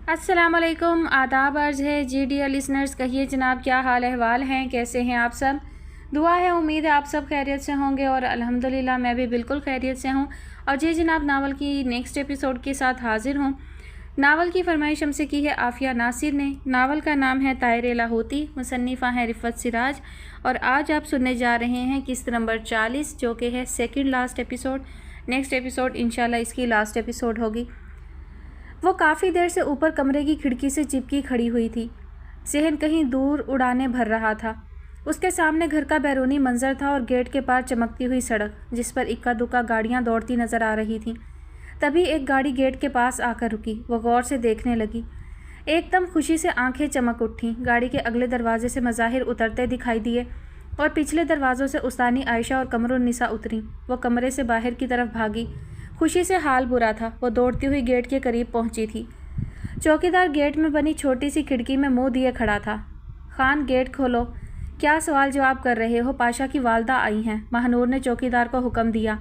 अस्सलाम वालेकुम, आदाब अर्ज़ है जी डियर लिसनर्स। कहिए जनाब, क्या हाल अहवाल हैं, कैसे हैं आप सब। दुआ है, उम्मीद है आप सब खैरियत से होंगे और अल्हम्दुलिल्लाह मैं भी बिल्कुल खैरियत से हूँ। और जी जनाब, नावल की नेक्स्ट एपिसोड के साथ हाजिर हूँ। नावल की फरमाइश हमसे की है आफिया नासिर ने। नावल का नाम है तायर लाहौती, मुसन्निफ़ा है रिफ़त सिराज। और आज आप सुनने जा रहे हैं किस्त नंबर 40, जो कि है second last episode. Next episode इंशाल्लाह इसकी लास्ट एपिसोड होगी। वो काफ़ी देर से ऊपर कमरे की खिड़की से चिपकी खड़ी हुई थी। ज़हन कहीं दूर उड़ाने भर रहा था। उसके सामने घर का बैरूनी मंजर था और गेट के पार चमकती हुई सड़क, जिस पर इक्का दुक्का गाड़ियाँ दौड़ती नज़र आ रही थीं। तभी एक गाड़ी गेट के पास आकर रुकी। वो गौर से देखने लगी। एकदम खुशी से आंखें चमक उठीं। गाड़ी के अगले दरवाजे से मज़ाहिर उतरते दिखाई दिए और पिछले दरवाज़ों से उस्तानी आयशा और कमरुन्निसा उतरीं। वो कमरे से बाहर की तरफ भागी। खुशी से हाल बुरा था। वो दौड़ती हुई गेट के करीब पहुंची थी। चौकीदार गेट में बनी छोटी सी खिड़की में मुंह दिए खड़ा था। खान, गेट खोलो। क्या सवाल जवाब कर रहे हो? पाशा की वालदा आई हैं। महानूर ने चौकीदार को हुक्म दिया।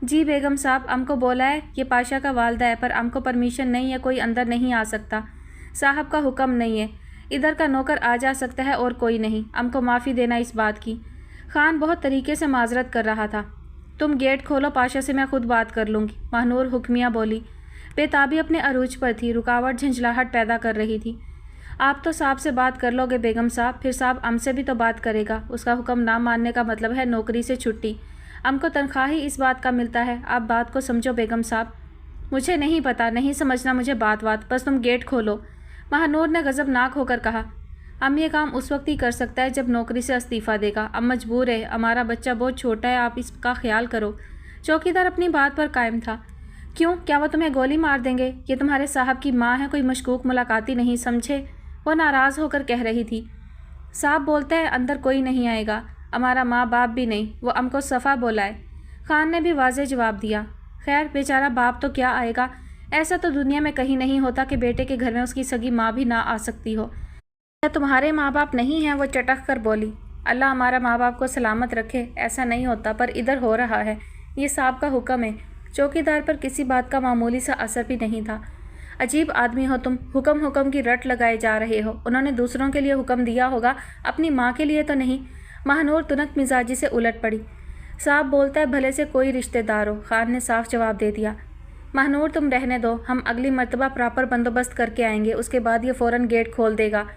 जी बेगम साहब, हमको बोला है ये पाशा का वालदा है, पर हमको परमिशन नहीं है, कोई अंदर नहीं आ सकता। साहब का हुक्म नहीं है, इधर का नौकर आ जा सकता है और कोई नहीं। हमको माफ़ी देना इस बात की। खान बहुत तरीके से माजरत कर रहा था। तुम गेट खोलो, पाशा से मैं खुद बात कर लूँगी, महानूर हुक्मिया बोली। बेताबी अपने अरूज पर थी। रुकावट झंझलाहट पैदा कर रही थी। आप तो साहब से बात कर लोगे बेगम साहब, फिर साहब हमसे भी तो बात करेगा। उसका हुक्म ना मानने का मतलब है नौकरी से छुट्टी। हमको तनख्वाह ही इस बात का मिलता है। आप बात को समझो बेगम साहब। मुझे नहीं पता, नहीं समझना मुझे बात, बस तुम गेट खोलो, महानूर ने गज़बनाक होकर कहा। हम ये काम उस वक्त ही कर सकता है जब नौकरी से इस्तीफ़ा देगा। अब मजबूर है, हमारा बच्चा बहुत छोटा है, आप इसका ख्याल करो। चौकीदार अपनी बात पर कायम था। क्यों, क्या वो तुम्हें गोली मार देंगे? ये तुम्हारे साहब की माँ है, कोई मशकूक मुलाकाती नहीं, समझे? वो नाराज़ होकर कह रही थी। साहब बोलते हैं अंदर कोई नहीं आएगा, हमारा माँ बाप भी नहीं, वो हमको सफ़ा बोला है। खान ने भी वाज़ेह जवाब दिया। खैर, बेचारा बाप तो क्या आएगा, ऐसा तो दुनिया में कहीं नहीं होता कि बेटे के घर में उसकी सगी माँ भी ना आ सकती हो। तुम्हारे माँ बाप नहीं हैं? वो चटक कर बोली। अल्लाह हमारा माँ बाप को सलामत रखे, ऐसा नहीं होता, पर इधर हो रहा है, ये साहब का हुक्म है। चौकीदार पर किसी बात का मामूली सा असर भी नहीं था। अजीब आदमी हो तुम, हुक्म की रट लगाए जा रहे हो। उन्होंने दूसरों के लिए हुक्म दिया होगा, अपनी माँ के लिए तो नहीं। महानूर तुनक मिजाजी से उलट पड़ी। साहब बोलता है भले से कोई रिश्तेदार हो, खान ने साफ जवाब दे दिया। महानूर तुम रहने दो, हम अगली मर्तबा प्रॉपर बंदोबस्त करके आएंगे, उसके बाद ये फ़ौरन गेट खोल देगा।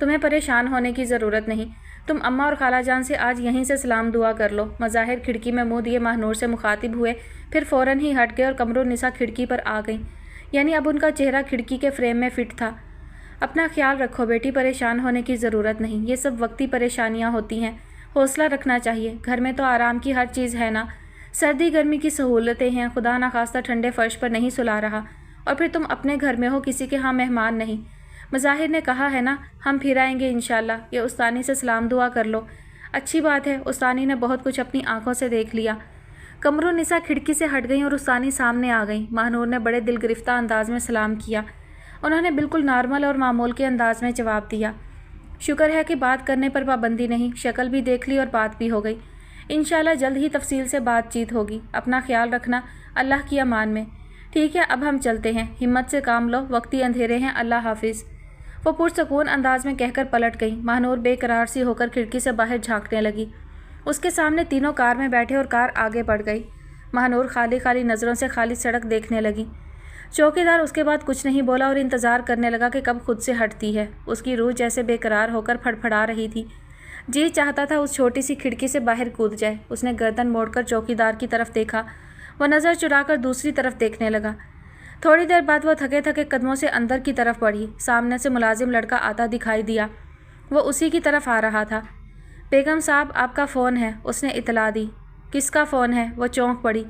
तुम्हें परेशान होने की ज़रूरत नहीं। तुम अम्मा और खाला जान से आज यहीं से सलाम दुआ कर लो। मज़ाहिर खिड़की में मुंह दिए महानूर से मुखातिब हुए, फिर फ़ौरन ही हट गए और कमरुन्निसा खिड़की पर आ गईं। यानी अब उनका चेहरा खिड़की के फ्रेम में फिट था। अपना ख्याल रखो बेटी, परेशान होने की ज़रूरत नहीं, ये सब वक्ती परेशानियाँ होती हैं, हौसला रखना चाहिए। घर में तो आराम की हर चीज़ है ना, सर्दी गर्मी की सहूलतें हैं, खुदा ना खास्ता ठंडे फर्श पर नहीं सुला रहा। और फिर तुम अपने घर में हो, किसी के यहाँ मेहमान नहीं। मज़ाहिर ने कहा है ना, हम फिर आएंगे इंशाल्लाह। ये उस्तानी से सलाम दुआ कर लो। अच्छी बात है, उस्तानी ने बहुत कुछ अपनी आंखों से देख लिया। कमरुन्निसा खिड़की से हट गईं और उस्तानी सामने आ गई। महानूर ने बड़े दिल गिरफ्ता अंदाज में सलाम किया। उन्होंने बिल्कुल नॉर्मल और मामूल के अंदाज में जवाब दिया। शुक्र है कि बात करने पर पाबंदी नहीं, शक्ल भी देख ली और बात भी हो गई। इंशाल्लाह जल्द ही तफसील से बातचीत होगी। अपना ख्याल रखना, अल्लाह की अमान में। ठीक है, अब हम चलते हैं, हिम्मत से काम लो, वक्ती अंधेरे हैं, अल्लाह हाफिज़। वो पुरसकून अंदाज में कहकर पलट गई। महानूर बेकरार सी होकर खिड़की से बाहर झांकने लगी। उसके सामने तीनों कार में बैठे और कार आगे बढ़ गई। महानूर खाली खाली नज़रों से खाली सड़क देखने लगी। चौकीदार उसके बाद कुछ नहीं बोला और इंतज़ार करने लगा कि कब खुद से हटती है। उसकी रूह जैसे बेकरार होकर फड़फड़ा रही थी। जी चाहता था उस छोटी सी खिड़की से बाहर कूद जाए। उसने गर्दन मोड़कर चौकीदार की तरफ देखा। वह नज़र चुराकर दूसरी तरफ देखने लगा। थोड़ी देर बाद वह थके थके कदमों से अंदर की तरफ बढ़ी। सामने से मुलाजिम लड़का आता दिखाई दिया। वो उसी की तरफ आ रहा था। बेगम साहब, आपका फ़ोन है, उसने इतला दी। किसका फ़ोन है? वो चौंक पड़ी।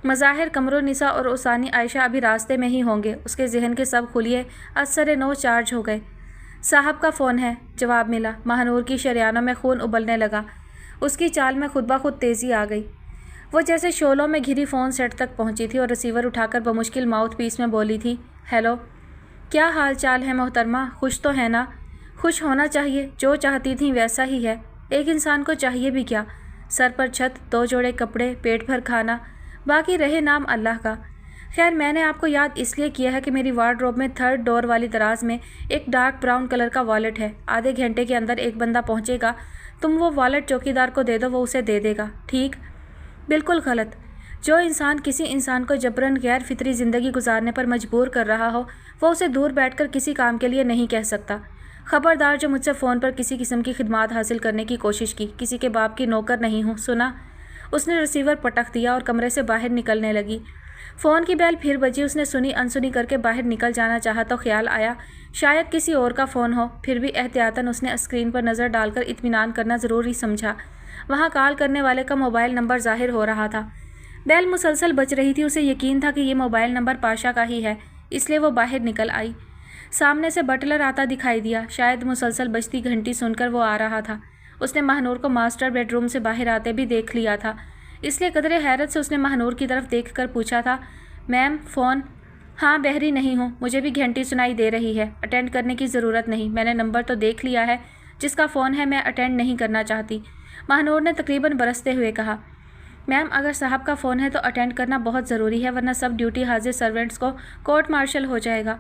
मज़ाहिर कमरुन्निसा और उसानी आयशा अभी रास्ते में ही होंगे। उसके जहन के सब खुलिए असर नो चार्ज हो गए। साहब का फ़ोन है, जवाब मिला। महानूर की शरियानों में खून उबलने लगा। उसकी चाल में खुद ब खुद तेज़ी आ गई। वो जैसे शोलों में घिरी फ़ोन सेट तक पहुंची थी और रिसीवर उठाकर बमुश्किल माउथ पीस में बोली थी, हेलो, क्या हाल चाल है मोहतरमा, खुश तो है ना? खुश होना चाहिए, जो चाहती थी वैसा ही है। एक इंसान को चाहिए भी क्या? सर पर छत, 2 जोड़े कपड़े, पेट भर खाना, बाकी रहे नाम अल्लाह का। خیر میں نے آپ کو یاد اس لیے کیا ہے کہ میری وارڈروب میں 3rd ڈور والی دراز میں ایک ڈارک براؤن کلر کا والیٹ ہے. آدھے گھنٹے کے اندر ایک بندہ پہنچے گا. تم وہ والیٹ چوکیدار کو دے دو, وہ اسے دے دے گا. ٹھیک؟ بالکل غلط. جو انسان کسی انسان کو جبراً غیر فطری زندگی گزارنے پر مجبور کر رہا ہو وہ اسے دور بیٹھ کر کسی کام کے لیے نہیں کہہ سکتا. خبردار جو مجھ سے فون پر کسی قسم کی خدمات حاصل کرنے کی کوشش کی. کسی کے باپ کی نوکر نہیں ہوں. سنا؟ اس نے ریسیور پٹخ دیا اور کمرے سے باہر نکلنے لگی. فون کی بیل پھر بجی. اس نے سنی انسنی کر کے باہر نکل جانا چاہا تو خیال آیا شاید کسی اور کا فون ہو. پھر بھی احتیاطاً اس نے اسکرین پر نظر ڈال کر اطمینان کرنا ضروری سمجھا. وہاں کال کرنے والے کا موبائل نمبر ظاہر ہو رہا تھا. بیل مسلسل بج رہی تھی. اسے یقین تھا کہ یہ موبائل نمبر پاشا کا ہی ہے, اس لیے وہ باہر نکل آئی. سامنے سے بٹلر آتا دکھائی دیا. شاید مسلسل بجتی گھنٹی سن کر وہ آ رہا تھا. اس نے مہنور کو ماسٹر بیڈ روم سے باہر آتے بھی دیکھ لیا تھا, اس لیے قدرے حیرت سے اس نے مہنور کی طرف دیکھ کر پوچھا تھا, میم فون؟ ہاں بحری نہیں ہوں. مجھے بھی گھنٹی سنائی دے رہی ہے. اٹینڈ کرنے کی ضرورت نہیں. میں نے نمبر تو دیکھ لیا ہے. جس کا فون ہے میں اٹینڈ نہیں کرنا چاہتی. مہنور نے تقریباً برستے ہوئے کہا. میم اگر صاحب کا فون ہے تو اٹینڈ کرنا بہت ضروری ہے, ورنہ سب ڈیوٹی حاضر سرونٹس کو کورٹ مارشل ہو جائے گا.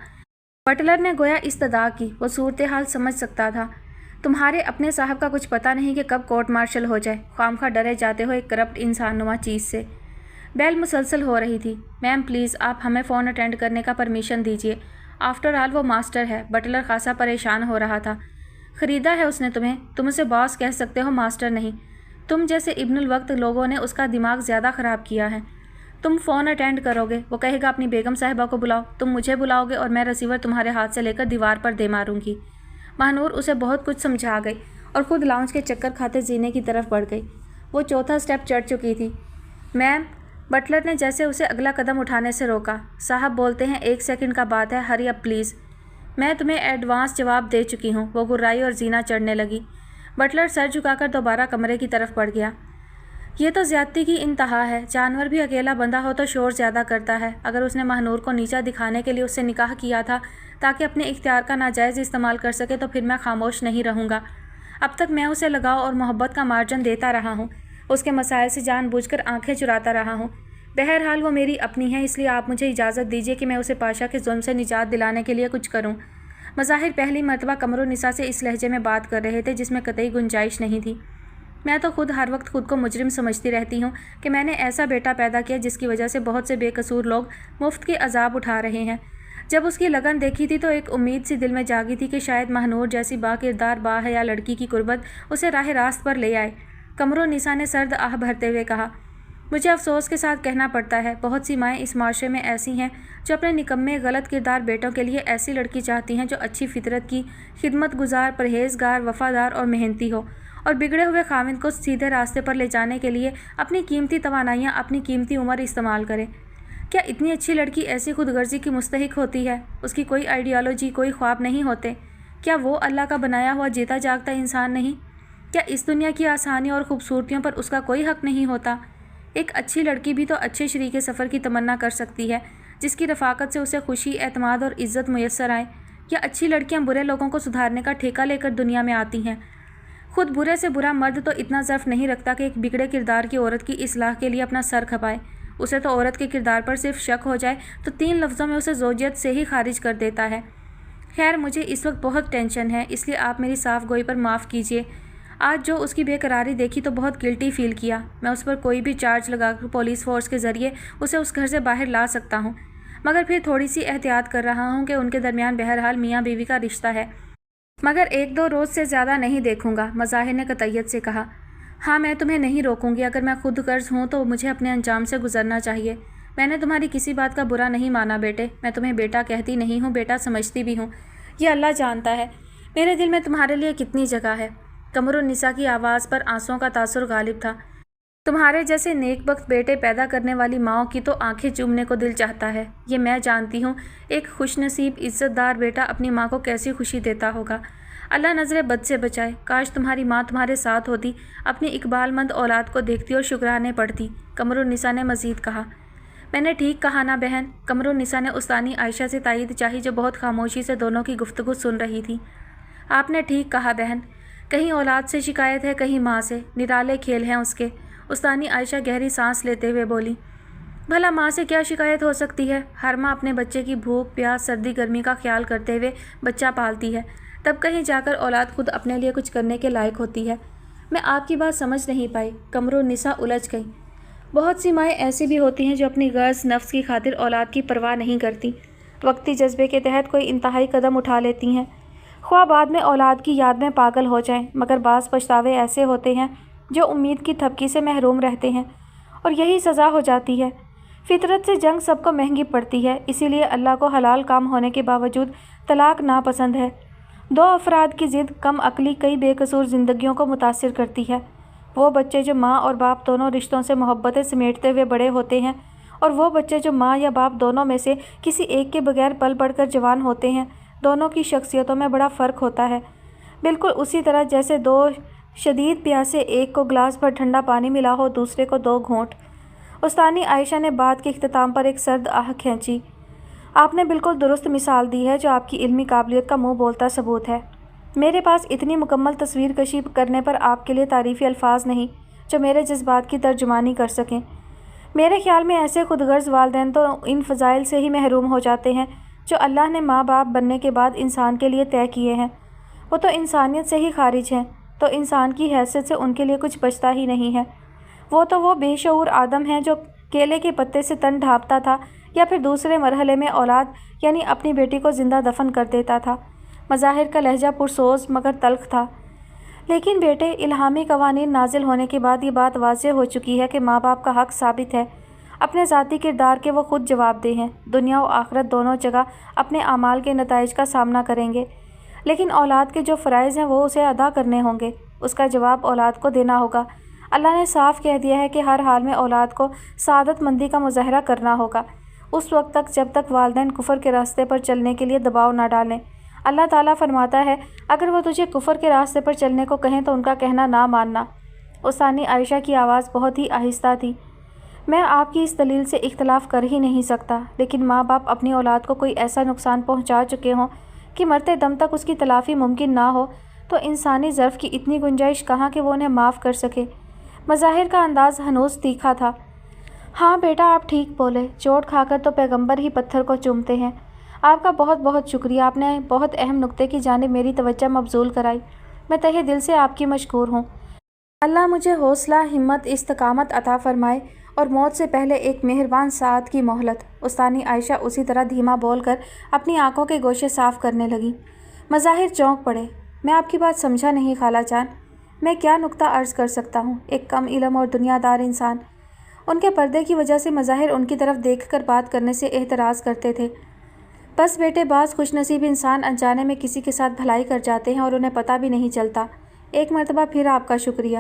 بٹلر نے گویا استدعا کی. وہ صورتحال سمجھ سکتا تھا. تمہارے اپنے صاحب کا کچھ پتہ نہیں کہ کب کورٹ مارشل ہو جائے. خواہ ڈرے جاتے ہو ایک کرپٹ انسان نما چیز سے. بیل مسلسل ہو رہی تھی. میم پلیز آپ ہمیں فون اٹینڈ کرنے کا پرمیشن دیجیے. آفٹر آل وہ ماسٹر ہے. بٹلر خاصا پریشان ہو رہا تھا. خریدا ہے اس نے تمہیں. تم اسے باس کہہ سکتے ہو, ماسٹر نہیں. تم جیسے ابن الوقت لوگوں نے اس کا دماغ زیادہ خراب کیا ہے. تم فون اٹینڈ کرو گے, وہ کہے گا اپنی بیگم صاحبہ کو بلاؤ, تم مجھے بلاؤ گے اور میں ریسیور تمہارے ہاتھ سے لے کر دیوار پر دے ماروں گی. مہنور اسے بہت کچھ سمجھا گئی اور خود لاؤنج کے چکر کھاتے زینے کی طرف بڑھ گئی. وہ 4تھا اسٹیپ چڑھ چکی تھی. میم, بٹلر نے جیسے اسے اگلا قدم اٹھانے سے روکا. صاحب بولتے ہیں 1 سیکنڈ کا بات ہے, ہری اپ پلیز. میں تمہیں ایڈوانس جواب دے چکی ہوں. وہ گرائی اور زینہ چڑھنے لگی. بٹلر سر جھکا کر دوبارہ کمرے کی طرف بڑھ گیا. یہ تو زیادتی کی انتہا ہے. جانور بھی اکیلا بندہ ہو تو شور زیادہ کرتا ہے. اگر اس نے مہنور کو نیچا دکھانے کے لیے اس سے نکاح کیا تھا تاکہ اپنے اختیار کا ناجائز استعمال کر سکے تو پھر میں خاموش نہیں رہوں گا. اب تک میں اسے لگاؤ اور محبت کا مارجن دیتا رہا ہوں. اس کے مسائل سے جان بوجھ کر آنکھیں چراتا رہا ہوں. بہرحال وہ میری اپنی ہے, اس لیے آپ مجھے اجازت دیجیے کہ میں اسے پاشا کے ظلم سے نجات دلانے کے لیے کچھ کروں. مظاہر پہلی مرتبہ قمر النساء سے اس لہجے میں بات کر رہے تھے جس میں قطعی گنجائش نہیں تھی. میں تو خود ہر وقت خود کو مجرم سمجھتی رہتی ہوں کہ میں نے ایسا بیٹا پیدا کیا جس کی وجہ سے بہت سے بے قصور لوگ مفت کے عذاب اٹھا رہے ہیں. جب اس کی لگن دیکھی تھی تو ایک امید سی دل میں جاگی تھی کہ شاید مہنور جیسی با کردار باحیا لڑکی کی قربت اسے راہ راست پر لے آئے. قمر النساء نے سرد آہ بھرتے ہوئے کہا, مجھے افسوس کے ساتھ کہنا پڑتا ہے بہت سی مائیں اس معاشرے میں ایسی ہیں جو اپنے نکمے غلط کردار بیٹوں کے لیے ایسی لڑکی چاہتی ہیں جو اچھی فطرت کی, خدمت گزار, پرہیزگار, وفادار اور محنتی ہو, اور بگڑے ہوئے خاوند کو سیدھے راستے پر لے جانے کے لیے اپنی قیمتی توانائیاں, اپنی قیمتی عمر استعمال کرے. کیا اتنی اچھی لڑکی ایسی خود غرضی کی مستحق ہوتی ہے؟ اس کی کوئی آئیڈیالوجی, کوئی خواب نہیں ہوتے؟ کیا وہ اللہ کا بنایا ہوا جیتا جاگتا انسان نہیں؟ کیا اس دنیا کی آسانیوں اور خوبصورتیوں پر اس کا کوئی حق نہیں ہوتا؟ ایک اچھی لڑکی بھی تو اچھے شریک سفر کی تمنا کر سکتی ہے جس کی رفاقت سے اسے خوشی, اعتماد اور عزت میسر آئے. یا اچھی لڑکیاں برے لوگوں کو سدھارنے کا ٹھیکہ لے کر دنیا میں آتی ہیں. خود برے سے برا مرد تو اتنا ظرف نہیں رکھتا کہ ایک بگڑے کردار کی عورت کی اصلاح کے لیے اپنا سر کھپائے. اسے تو عورت کے کردار پر صرف شک ہو جائے تو 3 لفظوں میں اسے زوجیت سے ہی خارج کر دیتا ہے. خیر مجھے اس وقت بہت ٹینشن ہے, اس لیے آپ میری صاف گوئی پر معاف کیجیے. آج جو اس کی بے قراری دیکھی تو بہت گلٹی فیل کیا. میں اس پر کوئی بھی چارج لگا کر پولیس فورس کے ذریعے اسے اس گھر سے باہر لا سکتا ہوں, مگر پھر تھوڑی سی احتیاط کر رہا ہوں کہ ان کے درمیان بہرحال میاں بیوی کا رشتہ ہے. مگر 1-2 روز سے زیادہ نہیں دیکھوں گا. مظاہر نے قطعیت سے کہا. ہاں میں تمہیں نہیں روکوں گی. اگر میں خود غرض ہوں تو مجھے اپنے انجام سے گزرنا چاہیے. میں نے تمہاری کسی بات کا برا نہیں مانا بیٹے. میں تمہیں بیٹا کہتی نہیں ہوں, بیٹا سمجھتی بھی ہوں. یہ اللہ جانتا ہے میرے دل میں تمہارے لیے کتنی جگہ ہے. قمر النساء کی آواز پر آنسوؤں کا تاثر غالب تھا. تمہارے جیسے نیک بخت بیٹے پیدا کرنے والی ماؤں کی تو آنکھیں چومنے کو دل چاہتا ہے. یہ میں جانتی ہوں ایک خوش نصیب عزت دار بیٹا اپنی ماں کو کیسی خوشی دیتا ہوگا. اللہ نظر بد سے بچائے. کاش تمہاری ماں تمہارے ساتھ ہوتی, اپنی اقبال مند اولاد کو دیکھتی اور شکرانے پڑھتی. قمر النساء نے مزید کہا. میں نے ٹھیک کہا نا بہن؟ قمر النساء نے استانی عائشہ سے تائید چاہی جو بہت خاموشی سے دونوں کی گفتگو سن رہی تھی. آپ نے ٹھیک کہا بہن. کہیں اولاد سے شکایت ہے, کہیں ماں سے. نرالے کھیل ہیں اس کے. استانی عائشہ گہری سانس لیتے ہوئے بولی. بھلا ماں سے کیا شکایت ہو سکتی ہے؟ ہر ماں اپنے بچے کی بھوک پیاس سردی گرمی کا خیال کرتے ہوئے بچہ پالتی ہے، تب کہیں جا کر اولاد خود اپنے لیے کچھ کرنے کے لائق ہوتی ہے۔ میں آپ کی بات سمجھ نہیں پائی۔ قمر النساء الجھ گئی۔ بہت سی مائیں ایسی بھی ہوتی ہیں جو اپنی غرض نفس کی خاطر اولاد کی پرواہ نہیں کرتی، وقتی جذبے کے تحت کوئی انتہائی قدم اٹھا لیتی ہیں، خواہ بعد میں اولاد کی یاد میں پاگل ہو جائیں، مگر بعض پچھتاوے ایسے ہوتے ہیں جو امید کی تھپکی سے محروم رہتے ہیں، اور یہی سزا ہو جاتی ہے۔ فطرت سے جنگ سب کو مہنگی پڑتی ہے، اسی لیے اللہ کو حلال کام ہونے کے باوجود طلاق ناپسند ہے۔ دو افراد کی ضد کم عقلی کئی بے قصور زندگیوں کو متاثر کرتی ہے۔ وہ بچے جو ماں اور باپ دونوں رشتوں سے محبتیں سمیٹتے ہوئے بڑے ہوتے ہیں، اور وہ بچے جو ماں یا باپ دونوں میں سے کسی ایک کے بغیر پل بڑھ کر جوان ہوتے ہیں، دونوں کی شخصیتوں میں بڑا فرق ہوتا ہے، بالکل اسی طرح جیسے دو شدید پیاسے ایک کو گلاس بھر ٹھنڈا پانی ملا ہو دوسرے کو 2 گھونٹ۔ استانی عائشہ نے بات کے اختتام پر ایک سرد آہ کھینچی۔ آپ نے بالکل درست مثال دی ہے جو آپ کی علمی قابلیت کا منہ بولتا ثبوت ہے۔ میرے پاس اتنی مکمل تصویر کشی کرنے پر آپ کے لیے تعریفی الفاظ نہیں جو میرے جذبات کی ترجمانی کر سکیں۔ میرے خیال میں ایسے خود غرض والدین تو ان فضائل سے ہی محروم ہو جاتے ہیں جو اللہ نے ماں باپ بننے کے بعد انسان کے لیے طے کیے ہیں۔ وہ تو انسانیت سے ہی خارج ہیں، تو انسان کی حیثیت سے ان کے لیے کچھ بچتا ہی نہیں ہے۔ وہ بے شعور آدم ہیں جو کیلے کے پتے سے تن ڈھانپتا تھا یا پھر دوسرے مرحلے میں اولاد یعنی اپنی بیٹی کو زندہ دفن کر دیتا تھا۔ مظاہر کا لہجہ پرسوز مگر تلخ تھا۔ لیکن بیٹے، الہامی قوانین نازل ہونے کے بعد یہ بات واضح ہو چکی ہے کہ ماں باپ کا حق ثابت ہے۔ اپنے ذاتی کردار کے وہ خود جواب دہ ہیں، دنیا و آخرت دونوں جگہ اپنے اعمال کے نتائج کا سامنا کریں گے۔ لیکن اولاد کے جو فرائض ہیں وہ اسے ادا کرنے ہوں گے، اس کا جواب اولاد کو دینا ہوگا۔ اللہ نے صاف کہہ دیا ہے کہ ہر حال میں اولاد کو سعادت مندی کا مظاہرہ کرنا ہوگا، اس وقت تک جب تک والدین کفر کے راستے پر چلنے کے لیے دباؤ نہ ڈالیں۔ اللہ تعالیٰ فرماتا ہے، اگر وہ تجھے کفر کے راستے پر چلنے کو کہیں تو ان کا کہنا نہ ماننا۔ استانی عائشہ کی آواز بہت ہی آہستہ تھی۔ میں آپ کی اس دلیل سے اختلاف کر ہی نہیں سکتا، لیکن ماں باپ اپنی اولاد کو کوئی ایسا نقصان پہنچا چکے ہوں کہ مرتے دم تک اس کی تلافی ممکن نہ ہو، تو انسانی ظرف کی اتنی گنجائش کہاں کہ وہ انہیں معاف کر سکے۔ مظاہر کا انداز ہنوز تیکھا تھا۔ ہاں بیٹا، آپ ٹھیک بولے، چوٹ کھا کر تو پیغمبر ہی پتھر کو چومتے ہیں۔ آپ کا بہت بہت شکریہ، آپ نے بہت اہم نکتے کی جانب میری توجہ مبذول کرائی۔ میں تہہ دل سے آپ کی مشکور ہوں۔ اللہ مجھے حوصلہ، ہمت، استقامت عطا فرمائے اور موت سے پہلے ایک مہربان ساعت کی مہلت۔ استانی عائشہ اسی طرح دھیما بول کر اپنی آنکھوں کے گوشے صاف کرنے لگی۔ مظاہر چونک پڑے۔ میں آپ کی بات سمجھا نہیں خالہ جان۔ میں کیا نکتہ عرض کر سکتا ہوں؟ ایک کم علم اور دنیا دار انسان۔ ان کے پردے کی وجہ سے مظاہر ان کی طرف دیکھ کر بات کرنے سے احتراز کرتے تھے۔ بس بیٹے، بعض خوش نصیب انسان انجانے میں کسی کے ساتھ بھلائی کر جاتے ہیں اور انہیں پتہ بھی نہیں چلتا۔ ایک مرتبہ پھر آپ کا شکریہ۔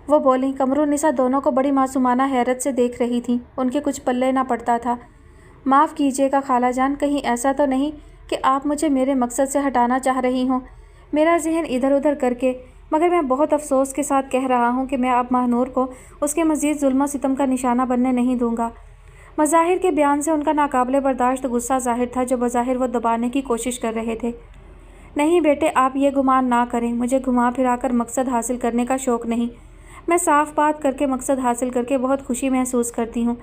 وہ بولیں۔ قمر النساء دونوں کو بڑی معصومانہ حیرت سے دیکھ رہی تھیں، ان کے کچھ پلے نہ پڑتا تھا۔ معاف کیجیے گا خالہ جان، کہیں ایسا تو نہیں کہ آپ مجھے میرے مقصد سے ہٹانا چاہ رہی ہوں؟ میرا ذہن ادھر ادھر کر کے، مگر میں بہت افسوس کے ساتھ کہہ رہا ہوں کہ میں اب ماہنور کو اس کے مزید ظلم و ستم کا نشانہ بننے نہیں دوں گا۔ مظاہر کے بیان سے ان کا ناقابل برداشت غصہ ظاہر تھا جو بظاہر وہ دبانے کی کوشش کر رہے تھے۔ نہیں بیٹے، آپ یہ گمان نہ کریں، مجھے گھما پھرا کر مقصد حاصل کرنے کا شوق نہیں۔ میں صاف بات کر کے مقصد حاصل کر کے بہت خوشی محسوس کرتی ہوں۔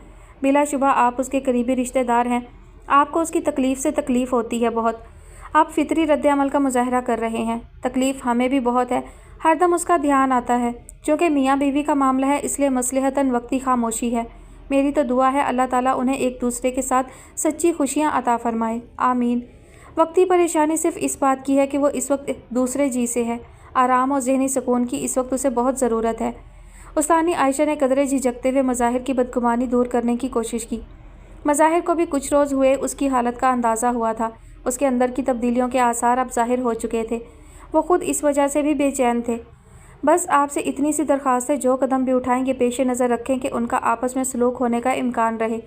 بلا شبہ آپ اس کے قریبی رشتہ دار ہیں، آپ کو اس کی تکلیف سے تکلیف ہوتی ہے بہت۔ آپ فطری رد عمل کا مظاہرہ کر رہے ہیں۔ تکلیف ہمیں بھی بہت ہے، ہر دم اس کا دھیان آتا ہے۔ چونکہ میاں بیوی کا معاملہ ہے اس لیے مصلحتاً وقتی خاموشی ہے۔ میری تو دعا ہے اللہ تعالیٰ انہیں ایک دوسرے کے ساتھ سچی خوشیاں عطا فرمائے، آمین۔ وقتی پریشانی صرف اس بات کی ہے کہ وہ اس وقت دوسرے جی سے ہے۔ آرام اور ذہنی سکون کی اس وقت اسے بہت ضرورت ہے۔ استانی عائشہ نے قدرے جھجکتے ہوئے مظاہر کی بدگمانی دور کرنے کی کوشش کی۔ مظاہر کو بھی کچھ روز ہوئے اس کی حالت کا اندازہ ہوا تھا۔ اس کے اندر کی تبدیلیوں کے آثار اب ظاہر ہو چکے تھے۔ وہ خود اس وجہ سے بھی بے چین تھے۔ بس آپ سے اتنی سی درخواست ہے، جو قدم بھی اٹھائیں گے پیش نظر رکھیں کہ ان کا آپس میں سلوک ہونے کا امکان رہے۔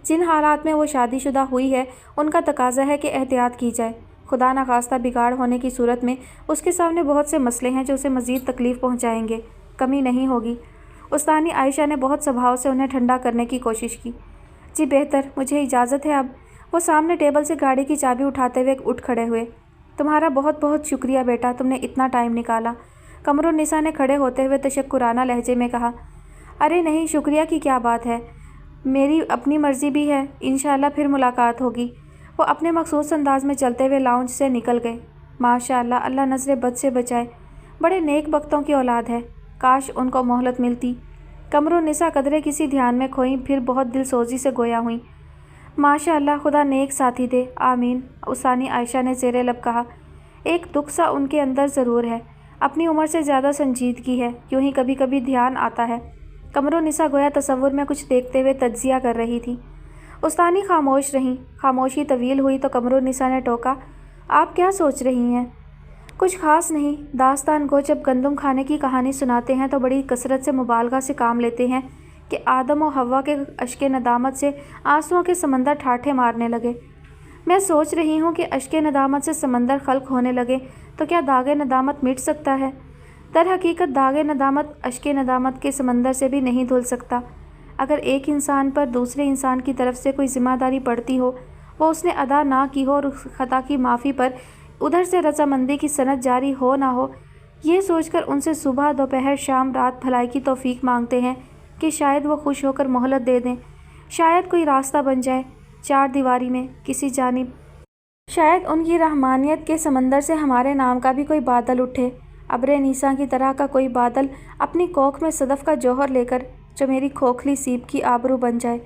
جن حالات میں وہ شادی شدہ ہوئی ہے ان کا تقاضا ہے کہ احتیاط کی جائے۔ خدا نخواستہ بگاڑ ہونے کی صورت میں اس کے سامنے بہت سے مسئلے ہیں جو اسے مزید تکلیف پہنچائیں گے، کمی نہیں ہوگی۔ استانی عائشہ نے بہت سبھاؤ سے انہیں ٹھنڈا کرنے کی کوشش کی۔ جی بہتر، مجھے اجازت ہے اب۔ وہ سامنے ٹیبل سے گاڑی کی چابی اٹھاتے ہوئے اٹھ کھڑے ہوئے۔ تمہارا بہت بہت شکریہ بیٹا، تم نے اتنا ٹائم نکالا۔ قمر النساء نے کھڑے ہوتے ہوئے تشکرانہ لہجے میں کہا۔ ارے نہیں، شکریہ کی کیا بات ہے، मेरी अपनी مرضی بھی ہے، انشاءاللہ پھر ملاقات ہوگی۔ وہ اپنے مخصوص انداز میں چلتے ہوئے لاؤنج سے نکل گئے۔ ماشاءاللہ، اللہ نظر بد سے بچائے، بڑے نیک بختوں کی اولاد ہے، کاش ان کو مہلت ملتی۔ قمرالنساء قدرے کسی دھیان میں کھوئیں، پھر بہت دل سوزی سے گویا ہوئیں۔ ماشاءاللہ، خدا نیک ساتھی دے، آمین، استانی عائشہ نے زیر لب کہا۔ ایک دکھ سا ان کے اندر ضرور ہے، اپنی عمر سے زیادہ سنجیدگی ہے، یوں ہی کبھی کبھی دھیان آتا ہے۔ قمرالنساء گویا تصور میں کچھ دیکھتے ہوئے تجزیہ کر رہی تھی۔ استانی خاموش رہیں۔ خاموشی طویل ہوئی تو قمرالنساء نے ٹوکا، آپ کیا سوچ رہی ہیں؟ کچھ خاص نہیں، داستان گو جب گندم کھانے کی کہانی سناتے ہیں تو بڑی کثرت سے مبالغہ سے کام لیتے ہیں کہ آدم و حوا کے اشک ندامت سے آنسوؤں کے سمندر ٹھاٹھے مارنے لگے۔ میں سوچ رہی ہوں کہ اشک ندامت سے سمندر خلق ہونے لگے تو کیا داغ ندامت مٹ سکتا ہے؟ در حقیقت داغ ندامت اشک ندامت کے سمندر سے بھی نہیں دھل سکتا۔ اگر ایک انسان پر دوسرے انسان کی طرف سے کوئی ذمہ داری پڑتی ہو، وہ اس نے ادا نہ کی ہو اور اس خطا کی معافی پر ادھر سے رضامندی کی سند جاری ہو نہ ہو، یہ سوچ کر ان سے صبح دوپہر شام رات بھلائی کی توفیق مانگتے ہیں کہ شاید وہ خوش ہو کر مہلت دے دیں، شاید کوئی راستہ بن جائے چار دیواری میں کسی جانب، شاید ان کی رحمانیت کے سمندر سے ہمارے نام کا بھی کوئی بادل اٹھے، ابر نیساں کی طرح کا کوئی بادل اپنی کوکھ میں صدف کا جوہر لے کر جو میری کھوکھلی سیپ کی آبرو بن جائے۔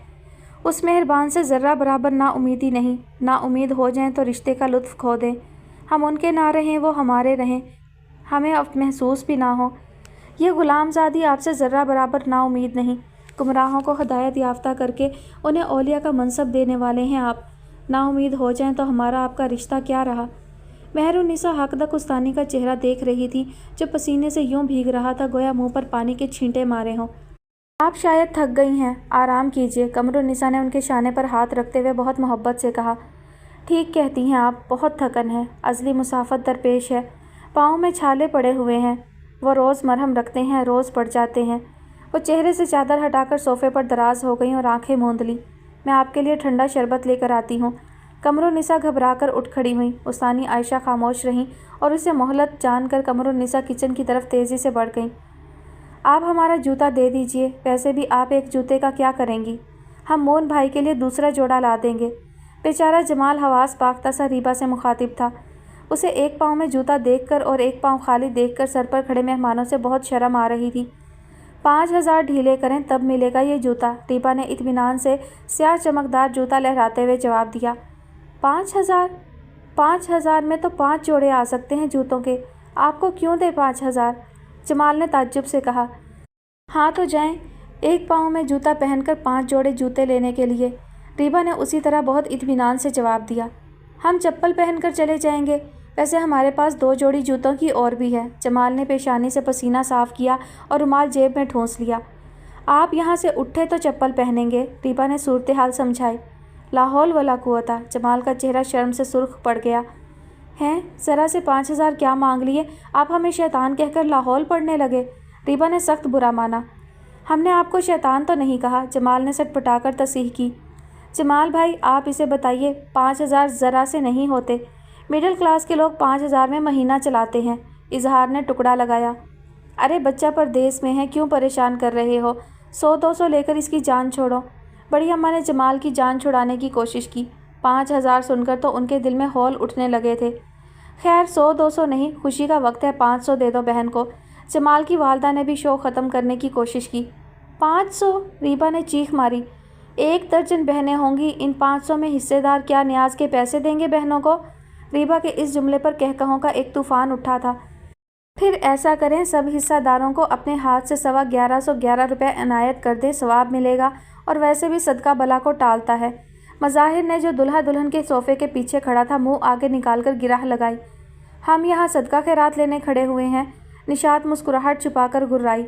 اس مہربان سے ذرہ برابر نا امیدی نہیں، نا امید ہو جائیں تو رشتے کا لطف کھو دیں، ہم ان کے نہ رہیں وہ ہمارے رہیں، ہمیں اب محسوس بھی نہ ہو۔ یہ غلام زادی آپ سے ذرہ برابر نا امید نہیں، گمراہوں کو ہدایت یافتہ کر کے انہیں اولیاء کا منصب دینے والے ہیں آپ، نا امید ہو جائیں تو ہمارا آپ کا رشتہ کیا رہا؟ مہرالنساء حقدق استانی کا چہرہ دیکھ رہی تھی جو پسینے سے یوں بھیگ رہا تھا گویا منہ پر پانی کے چھینٹے مارے ہوں۔ آپ شاید تھک گئی ہیں، آرام کیجیے، قمرالنساء نے ان کے شانے پر ہاتھ رکھتے ہوئے بہت محبت سے کہا۔ ٹھیک کہتی ہیں آپ، بہت تھکن ہے، عضلی مسافت درپیش ہے، پاؤں میں چھالے پڑے ہوئے ہیں، وہ روز مرہم رکھتے ہیں، روز پڑ جاتے ہیں۔ وہ چہرے سے چادر ہٹا کر صوفے پر دراز ہو گئیں اور آنکھیں موند لیں۔ میں آپ کے لیے ٹھنڈا شربت لے کر آتی ہوں۔ قمرالنساء گھبرا کر اٹھ کھڑی ہوئیں۔ استانی عائشہ خاموش رہیں اور اسے مہلت جان کر قمرالنساء کچن کی طرف تیزی سے بڑھ گئیں۔ آپ ہمارا جوتا دے دیجیے، ویسے بھی آپ ایک جوتے کا کیا کریں گی؟ ہم مون بھائی کے لیے دوسرا جوڑا لا دیں گے۔ بیچارہ جمال حواس باختہ سا ریبا سے مخاطب تھا۔ اسے ایک پاؤں میں جوتا دیکھ کر اور ایک پاؤں خالی دیکھ کر سر پر کھڑے مہمانوں سے بہت شرم آ رہی تھی۔ 5000 ڈھیلے کریں تب ملے گا یہ جوتا، ریبا نے اطمینان سے سیاہ چمکدار جوتا لہراتے ہوئے جواب دیا۔ 5000؟ 5000 میں تو 5 جوڑے آ سکتے ہیں جوتوں کے، آپ کو کیوں دے 5000؟ جمال نے تعجب سے کہا۔ ہاں تو جائیں، ایک پاؤں میں جوتا پہن کر 5 جوڑے جوتے لینے کے لیے، ریبا نے اسی طرح بہت اطمینان سے جواب دیا۔ ہم چپل پہن کر چلے جائیں گے، ویسے ہمارے پاس 2 جوڑی جوتوں کی اور بھی ہے۔ جمال نے پیشانی سے پسینہ صاف کیا اور رومال جیب میں ٹھونس لیا۔ آپ یہاں سے اٹھے تو چپل پہنیں گے، ریبا نے صورتحال سمجھائی۔ لا حول ولا قوت، جمال کا چہرہ شرم سے سرخ پڑ گیا۔ ہیں، ذرا سے 5000 کیا مانگ لیے، آپ ہمیں شیطان کہہ کر لاحول پڑھنے لگے، ریبا نے سخت برا مانا۔ ہم نے آپ کو شیطان تو نہیں کہا، جمال نے سٹ پٹا کر تصحیح کی۔ جمال بھائی، آپ اسے بتائیے 5000 ذرا سے نہیں ہوتے، مڈل کلاس کے لوگ 5000 میں مہینہ چلاتے ہیں، اظہار نے ٹکڑا لگایا۔ ارے بچہ پردیس میں ہے، کیوں پریشان کر رہے ہو، 100-200 لے کر اس کی جان چھوڑو۔ بڑی اماں نے جمال کی جان چھڑانے کی کوشش کی۔ 5000 سن کر تو ان کے دل میں ہول اٹھنے لگے تھے۔ خیر 100-200 نہیں، خوشی کا وقت ہے، 500 دے دو بہن کو۔ جمال کی والدہ نے بھی شو ختم کرنے کی کوشش کی۔ 500؟ ریبا نے چیخ ماری۔ 1 درجن بہنیں ہوں گی، ان 500 میں حصے دار کیا نیاز کے پیسے دیں گے بہنوں کو؟ ریبا کے اس جملے پر کہکہوں کا ایک طوفان اٹھا تھا۔ پھر ایسا کریں، سب حصہ داروں کو اپنے ہاتھ سے 1111 روپے عنایت کر دیں، ثواب ملے گا، اور ویسے بھی صدقہ بلا کو ٹالتا ہے۔ مظاہر نے جو دلہا دلہن کے صوفے کے پیچھے کھڑا تھا منہ آگے نکال کر گرہ لگائی۔ ہم یہاں صدقہ خیرات لینے کھڑے ہوئے ہیں، نشاط مسکراہٹ چھپا کر گرائی۔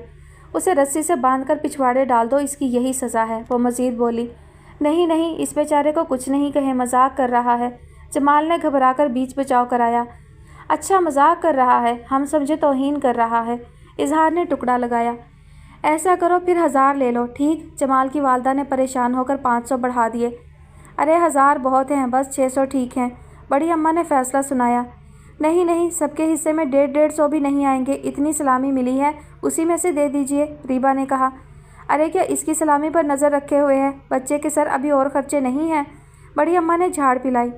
اسے رسی سے باندھ کر پچھواڑے ڈال دو، اس کی یہی سزا ہے، وہ مزید بولی۔ نہیں نہیں، اس بیچارے کو کچھ نہیں کہیں، مذاق کر رہا ہے، جمال نے گھبرا کر بیچ بچاؤ کرایا۔ اچھا مذاق کر رہا ہے، ہم سمجھے توہین کر رہا ہے، اظہار نے ٹکڑا لگایا۔ ایسا کرو پھر 1000 لے لو، ٹھیک؟ جمال کی والدہ نے پریشان ہو کر 500 بڑھا دیے۔ ارے 1000 بہت ہیں، بس 600 ٹھیک ہیں، بڑی اماں نے فیصلہ سنایا۔ نہیں نہیں، سب کے حصے میں 150-150 بھی نہیں آئیں گے، اتنی سلامی ملی ہے، اسی میں سے دے دیجیے، ریبا نے کہا۔ अरे क्या इसकी सलामी पर नज़र रखे हुए है? बच्चे के सर अभी और खर्चे नहीं हैं? बड़ी अम्मा ने झाड़ पिलाई।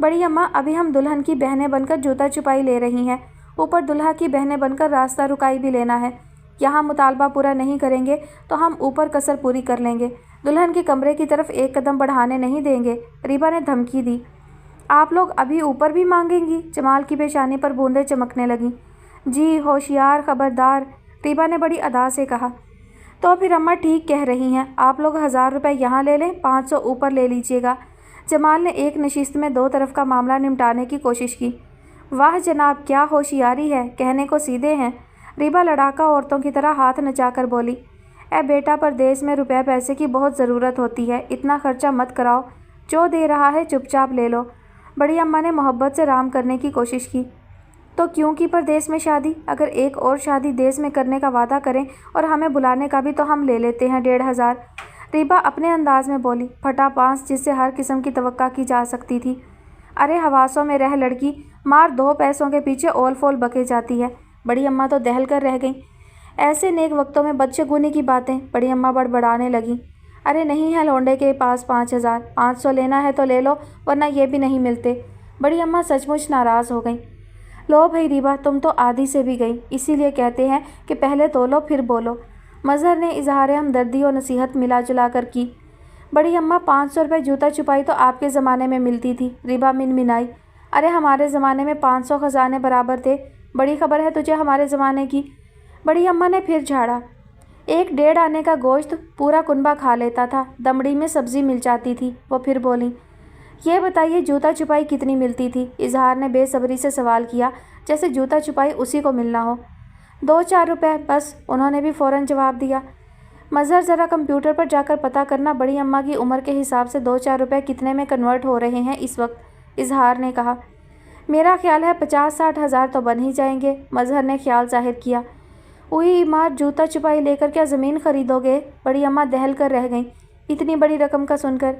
बड़ी अम्मा, अभी हम दुल्हन की बहनें बनकर जूता छुपाई ले रही हैं, ऊपर दुल्हा की बहनें बनकर रास्ता रुकाई भी लेना है। यहाँ मुतालबा पूरा नहीं करेंगे तो हम ऊपर कसर पूरी कर लेंगे। दुल्हन के कमरे की तरफ एक कदम बढ़ाने नहीं देंगे। रीबा ने धमकी दी। आप लोग अभी ऊपर भी मांगेंगी? जमाल की पेशानी पर बूंदें चमकने लगीं। जी होशियार, खबरदार, रीबा ने बड़ी अदा से कहा। तो फिर अम्मा ठीक कह रही हैं, आप लोग 1000 रुपये यहाँ ले लें, 500 ऊपर ले लीजिएगा। जमाल ने एक नशिस्त में दो तरफ का मामला निपटाने की कोशिश की। वाह जनाब, क्या होशियारी है, कहने को सीधे हैं। रीबा लड़ाका औरतों की तरह हाथ नचाकर बोली। ए बेटा, परदेश में रुपए पैसे की बहुत ज़रूरत होती है, इतना खर्चा मत कराओ, जो दे रहा है चुपचाप ले लो। बड़ी अम्मा ने मोहब्बत से राम करने की कोशिश की। तो क्यों की परदेश में शादी? अगर एक और शादी देश में करने का वादा करें और हमें बुलाने का भी तो हम ले लेते हैं 1500। रीबा अपने अंदाज में बोली। फटा पांस जिससे हर किस्म की तवक्का की जा सकती थी। अरे हवासों में रह लड़की, मार 2 पैसों के पीछे ओल फोल बके जाती है। बड़ी अम्मा तो दहल कर रह गईं। ऐसे नेक वक्तों में बदशगुनी की बातें। बड़ी अम्मा बड़बड़ाने लगीं। अरे नहीं है लौंडे के पास 5000, 500 लेना है तो ले लो, वरना ये भी नहीं मिलते। बड़ी अम्मा सचमुच नाराज़ हो गईं। लो भाई रीबा, तुम तो आधी से भी गई, इसीलिए कहते हैं कि पहले तोलो फिर बोलो। मज़हर ने इजहार हमदर्दी और नसीहत मिला जुला कर की। बड़ी अम्मा, 500 रुपये जूता छुपाई तो आपके ज़माने में मिलती थी। रीबा मिनमिनाई। अरे हमारे ज़माने में 500 खजाने बराबर थे। बड़ी खबर है तुझे हमारे ज़माने की। बड़ी अम्मा ने फिर झाड़ा। 1-1.5 आने का गोश्त पूरा कुनबा खा लेता था, दमड़ी में सब्ज़ी मिल जाती थी। वो फिर बोली। ये बताइए जूता छुपाई कितनी मिलती थी? इजहार ने बेसब्री से सवाल किया, जैसे जूता छुपाई उसी को मिलना हो। 2-4 रुपये बस, उन्होंने भी फ़ौरन जवाब दिया। मज़हर ज़रा कंप्यूटर पर जाकर पता करना बड़ी अम्मा की उम्र के हिसाब से 2-4 रुपये कितने में कन्वर्ट हो रहे हैं इस वक्त, इजहार ने कहा। मेरा ख्याल है 50-60 हज़ार तो बन ही जाएंगे, मज़हर ने ख्याल ज़ाहिर किया। उई मार, जूता छुपाई लेकर क्या ज़मीन खरीदोगे? बड़ी अम्मा दहल कर रह गईं इतनी बड़ी रकम का सुनकर।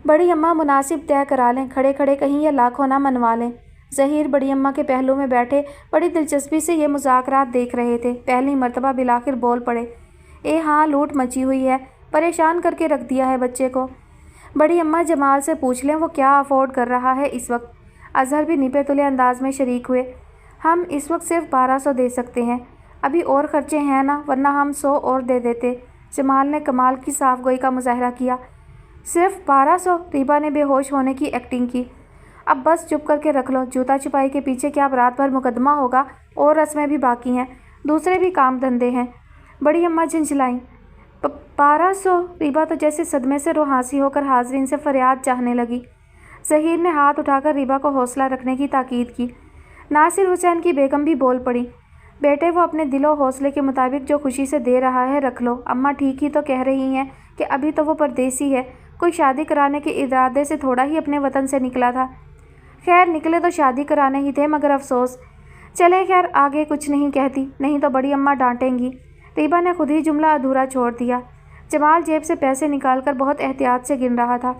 बड़ी अम्मा मुनासिब तय करा लें, खड़े खड़े कहीं या लाखों ना मनवा लें। ज़हीर बड़ी अम्मा के पहलू में बैठे बड़ी दिलचस्पी से ये मुज़ाकरात देख रहे थे। पहली मर्तबा बिलाखिर बोल पड़े। ए हाँ, लूट मची हुई है, परेशान करके रख दिया है बच्चे को। बड़ी अम्मा, जमाल से पूछ लें वो क्या अफोर्ड कर रहा है इस वक्त। अजहर भी निपे तुले अंदाज में शरीक हुए। हम इस वक्त सिर्फ 1200 दे सकते हैं, अभी और ख़र्चे हैं ना, वरना हम 100 और दे देते। जमाल ने कमाल की साफ़गोई का मुजाहरा किया। सिर्फ 1200? रीबा ने बेहोश होने की एक्टिंग की। अब बस चुप करके रख लो, जूता छुपाई के पीछे क्या रात भर मुकदमा होगा, और रस्में भी बाकी हैं, दूसरे भी काम धंधे हैं। बड़ी अम्मा झिंझलाईं। 1200? रीबा तो जैसे सदमे से रुहासी होकर हाजरीन से फरियाद चाहने लगी। ज़हीर ने हाथ उठाकर रीबा को हौसला रखने की ताकीद की। नासिर हुसैन की बेगम भी बोल पड़ी। बेटे, वो अपने दिलो हौसले के मुताबिक जो खुशी से दे रहा है रख लो। अम्मा ठीक ही तो कह रही हैं कि अभी तो वो परदेसी है, कोई शादी कराने के इरादे से थोड़ा ही अपने वतन से निकला था। खैर निकले तो शादी कराने ही थे, मगर अफसोस। चले खैर, आगे कुछ नहीं कहती, नहीं तो बड़ी अम्मा डांटेंगी। रीबा ने खुद ही जुमला अधूरा छोड़ दिया। जमाल जेब से पैसे निकालकर बहुत एहतियात से गिन रहा था।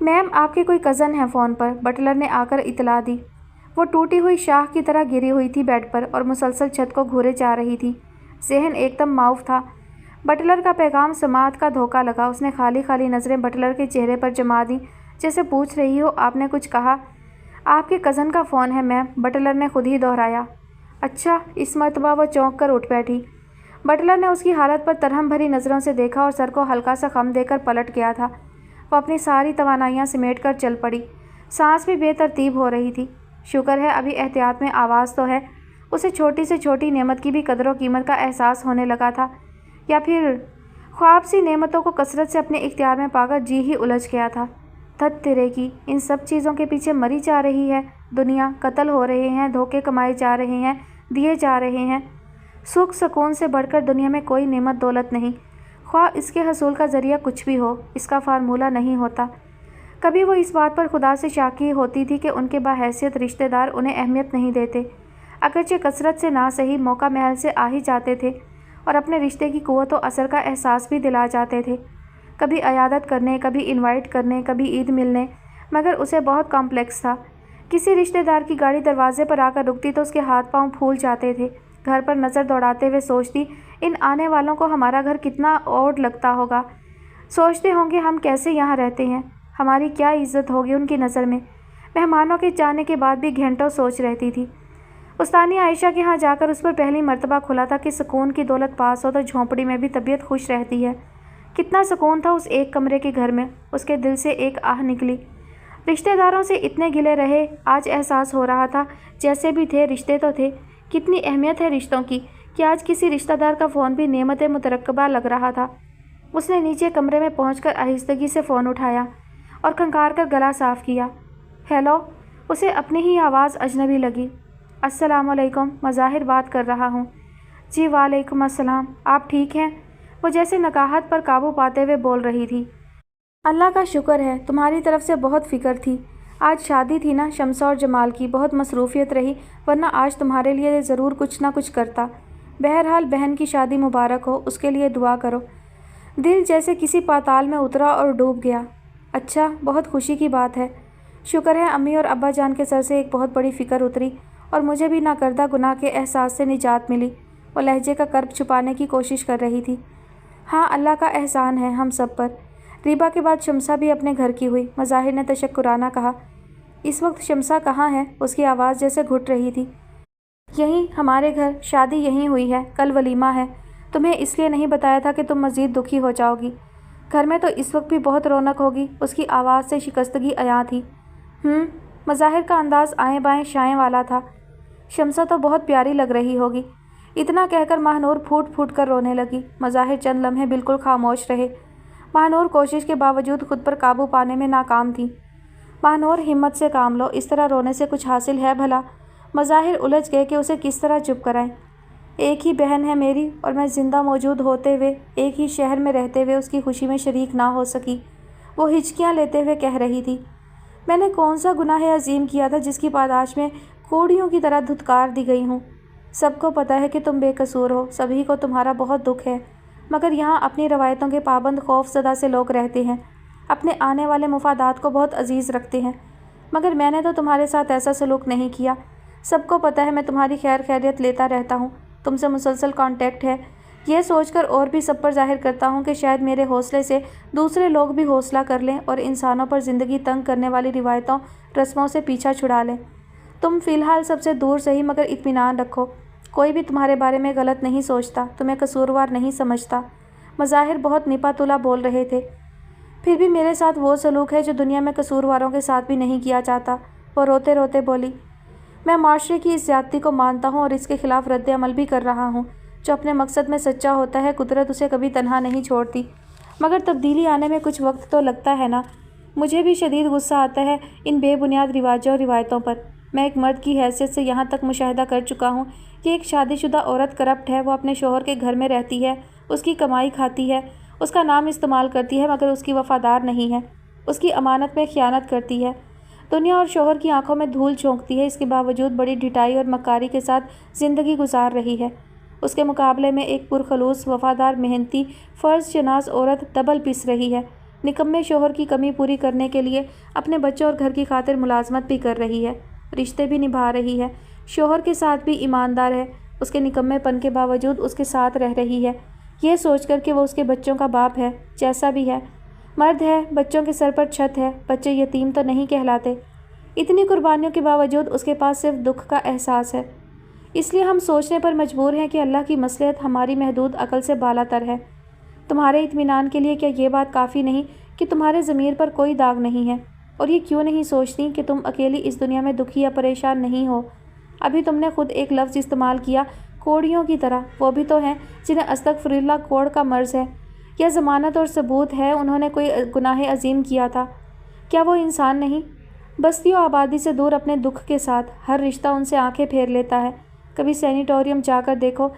मैम, आपके कोई कज़न है फ़ोन पर, बटलर ने आकर इतला दी। वो टूटी हुई शाख की तरह गिरी हुई थी बेड पर और मुसलसल छत को घूरे जा रही थी। ज़हन एकदम माउफ था। बटलर का पैगाम समाअत का धोखा लगा। उसने खाली खाली नज़रें बटलर के चेहरे पर जमा दी, जैसे पूछ रही हो आपने कुछ कहा? आपके कज़न का फ़ोन है मैम, बटलर ने खुद ही दोहराया। अच्छा, इस मरतबा वो चौंक कर उठ बैठी। बटलर ने उसकी हालत पर तरहम भरी नज़रों से देखा और सर को हल्का सा खम देकर पलट गया था। वो अपनी सारी तवानाइयाँ समेट कर चल पड़ी। सांस भी बेतरतीब हो रही थी। शुक्र है अभी एहतियात में आवाज़ तो है। उसे छोटी से छोटी नेमत की भी कदर व कीमत का एहसास होने लगा था, या फिर ख्वाब सी नेमतों को कसरत से अपने इख्तियार में पाकर जी ही उलझ गया था। धत तेरे की, इन सब चीज़ों के पीछे मरी जा रही है दुनिया, कत्ल हो रहे हैं, धोखे कमाए जा रहे हैं, दिए जा रहे हैं। सुख सुकून से बढ़कर दुनिया में कोई नेमत दौलत नहीं, ख्वाह इसके हसूल का ज़रिया कुछ भी हो, इसका फार्मूला नहीं होता। कभी वो इस बात पर खुदा से शाकी होती थी कि उनके बाहैसियत रिश्तेदार उन्हें अहमियत नहीं देते, अगरचे कसरत से ना सही मौका महल से आ ही जाते थे और अपने रिश्ते की क़ुव्वत व असर का एहसास भी दिला जाते थे। कभी अयादत करने, कभी इनवाइट करने, कभी ईद मिलने, मगर उसे बहुत कॉम्प्लेक्स था। किसी रिश्तेदार की गाड़ी दरवाजे पर आकर रुकती तो उसके हाथ पांव फूल जाते थे। घर पर नज़र दौड़ाते हुए सोचती, इन आने वालों को हमारा घर कितना ऑड लगता होगा। सोचते होंगे हम कैसे यहाँ रहते हैं, हमारी क्या इज्जत होगी उनकी नज़र में। मेहमानों के जाने के बाद भी घंटों सोच रहती थी। उस्तानी आयशा के यहाँ जाकर उस पर पहली मर्तबा खुला था कि सुकून की दौलत पास हो तो झोंपड़ी में भी तबीयत खुश रहती है। कितना सुकून था उस एक कमरे के घर में। उसके दिल से एक आह निकली। रिश्तेदारों से इतने गिले रहे, आज एहसास हो रहा था जैसे भी थे रिश्ते तो थे। कितनी अहमियत है रिश्तों की कि आज किसी रिश्तेदार का फ़ोन भी नेमत मुतरक्कबा लग रहा था। उसने नीचे कमरे में पहुंचकर आहिस्तगी से फ़ोन उठाया और खंखार कर गला साफ़ किया। हेलो। उसे अपनी ही आवाज़ अजनबी लगी। अस्सलामुअलैकुम, मज़ाहिर बात कर रहा हूँ। जी वालेकुम अस्सलाम, आप ठीक हैं? वो जैसे नकाहत पर काबू पाते हुए बोल रही थी। अल्लाह का शुक्र है, तुम्हारी तरफ से बहुत फ़िक्र थी। आज शादी थी ना शम्सा और जमाल की, बहुत मसरूफ़ियत रही, वरना आज तुम्हारे लिए ज़रूर कुछ ना कुछ करता। बहरहाल बहन की शादी मुबारक हो, उसके लिए दुआ करो। दिल जैसे किसी पाताल में उतरा और डूब गया। अच्छा, बहुत खुशी की बात है। शुक्र है अम्मी और अब्बा जान के सर से एक बहुत बड़ी फ़िक्र उतरी और मुझे भी नाकर्दा गुनाह के एहसास से निजात मिली। वो लहजे का कर्ब छुपाने की कोशिश कर रही थी। हाँ, अल्लाह का एहसान है हम सब पर। रीबा के बाद शम्सा भी अपने घर की हुई। मज़ाहिर ने तशक्कुराना कहा। इस वक्त शम्सा कहाँ है? उसकी आवाज़ जैसे घुट रही थी। यहीं हमारे घर, शादी यहीं हुई है, कल वलीमा है। तुम्हें इसलिए नहीं बताया था कि तुम मज़ीद दुखी हो जाओगी। घर में तो इस वक्त भी बहुत रौनक होगी। उसकी आवाज़ से शिकस्तगी अया थी। मज़ाहिर का अंदाज़ आएँ बाएँ शाएँ वाला था। शम्सा तो बहुत प्यारी लग रही होगी। इतना कहकर महानूर फूट फूट कर रोने लगी। मज़ाहिर चंद लम्हे बिल्कुल खामोश रहे। महानूर कोशिश के बावजूद खुद पर काबू पाने में नाकाम थी। महानूर, हिम्मत से काम लो, इस तरह रोने से कुछ हासिल है भला? मज़ाहिर उलझ गए कि उसे किस तरह चुप कराएं। एक ही बहन है मेरी और मैं ज़िंदा मौजूद होते हुए, एक ही शहर में रहते हुए उसकी खुशी में शरीक ना हो सकी। वो हिचकियाँ लेते हुए कह रही थी। मैंने कौन सा गुनाह अजीम किया था जिसकी पादाश में कोड़ियों की तरह धुतकार दी गई हूँ? सबको पता है कि तुम बेकसूर हो, सभी को तुम्हारा बहुत दुख है, मगर यहाँ अपनी रवायतों के पाबंद खौफज़दा से लोग रहते हैं, अपने आने वाले मुफादात को बहुत अजीज़ रखते हैं। मगर मैंने तो तुम्हारे साथ ऐसा सलूक नहीं किया। सबको पता है मैं तुम्हारी खैर खैरियत लेता रहता हूँ, तुमसे मुसलसल कांटेक्ट है। यह सोचकर और भी सब पर जाहिर करता हूँ कि शायद मेरे हौसले से दूसरे लोग भी हौसला कर लें और इंसानों पर ज़िंदगी तंग करने वाली रिवायतों रस्मों से पीछा छुड़ा लें। तुम फ़िलहाल सबसे दूर सही, मगर इत्मीनान रखो, कोई भी तुम्हारे बारे में गलत नहीं सोचता, तुम्हें कसूरवार नहीं समझता। मज़ाहिर बहुत निपा तुला बोल रहे थे। फिर भी मेरे साथ वो सलूक है जो दुनिया में कसूरवारों के साथ भी नहीं किया जाता। वो रोते रोते बोली। मैं माशरे की इस ज़्यादती को मानता हूँ और इसके ख़िलाफ़ रद्द अमल भी कर रहा हूँ। जो अपने मकसद में सच्चा होता है, कुदरत उसे कभी तन्हा नहीं छोड़ती, मगर तब्दीली आने में कुछ वक्त तो लगता है ना। मुझे भी शदीद गुस्सा आता है इन बेबुनियाद रिवाजों और रिवायतों पर। मैं एक मर्द की हैसियत से यहाँ तक मुशाहिदा कर चुका हूँ कि एक शादीशुदा औरत करप्ट है। वो अपने शोहर के घर में रहती है, उसकी कमाई खाती है, उसका नाम इस्तेमाल करती है, मगर उसकी वफ़ादार नहीं है, उसकी अमानत में ख़यानत करती है, दुनिया और शोहर की आंखों में धूल झोंकती है। इसके बावजूद बड़ी ढिठाई और मक्कारी के साथ ज़िंदगी गुजार रही है। उसके मुकाबले में एक पुरखलूस, वफ़ादार, मेहनती, फ़र्ज़ शनास औरत डबल पिस रही है। निकम्मे शोहर की कमी पूरी करने के लिए अपने बच्चों और घर की खातिर मुलाजमत भी कर रही है, रिश्ते भी निभा रही है, शोहर के साथ भी ईमानदार है, उसके निकम्मेपन के बावजूद उसके साथ रह रही है, ये सोचकर कि वो उसके बच्चों का बाप है। जैसा भी है, मर्द है, बच्चों के सर पर छत है, बच्चे यतीम तो नहीं कहलाते। इतनी कुर्बानियों के बावजूद उसके पास सिर्फ दुख का एहसास है। इसलिए हम सोचने पर मजबूर हैं कि अल्लाह की मसलहत हमारी महदूद अकल से बालातर है। तुम्हारे इत्मीनान के लिए क्या ये बात काफ़ी नहीं कि तुम्हारे ज़मीर पर कोई दाग नहीं है? और ये क्यों नहीं सोचती कि तुम अकेली इस दुनिया में दुखी या परेशान नहीं हो? अभी तुमने खुद एक लफ्ज़ इस्तेमाल किया, कोड़ियों की तरह। वो भी तो हैं जिन्हें अस्तगफिरुल्लाह कोड़ का मर्ज़ है या ज़मानत और सबूत है उन्होंने कोई गुनाह अजीम किया था। क्या वो इंसान नहीं? बस्ती और आबादी से दूर अपने दुख के साथ हर रिश्ता उनसे आंखें फेर लेता है। कभी सैनिटोरियम जाकर देखो,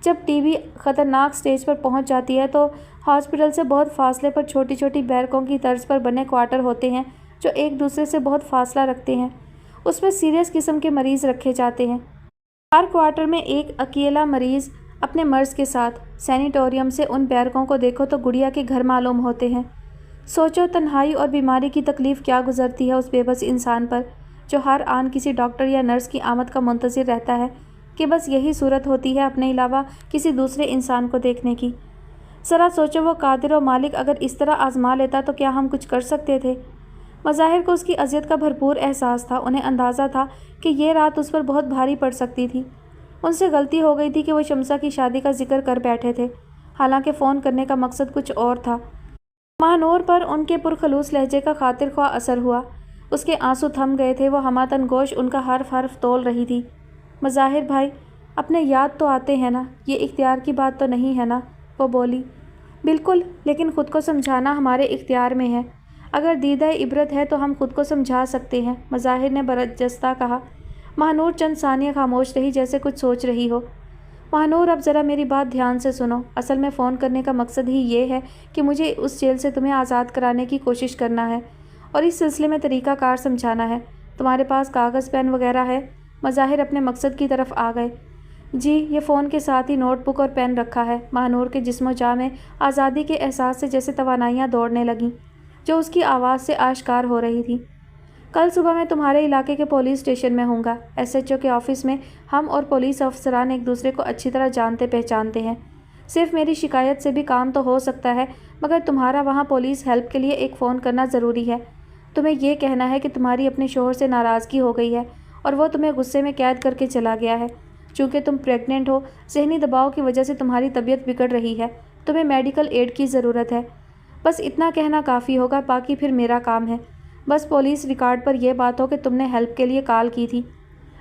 जब टीबी ख़तरनाक स्टेज पर पहुंच जाती है तो हॉस्पिटल से बहुत फासले पर छोटी छोटी बैरकों की तर्ज पर बने क्वार्टर होते हैं जो एक दूसरे से बहुत फासला रखते हैं। उसमें सीरियस किस्म के मरीज़ रखे जाते हैं। हर क्वार्टर में एक अकेला मरीज़ अपने मर्ज़ के साथ। सैनिटोरियम से उन बैरकों को देखो तो गुड़िया के घर मालूम होते हैं। सोचो तन्हाई और बीमारी की तकलीफ़ क्या गुजरती है उस बेबस इंसान पर जो हर आन किसी डॉक्टर या नर्स की आमद का मुंतज़िर रहता है। کہ بس یہی صورت ہوتی ہے اپنے علاوہ کسی دوسرے انسان کو دیکھنے کی۔ ذرا سوچو، وہ قادر و مالک اگر اس طرح آزما لیتا تو کیا ہم کچھ کر سکتے تھے؟ مظاہر کو اس کی اذیت کا بھرپور احساس تھا۔ انہیں اندازہ تھا کہ یہ رات اس پر بہت بھاری پڑ سکتی تھی۔ ان سے غلطی ہو گئی تھی کہ وہ شمسہ کی شادی کا ذکر کر بیٹھے تھے، حالانکہ فون کرنے کا مقصد کچھ اور تھا۔ ماہنور پر ان کے پرخلوص لہجے کا خاطر خواہ اثر ہوا۔ اس کے آنسو تھم گئے تھے، وہ ہماتن گوش ان کا حرف حرف تول رہی تھی۔ مظاہر بھائی، اپنے یاد تو آتے ہیں نا، یہ اختیار کی بات تو نہیں ہے نا؟ وہ بولی۔ بالکل، لیکن خود کو سمجھانا ہمارے اختیار میں ہے۔ اگر دیدہ عبرت ہے تو ہم خود کو سمجھا سکتے ہیں، مظاہر نے برجستہ کہا۔ ماہنور چند ثانیہ خاموش رہی، جیسے کچھ سوچ رہی ہو۔ ماہنور، اب ذرا میری بات دھیان سے سنو۔ اصل میں فون کرنے کا مقصد ہی یہ ہے کہ مجھے اس جیل سے تمہیں آزاد کرانے کی کوشش کرنا ہے، اور اس سلسلے میں طریقہ کار سمجھانا ہے۔ تمہارے پاس کاغذ پین وغیرہ ہے؟ مظاہر اپنے مقصد کی طرف آ گئے۔ جی، یہ فون کے ساتھ ہی نوٹ بک اور پین رکھا ہے۔ ماہنور کے جسم و جاں میں آزادی کے احساس سے جیسے توانائیاں دوڑنے لگیں، جو اس کی آواز سے آشکار ہو رہی تھی۔ کل صبح میں تمہارے علاقے کے پولیس اسٹیشن میں ہوں گا۔ SHO کے آفس میں ہم اور پولیس افسران ایک دوسرے کو اچھی طرح جانتے پہچانتے ہیں۔ صرف میری شکایت سے بھی کام تو ہو سکتا ہے، مگر تمہارا وہاں پولیس ہیلپ کے لیے ایک فون کرنا ضروری ہے۔ تمہیں یہ کہنا ہے کہ تمہاری اپنے شوہر سے ناراضگی ہو گئی ہے اور وہ تمہیں غصے میں قید کر کے چلا گیا ہے۔ چونکہ تم پریگننٹ ہو، ذہنی دباؤ کی وجہ سے تمہاری طبیعت بگڑ رہی ہے، تمہیں میڈیکل ایڈ کی ضرورت ہے۔ بس اتنا کہنا کافی ہوگا، باقی پھر میرا کام ہے۔ بس پولیس ریکارڈ پر یہ بات ہو کہ تم نے ہیلپ کے لیے کال کی تھی۔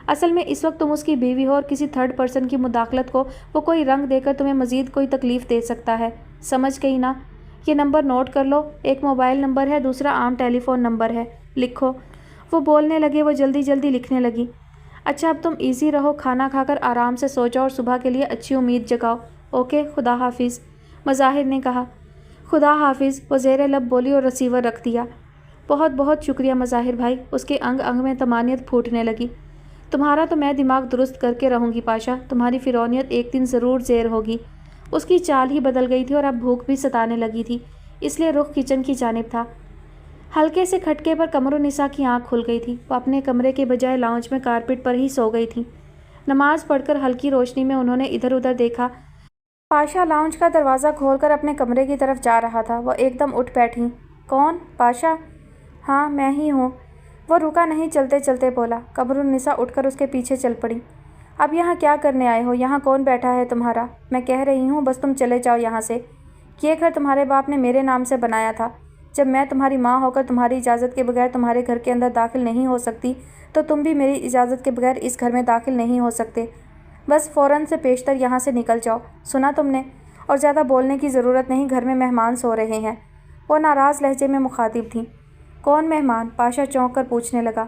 اصل میں اس وقت تم اس کی بیوی ہو، اور کسی تھرڈ پرسن کی مداخلت کو وہ کوئی رنگ دے کر تمہیں مزید کوئی تکلیف دے سکتا ہے۔ سمجھ گئی نا؟ یہ نمبر نوٹ کر لو، ایک موبائل نمبر ہے، دوسرا عام ٹیلی فون نمبر ہے، لکھو۔ وہ بولنے لگے، وہ جلدی جلدی لکھنے لگی۔ اچھا، اب تم ایزی رہو، کھانا کھا کر آرام سے سو جاؤ اور صبح کے لیے اچھی امید جگاؤ۔ اوکے، خدا حافظ، مظاہر نے کہا۔ خدا حافظ، وہ زیر لب بولی اور رسیور رکھ دیا۔ بہت بہت شکریہ مظاہر بھائی، اس کے انگ انگ میں طمانینت پھوٹنے لگی۔ تمہارا تو میں دماغ درست کر کے رہوں گی پاشا، تمہاری فرعونیت ایک دن ضرور زیر ہوگی۔ اس کی چال ہی بدل گئی تھی اور اب بھوک بھی ستانے لگی تھی، اس لیے رخ کچن کی جانب تھا۔ ہلکے سے کھٹکے پر قمرالنساء کی آنکھ کھل گئی تھی۔ وہ اپنے کمرے کے بجائے لاؤنج میں کارپٹ پر ہی سو گئی تھیں۔ نماز پڑھ کر ہلکی روشنی میں انہوں نے ادھر ادھر دیکھا۔ پاشا لاؤنج کا دروازہ کھول کر اپنے کمرے کی طرف جا رہا تھا۔ وہ ایک دم اٹھ بیٹھیں۔ کون؟ پاشا؟ ہاں، میں ہی ہوں۔ وہ رکا نہیں، چلتے چلتے بولا۔ قمرالنساء اٹھ کر اس کے پیچھے چل پڑی۔ اب یہاں کیا کرنے آئے ہو؟ یہاں کون بیٹھا ہے تمہارا؟ میں کہہ رہی ہوں بس تم چلے جاؤ یہاں سے۔ یہ گھر تمہارے باپ نے میرے نام سے بنایا تھا۔ جب میں تمہاری ماں ہو کر تمہاری اجازت کے بغیر تمہارے گھر کے اندر داخل نہیں ہو سکتی، تو تم بھی میری اجازت کے بغیر اس گھر میں داخل نہیں ہو سکتے۔ بس فوراً سے پیشتر یہاں سے نکل جاؤ، سنا تم نے؟ اور زیادہ بولنے کی ضرورت نہیں، گھر میں مہمان سو رہے ہیں۔ وہ ناراض لہجے میں مخاطب تھیں۔ کون مہمان؟ پاشا چونک کر پوچھنے لگا۔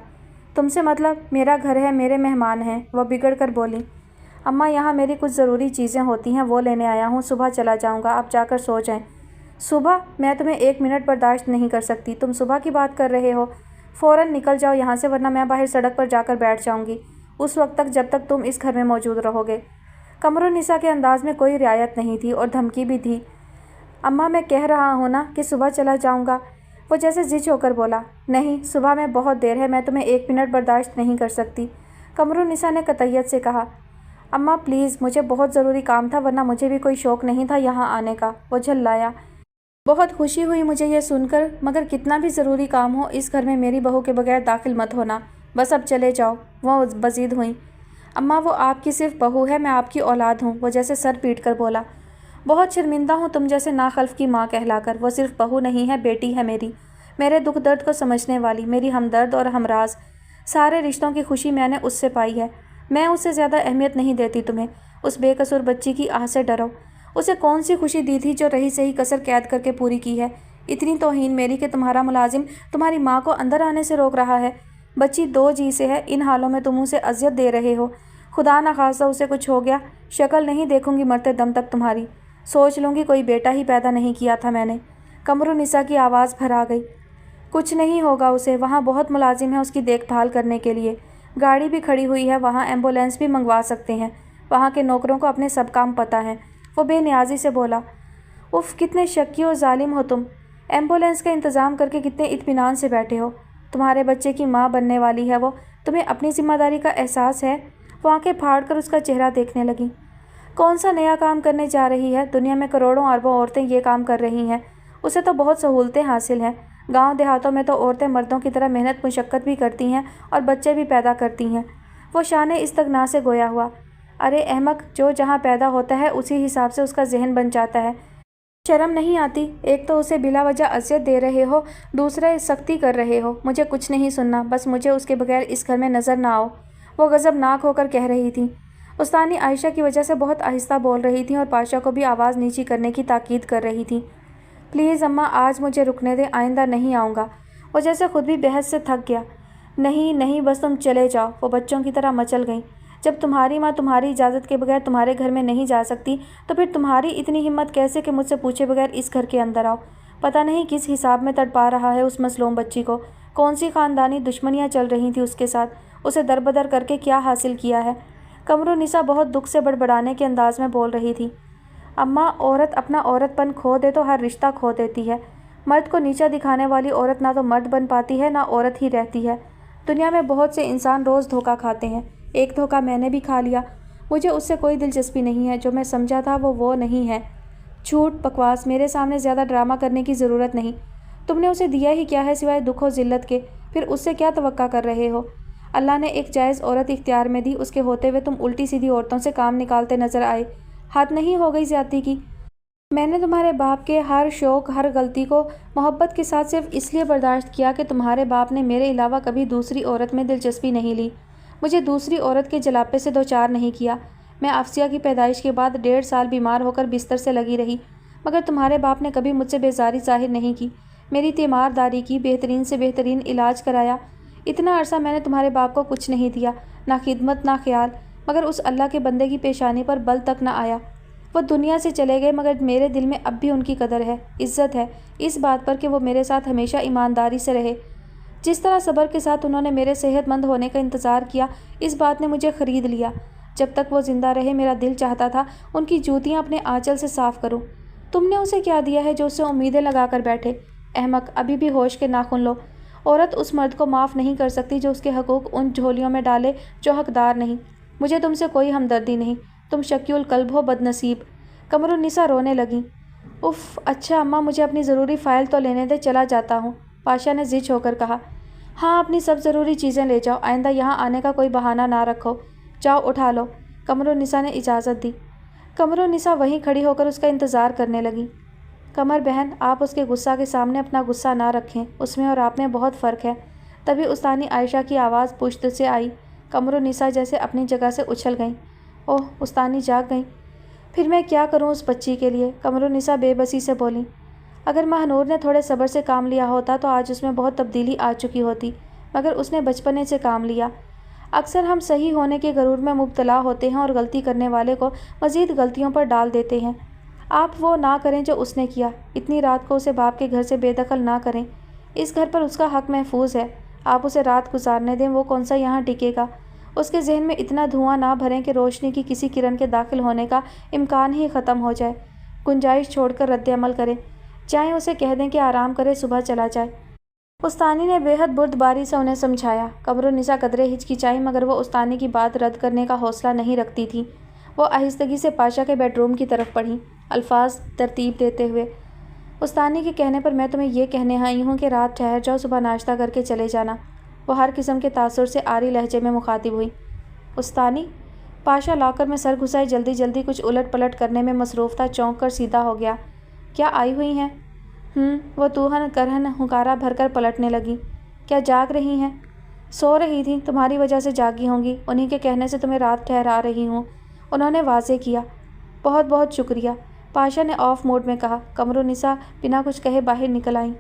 تم سے مطلب؟ میرا گھر ہے، میرے مہمان ہیں، وہ بگڑ کر بولی۔ اماں، یہاں میری کچھ ضروری چیزیں ہوتی ہیں، وہ لینے آیا ہوں، صبح چلا جاؤں گا، آپ جا کر سو جائیں۔ صبح؟ میں تمہیں ایک منٹ برداشت نہیں کر سکتی، تم صبح کی بات کر رہے ہو؟ فوراً نکل جاؤ یہاں سے، ورنہ میں باہر سڑک پر جا کر بیٹھ جاؤں گی، اس وقت تک جب تک تم اس گھر میں موجود رہو گے۔ قمرالنساء کے انداز میں کوئی رعایت نہیں تھی اور دھمکی بھی تھی۔ اماں، میں کہہ رہا ہوں نا کہ صبح چلا جاؤں گا، وہ جیسے زچ ہو کر بولا۔ نہیں، صبح میں بہت دیر ہے، میں تمہیں ایک منٹ برداشت نہیں کر سکتی، قمرالنساء نے قطعیت سے کہا۔ اماں پلیز، مجھے بہت ضروری کام تھا، ورنہ مجھے بھی کوئی شوق نہیں تھا یہاں آنے کا، وہ جھلایا۔ بہت خوشی ہوئی مجھے یہ سن کر، مگر کتنا بھی ضروری کام ہو، اس گھر میں میری بہو کے بغیر داخل مت ہونا، بس اب چلے جاؤ، وہ مزید ہوئیں۔ اماں، وہ آپ کی صرف بہو ہے، میں آپ کی اولاد ہوں، وہ جیسے سر پیٹ کر بولا۔ بہت شرمندہ ہوں تم جیسے ناخلف کی ماں کہلا کر، وہ صرف بہو نہیں ہے، بیٹی ہے میری، میرے دکھ درد کو سمجھنے والی، میری ہمدرد اور ہمراز، سارے رشتوں کی خوشی میں نے اس سے پائی ہے، میں اس سے زیادہ اہمیت نہیں دیتی تمہیں، اس بے قصور بچی کی آہ سے ڈرو، اسے کون سی خوشی دی تھی جو رہی سہی کسر قید کر کے پوری کی ہے، اتنی توہین میری کہ تمہارا ملازم تمہاری ماں کو اندر آنے سے روک رہا ہے، بچی 2 جی سے ہے، ان حالوں میں تم اسے اذیت دے رہے ہو، خدا نخواستہ اسے کچھ ہو گیا، شکل نہیں دیکھوں گی مرتے دم تک تمہاری، سوچ لوں گی کوئی بیٹا ہی پیدا نہیں کیا تھا میں نے۔ قمرالنساء کی آواز بھر آ گئی۔ کچھ نہیں ہوگا اسے، وہاں بہت ملازم ہیں اس کی دیکھ بھال کرنے کے لیے، گاڑی بھی کھڑی ہوئی ہے، وہاں ایمبولینس بھی منگوا سکتے ہیں، وہاں کے نوکروں کو اپنے سب کام پتہ ہیں، وہ بے نیازی سے بولا۔ اف، کتنے شکی اور ظالم ہو تم، ایمبولینس کا انتظام کر کے کتنے اطمینان سے بیٹھے ہو، تمہارے بچے کی ماں بننے والی ہے وہ، تمہیں اپنی ذمہ داری کا احساس ہے، वो आंखें फाड़ कर उसका चेहरा देखने लगी। कौन सा नया काम करने जा रही है? दुनिया में करोड़ों अरबों औरतें ये काम कर रही हैं। उसे तो बहुत सहूलतें हासिल हैं। गांव देहातों में तो औरतें मर्दों की तरह मेहनत मुशक्क़त भी करती हैं और बच्चे भी पैदा करती हैं। वो शाने इस्तग़ना से गोया हुआ। अरे अहमक, जो जहाँ पैदा होता है उसी हिसाब से उसका जहन बन जाता है। शर्म नहीं आती? एक तो उसे बिला वजह अज़ियत दे रहे हो, दूसरा सख्ती कर रहे हो। मुझे कुछ नहीं सुनना, बस मुझे उसके बगैर इस घर में नज़र ना आओ। वो गज़बनाक होकर कह रही थी। उस्तानी आयशा की वजह से बहुत आहिस्ता बोल रही थी और पाशा को भी आवाज़ नीची करने की ताकीद कर रही थी। प्लीज़ अम्मा, आज मुझे रुकने दे, आइंदा नहीं आऊँगा। वो जैसे खुद भी बहस से थक गया। नहीं नहीं, बस तुम चले जाओ। वो बच्चों की तरह मचल गई। जब तुम्हारी माँ तुम्हारी इजाज़त के बगैर तुम्हारे घर में नहीं जा सकती, तो फिर तुम्हारी इतनी हिम्मत कैसे कि मुझसे पूछे बगैर इस घर के अंदर आओ? पता नहीं किस हिसाब में तड़पा रहा है उस मसलूम बच्ची को। कौन सी ख़ानदानी दुश्मनियाँ चल रही थी उसके साथ। उसे दरबदर करके क्या हासिल किया है? कमरुन्निसा बहुत दुख से बड़बड़ाने के अंदाज में बोल रही थी। अम्मा, औरत अपना औरतपन खो दे तो हर रिश्ता खो देती है। मर्द को नीचा दिखाने वाली औरत ना तो मर्द बन पाती है, ना औरत ही रहती है। दुनिया में बहुत से इंसान रोज़ धोखा खाते हैं। एक धोखा मैंने भी खा लिया। मुझे उससे कोई दिलचस्पी नहीं है। जो मैं समझा था वो नहीं है। झूठ, बकवास। मेरे सामने ज़्यादा ड्रामा करने की ज़रूरत नहीं। तुमने उसे दिया ही क्या है सिवाय दुख और ज़िल्लत के? फिर उससे क्या तवक्का कर रहे हो? अल्लाह ने एक जायज़ औरत इख्तियार में दी, उसके होते हुए तुम उल्टी सीधी औरतों से काम निकालते नजर आए। हद नहीं हो गई ज़्यादती की? मैंने तुम्हारे बाप के हर शौक़, हर गलती को मोहब्बत के साथ सिर्फ इसलिए बर्दाश्त किया कि तुम्हारे बाप ने मेरे अलावा कभी दूसरी औरत में दिलचस्पी नहीं ली। मुझे दूसरी औरत के जलापे से दो चार नहीं किया। मैं अफसिया की पैदाइश के बाद 1.5 साल बीमार होकर बिस्तर से लगी रही, मगर तुम्हारे बाप ने कभी मुझसे बेजारी जाहिर नहीं की। मेरी तीमारदारी की, बेहतरीन से बेहतरीन इलाज कराया। इतना अरसा मैंने तुम्हारे बाप को कुछ नहीं दिया, ना खिदमत ना ख्याल, मगर उस अल्लाह के बंदे की पेशानी पर बल तक ना आया। वो दुनिया से चले गए, मगर मेरे दिल में अब भी उनकी कदर है, इज़्ज़त है, इस बात पर कि वो मेरे साथ हमेशा ईमानदारी से रहे। जिस तरह सब्र के साथ उन्होंने मेरे सेहतमंद होने का इंतज़ार किया, इस बात ने मुझे ख़रीद लिया। जब तक वो ज़िंदा रहे मेरा दिल चाहता था उनकी जूतियाँ अपने आंचल से साफ़ करूँ। तुमने उसे क्या दिया है जो उससे उम्मीदें लगा कर बैठे? अहमक, अभी भी होश के नाखून लो। औरत उस मर्द को माफ़ नहीं कर सकती जो उसके हकूक़ उन झोलियों में डाले जो हकदार नहीं। मुझे तुमसे कोई हमदर्दी नहीं। तुम शकीउल कल्ब हो, बदनसीब। कमरुन्निसा रोने लगी। उफ़, अच्छा अम्मा, मुझे अपनी ज़रूरी फ़ाइल तो लेने दे, चला जाता हूँ। पाशा ने ज़िद होकर कहा। हाँ, अपनी सब ज़रूरी चीज़ें ले जाओ, आइंदा यहाँ आने का कोई बहाना ना रखो। जाओ उठा लो। कमरुन्निसा ने इजाज़त दी। कमरुन्निसा वहीं खड़ी होकर उसका इंतज़ार करने लगी। कमर बहन, आप उसके गुस्सा के सामने अपना गुस्सा ना रखें, उसमें और आप में बहुत फ़र्क है। तभी उस्तानी आयशा की आवाज़ पुश्त से आई। कमरुन्निसा जैसे अपनी जगह से उछल गईं। ओह, उस्तानी जाग गईं। फिर मैं क्या करूं उस बच्ची के लिए? कमरुन्निसा बेबसी से बोली। अगर महानूर ने थोड़े सब्र से काम लिया होता तो आज उसमें बहुत तब्दीली आ चुकी होती, मगर उसने बचपने से काम लिया। अक्सर हम सही होने के गरूर में मुब्तला होते हैं और गलती करने वाले को मज़ीद गलतियों पर डाल देते हैं। आप वो ना करें जो उसने किया। इतनी रात को उसे बाप के घर से बेदखल ना करें। इस घर पर उसका हक महफूज है। आप उसे रात गुजारने दें, वो कौन सा यहाँ टिकेगा। उसके जहन में इतना धुआं ना भरें कि रोशनी की किसी किरण के दाखिल होने का इम्कान ही ख़त्म हो जाए। गुंजाइश छोड़कर रद्द अमल करें। चाहे उसे कह दें कि आराम करे, सुबह चला जाए। उस्तानी ने बेहद बुर्दबारी से उन्हें समझाया। कमरुन्निसा कदरे हिचकिचाई, मगर वो उस्तानी की बात रद्द करने का हौसला नहीं रखती थी। वो आहिस्तगी से पाशा के बेडरूम की तरफ बढ़ी, अल्फाज तरतीब देते हुए। उस्तानी के कहने पर मैं तुम्हें ये कहने आई हूँ कि रात ठहर जाओ, सुबह नाश्ता करके चले जाना। वो हर किस्म के तासुर से आरी लहजे में मुखातिब हुई। उस्तानी? पाशा लॉकर में सर घुसाए जल्दी जल्दी कुछ उलट पलट करने में मसरूफ़ था। चौंक कर सीधा हो गया। क्या आई हुई हैं? वो तूहन करहन हुकारा भरकर पलटने लगी। क्या जाग रही हैं? सो रही थी, तुम्हारी वजह से जागी होंगी। उन्हीं के कहने से तुम्हें रात ठहरा रही हूँ, उन्होंने वाज़े किया। बहुत बहुत शुक्रिया, पाशा ने ऑफ मोड में कहा। कमरुन्निसा बिना कुछ कहे बाहर निकल आईं।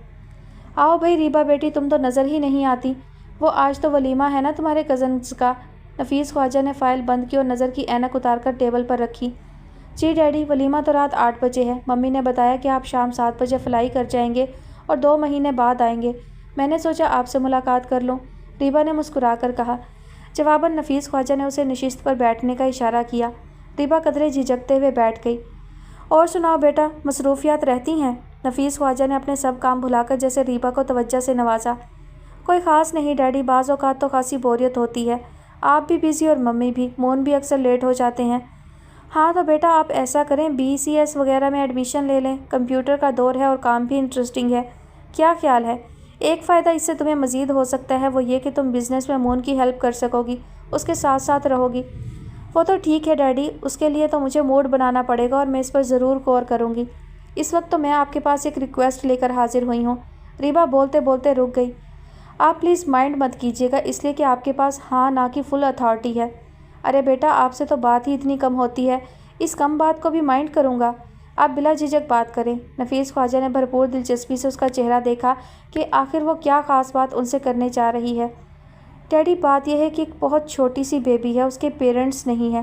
आओ भाई रीबा बेटी, तुम तो नज़र ही नहीं आती। वो आज तो वलीमा है ना तुम्हारे कज़न्स का। नफीस ख्वाजा ने फ़ाइल बंद की और नज़र की ऐनक उतार कर टेबल पर रखी। जी डैडी, वलीमा तो रात 8 बजे है। मम्मी ने बताया कि आप शाम 7 बजे फ़्लाई कर जाएंगे और 2 महीने बाद आएंगे। मैंने सोचा आपसे मुलाकात कर लूँ, रीबा ने मुस्कुरा कर कहा। जवाबन नफीस ख्वाजा ने उसे नशिस्त पर बैठने का इशारा किया। रीबा कदरे झिझकते हुए बैठ गई। और सुनाओ बेटा, मसरूफियात रहती हैं? नफीस ख्वाजा ने अपने सब काम भुलाकर जैसे रीबा को तवज्जो से नवाजा। कोई ख़ास नहीं डैडी, बाज़ औक़ात तो खासी बोरियत होती है। آپ بھی بزی اور ممی بھی، مون بھی اکثر لیٹ ہو جاتے ہیں۔ ہاں تو بیٹا آپ ایسا کریں BCS وغیرہ میں ایڈمیشن لے لیں، کمپیوٹر کا دور ہے اور کام بھی انٹرسٹنگ ہے۔ کیا خیال ہے؟ ایک فائدہ اس سے تمہیں مزید ہو سکتا ہے، وہ یہ کہ تم بزنس میں مون کی ہیلپ کر سکو گی، اس کے ساتھ ساتھ رہو گی۔ وہ تو ٹھیک ہے ڈیڈی، اس کے لیے تو مجھے موڈ بنانا پڑے گا اور میں اس پر ضرور غور کروں گی۔ اس وقت تو میں آپ کے پاس ایک ریکویسٹ لے کر حاضر ہوئی ہوں۔ ریبا بولتے بولتے رک گئی۔ آپ پلیز مائنڈ مت کیجیے گا، اس لیے کہ آپ کے پاس ہاں نہ کی فل اتھارٹی ہے۔ ارے بیٹا آپ سے تو بات ہی اتنی کم ہوتی ہے، اس کم بات کو بھی مائنڈ کروں گا۔ آپ بلا جھجک بات کریں۔ نفیس خواجہ نے بھرپور دلچسپی سے اس کا چہرہ دیکھا کہ آخر وہ کیا خاص بات ان سے کرنے جا رہی ہے۔ ڈیڈی بات یہ ہے کہ ایک بہت چھوٹی سی بیبی ہے، اس کے پیرنٹس نہیں ہیں۔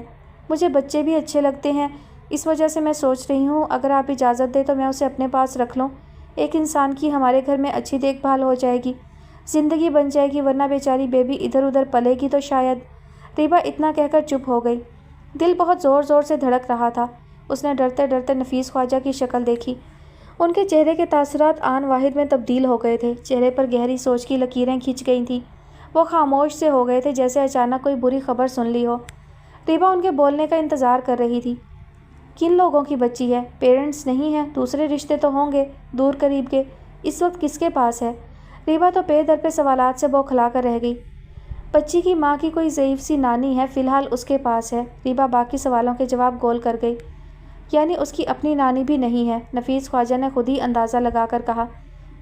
مجھے بچے بھی اچھے لگتے ہیں، اس وجہ سے میں سوچ رہی ہوں اگر آپ اجازت دیں تو میں اسے اپنے پاس رکھ لوں۔ ایک انسان کی ہمارے گھر میں اچھی دیکھ بھال ہو جائے گی، زندگی بن جائے گی، ورنہ بیچاری بیبی ادھر ادھر پلے گی تو شاید۔ ریبا اتنا کہہ کر چپ ہو گئی۔ دل بہت زور زور سے دھڑک رہا تھا۔ اس نے ڈرتے ڈرتے نفیس خواجہ کی شکل دیکھی۔ ان کے چہرے کے تاثرات آن واحد میں تبدیل ہو گئے تھے، چہرے پر گہری سوچ کی لکیریں کھنچ گئی تھیں۔ وہ خاموش سے ہو گئے تھے جیسے اچانک کوئی بری خبر سن لی ہو۔ ریبا ان کے بولنے کا انتظار کر رہی تھی۔ کن لوگوں کی بچی ہے؟ پیرنٹس نہیں ہیں، دوسرے رشتے تو ہوں گے دور قریب کے، اس وقت کس کے پاس ہے؟ ریبا تو پے در پہ سوالات سے بوکھلا کر رہ گئی۔ بچی کی ماں کی کوئی ضعیف سی نانی ہے، فی الحال اس کے پاس ہے۔ ریبا باقی سوالوں کے جواب گول کر گئی۔ یعنی اس کی اپنی نانی بھی نہیں ہے؟ نفیس خواجہ نے خود ہی اندازہ لگا کر کہا۔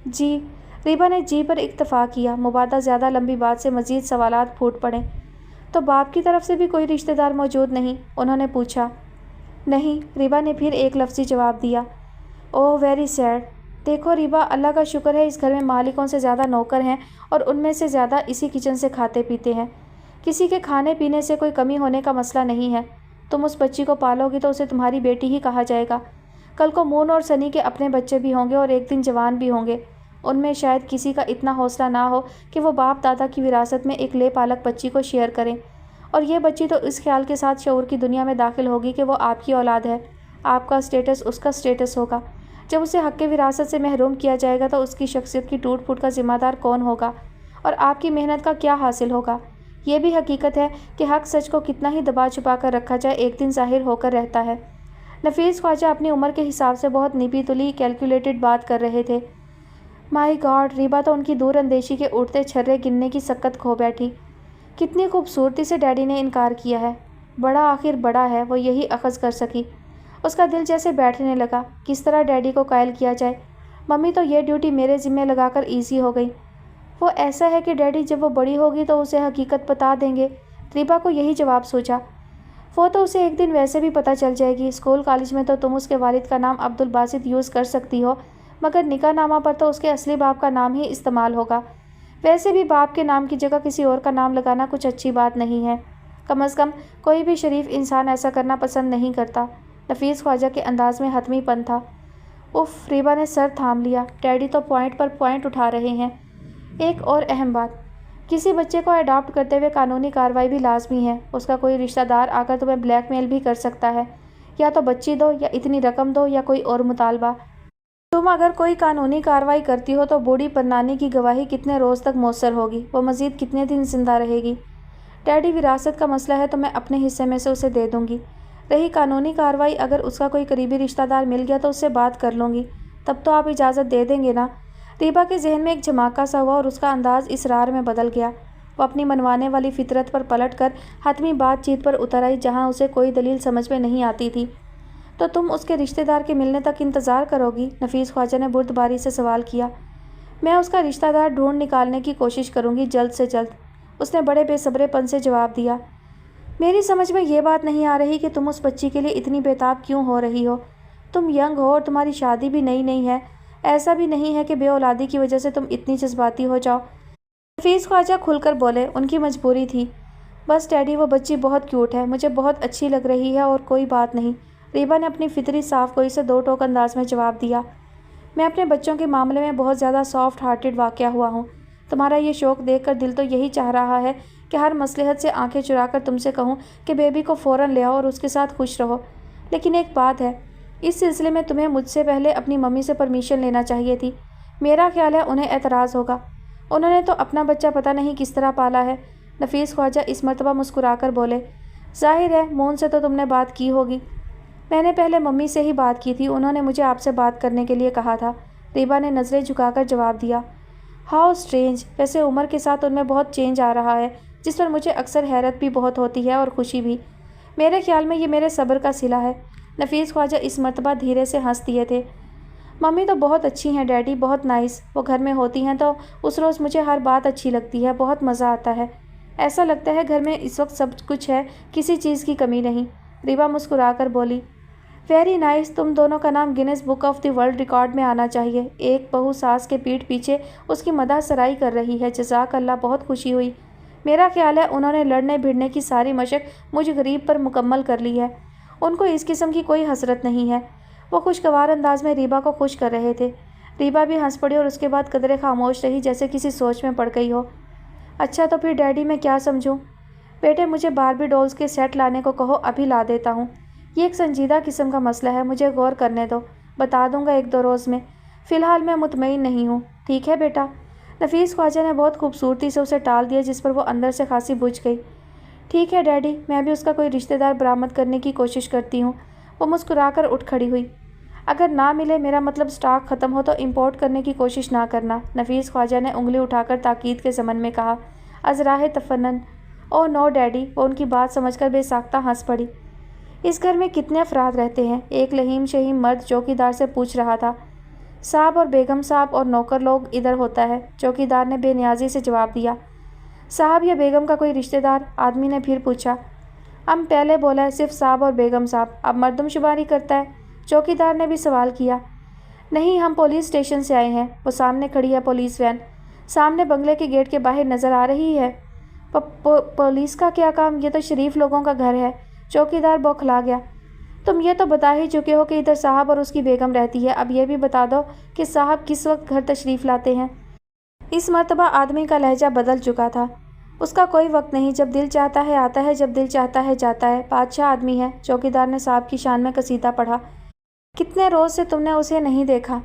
جی۔ ریبا نے جی پر اکتفا کیا۔ مبادا زیادہ لمبی بات سے مزید سوالات پھوٹ پڑے۔ تو باپ کی طرف سے بھی کوئی رشتہ دار موجود نہیں؟ انہوں نے پوچھا۔ نہیں، ریبا نے پھر ایک لفظی جواب دیا۔ اوہ ویری سیڈ۔ دیکھو ریبا، اللہ کا شکر ہے اس گھر میں مالکوں سے زیادہ نوکر ہیں اور ان میں سے زیادہ اسی کچن سے کھاتے پیتے ہیں۔ کسی کے کھانے پینے سے کوئی کمی ہونے کا مسئلہ نہیں ہے۔ تم اس بچی کو پالو گی تو اسے تمہاری بیٹی ہی کہا جائے گا۔ کل کو مون اور سنی کے اپنے بچے بھی ہوں گے اور ایک دن جوان بھی ہوں گے۔ ان میں شاید کسی کا اتنا حوصلہ نہ ہو کہ وہ باپ دادا کی وراثت میں ایک لے پالک بچی کو شیئر کریں، اور یہ بچی تو اس خیال کے ساتھ شعور کی دنیا میں داخل ہوگی کہ وہ آپ کی اولاد ہے، آپ کا اسٹیٹس اس کا اسٹیٹس ہوگا۔ جب اسے حق وراثت سے محروم کیا جائے گا تو اس کی شخصیت کی ٹوٹ پھوٹ کا ذمہ دار کون ہوگا، اور آپ کی محنت کا کیا حاصل ہوگا؟ یہ بھی حقیقت ہے کہ حق سچ کو کتنا ہی دبا چھپا کر رکھا جائے ایک دن ظاہر ہو کر رہتا ہے۔ نفیس خواجہ اپنی عمر کے حساب سے بہت نپی تلی کیلکولیٹڈ بات کر رہے تھے۔ مائی گاڈ، ریبا تو ان کی دور اندیشی کے اڑتے چھرے گننے کی سکت کھو بیٹھی۔ کتنی خوبصورتی سے ڈیڈی نے انکار کیا ہے۔ بڑا آخر بڑا ہے، وہ یہی اخذ کر سکی۔ اس کا دل جیسے بیٹھنے لگا، کس طرح ڈیڈی کو قائل کیا جائے۔ ممی تو یہ ڈیوٹی میرے ذمہ لگا کر ایزی ہو گئی۔ وہ ایسا ہے کہ ڈیڈی جب وہ بڑی ہوگی تو اسے حقیقت بتا دیں گے۔ ریبا کو یہی جواب سوچا۔ وہ تو اسے ایک دن ویسے بھی پتہ چل جائے گی۔ اسکول کالج میں تو تم اس کے والد کا نام عبدالباسط یوز کر سکتی ہو، مگر نکاح نامہ پر تو اس کے اصلی باپ کا نام ہی استعمال ہوگا۔ ویسے بھی باپ کے نام کی جگہ کسی اور کا نام لگانا کچھ اچھی بات نہیں ہے، کم از کم کوئی بھی شریف انسان ایسا کرنا پسند نہیں کرتا۔ نفیس خواجہ کے انداز میں حتمی پن تھا۔ اف، ریبا نے سر تھام لیا۔ ڈیڈی تو پوائنٹ پر پوائنٹ اٹھا رہے ہیں۔ ایک اور اہم بات، کسی بچے کو اڈاپٹ کرتے ہوئے قانونی کارروائی بھی لازمی ہے۔ اس کا کوئی رشتہ دار آ کر تمہیں بلیک میل بھی کر سکتا ہے، یا تو بچی دو، یا اتنی رقم دو، یا کوئی اور مطالبہ۔ تم اگر کوئی قانونی کارروائی کرتی ہو تو بوڑھی پرنانی کی گواہی کتنے روز تک مؤثر ہوگی؟ وہ مزید کتنے دن زندہ رہے گی؟ ڈیڈی وراثت کا مسئلہ ہے تو میں اپنے حصے میں سے اسے دے دوں گی۔ رہی قانونی کارروائی، اگر اس کا کوئی قریبی رشتہ دار مل گیا تو اس سے بات کر لوں گی۔ تب تو آپ اجازت دے دیں گے نا؟ ریبا کے ذہن میں ایک جھماکہ سا ہوا اور اس کا انداز اسرار میں بدل گیا۔ وہ اپنی منوانے والی فطرت پر پلٹ کر حتمی بات چیت پر اتر آئی جہاں اسے کوئی دلیل سمجھ میں نہیں آتی تھی۔ تو تم اس کے رشتہ دار کے ملنے تک انتظار کرو گی؟ نفیس خواجہ نے بردباری سے سوال کیا۔ میں اس کا رشتہ دار ڈھونڈ نکالنے کی کوشش کروں گی جلد سے جلد، اس نے بڑے بے صبرے پن سے جواب دیا۔ میری سمجھ میں یہ بات نہیں آ رہی کہ تم اس بچی کے لیے اتنی بےتاب کیوں ہو رہی ہو؟ تم ینگ ہو اور تمہاری شادی بھی نئی ہے، ایسا بھی نہیں ہے کہ بے اولادی کی وجہ سے تم اتنی جذباتی ہو جاؤ۔ نفیس خواجہ کھل کر بولے، ان کی مجبوری تھی۔ بس ڈیڈی، وہ بچی بہت کیوٹ ہے، مجھے بہت اچھی لگ رہی ہے اور کوئی بات نہیں۔ ریبا نے اپنی فطری صاف گوئی سے دو ٹوک انداز میں جواب دیا۔ میں اپنے بچوں کے معاملے میں بہت زیادہ سافٹ ہارٹڈ واقع ہوا ہوں۔ تمہارا یہ شوق دیکھ کر دل تو یہی چاہ رہا ہے کہ ہر مصلحت سے آنکھیں چرا کر تم سے کہوں کہ بیبی کو فوراً لے آؤ اور اس کے ساتھ خوش رہو۔ لیکن ایک بات ہے، اس سلسلے میں تمہیں مجھ سے پہلے اپنی ممی سے پرمیشن لینا چاہیے تھی۔ میرا خیال ہے انہیں اعتراض ہوگا۔ انہوں نے تو اپنا بچہ پتہ نہیں کس طرح پالا ہے، नफीस ख्वाजा इस मरतबा मुस्कुराकर बोले, ज़ाहिर है मोन से तो तुमने बात की होगी। मैंने पहले मम्मी से ही बात की थी, उन्होंने मुझे आपसे बात करने के लिए कहा था। रीबा ने नज़रें झुकाकर जवाब दिया। हाउ स्ट्रेंज, वैसे उम्र के साथ उनमें बहुत चेंज आ रहा है, जिस पर मुझे अक्सर हैरत भी बहुत होती है और खुशी भी। मेरे ख्याल में ये मेरे सब्र का सिला है। नफीस ख्वाजा इस मरतबा धीरे से हंस दिए थे। मम्मी तो बहुत अच्छी हैं डैडी, बहुत नाइस। वो घर में होती हैं तो उस रोज़ मुझे हर बात अच्छी लगती है, बहुत मज़ा आता है। ऐसा लगता है घर में इस वक्त सब कुछ है, किसी चीज़ की कमी नहीं। रीबा मुस्कुराकर बोली, वेरी नाइस, तुम दोनों का नाम Guinness book of the world record में आना चाहिए। एक बहू सास के पीठ पीछे उसकी मदह सराई कर रही है। जज़ाक अल्लाह, बहुत खुशी हुई। मेरा ख्याल है उन्होंने लड़ने भिड़ने की सारी मशक मुझ गरीब पर मुकम्मल कर ली है। उनको इस किस्म की कोई हसरत नहीं है। वो खुशगवार अंदाज में रीबा को खुश कर रहे थे। रीबा भी हंस पड़ी और उसके बाद कदरे खामोश रही, जैसे किसी सोच में पड़ गई हो। अच्छा तो फिर डैडी मैं क्या समझूं? बेटे मुझे बारबी डॉल्स के सेट लाने को कहो, अभी ला देता हूँ। ये एक संजीदा किस्म का मसला है, मुझे गौर करने दो, बता दूंगा 1-2 रोज़ में। फ़िलहाल मैं मुतमईन नहीं हूँ। ठीक है बेटा। नफीस ख्वाजा ने बहुत खूबसूरती से उसे टाल दिया, जिस पर वो अंदर से खासी बुझ गई। ठीक है डैडी, मैं भी उसका कोई रिश्तेदार बरामद करने की कोशिश करती हूँ। वो मुस्कुराकर उठ खड़ी हुई। अगर ना मिले, मेरा मतलब स्टॉक ख़त्म हो, तो इंपोर्ट करने की कोशिश ना करना। नफीस ख्वाजा ने उंगली उठाकर ताकीद के ज़मन में कहा। अज़राह तफन्नन। ओह नो डैडी, वो उनकी बात समझकर बेसाख्ता हंस पड़ी। इस घर में कितने अफराद रहते हैं? एक लहीम शहीम मर्द चौकीदार से पूछ रहा था। साहब और बेगम साहब और नौकर लोग इधर होता है, चौकीदार ने बेनियाजी से जवाब दिया। साहब या बेगम का कोई रिश्तेदार? आदमी ने फिर पूछा। हम पहले बोला है सिर्फ साहब और बेगम साहब, अब मर्दमशुमारी करता है? चौकीदार ने भी सवाल किया। नहीं, हम पुलिस स्टेशन से आए हैं। वो सामने खड़ी है पुलिस वैन, सामने बंगले के गेट के बाहर नज़र आ रही है। पुलिस का क्या काम? ये तो शरीफ लोगों का घर है। चौकीदार बौखला गया। तुम ये तो बता ही चुके हो कि इधर साहब और उसकी बेगम रहती है, अब ये भी बता दो कि साहब किस वक्त घर तशरीफ़ लाते हैं। इस मरतबा आदमी का लहजा बदल चुका था। उसका कोई वक्त नहीं, जब दिल चाहता है आता है, जब दिल चाहता है जाता है। बादशाह आदमी है। चौकीदार ने साहब की शान में कसीदा पढ़ा। कितने रोज़ से तुमने उसे नहीं देखा?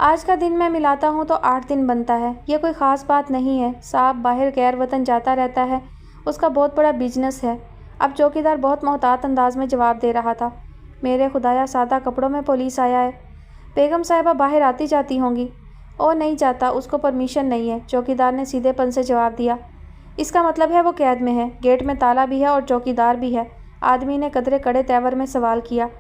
आज का दिन मैं मिलाता हूँ तो 8 दिन बनता है। ये कोई ख़ास बात नहीं है। साहब बाहर गैर वतन जाता रहता है, उसका बहुत बड़ा बिजनेस है। अब चौकीदार बहुत मोहतात अंदाज में जवाब दे रहा था। मेरे खुदाया, सादा कपड़ों में पुलिस आया है। बेगम साहिबा बाहर आती जाती होंगी। ओ नहीं जाता, उसको परमिशन नहीं है। चौकीदार ने सीधेपन से जवाब दिया। इसका मतलब है वो कैद में है। गेट में ताला भी है और चौकीदार भी है। आदमी ने कदरे कड़े तेवर में सवाल किया।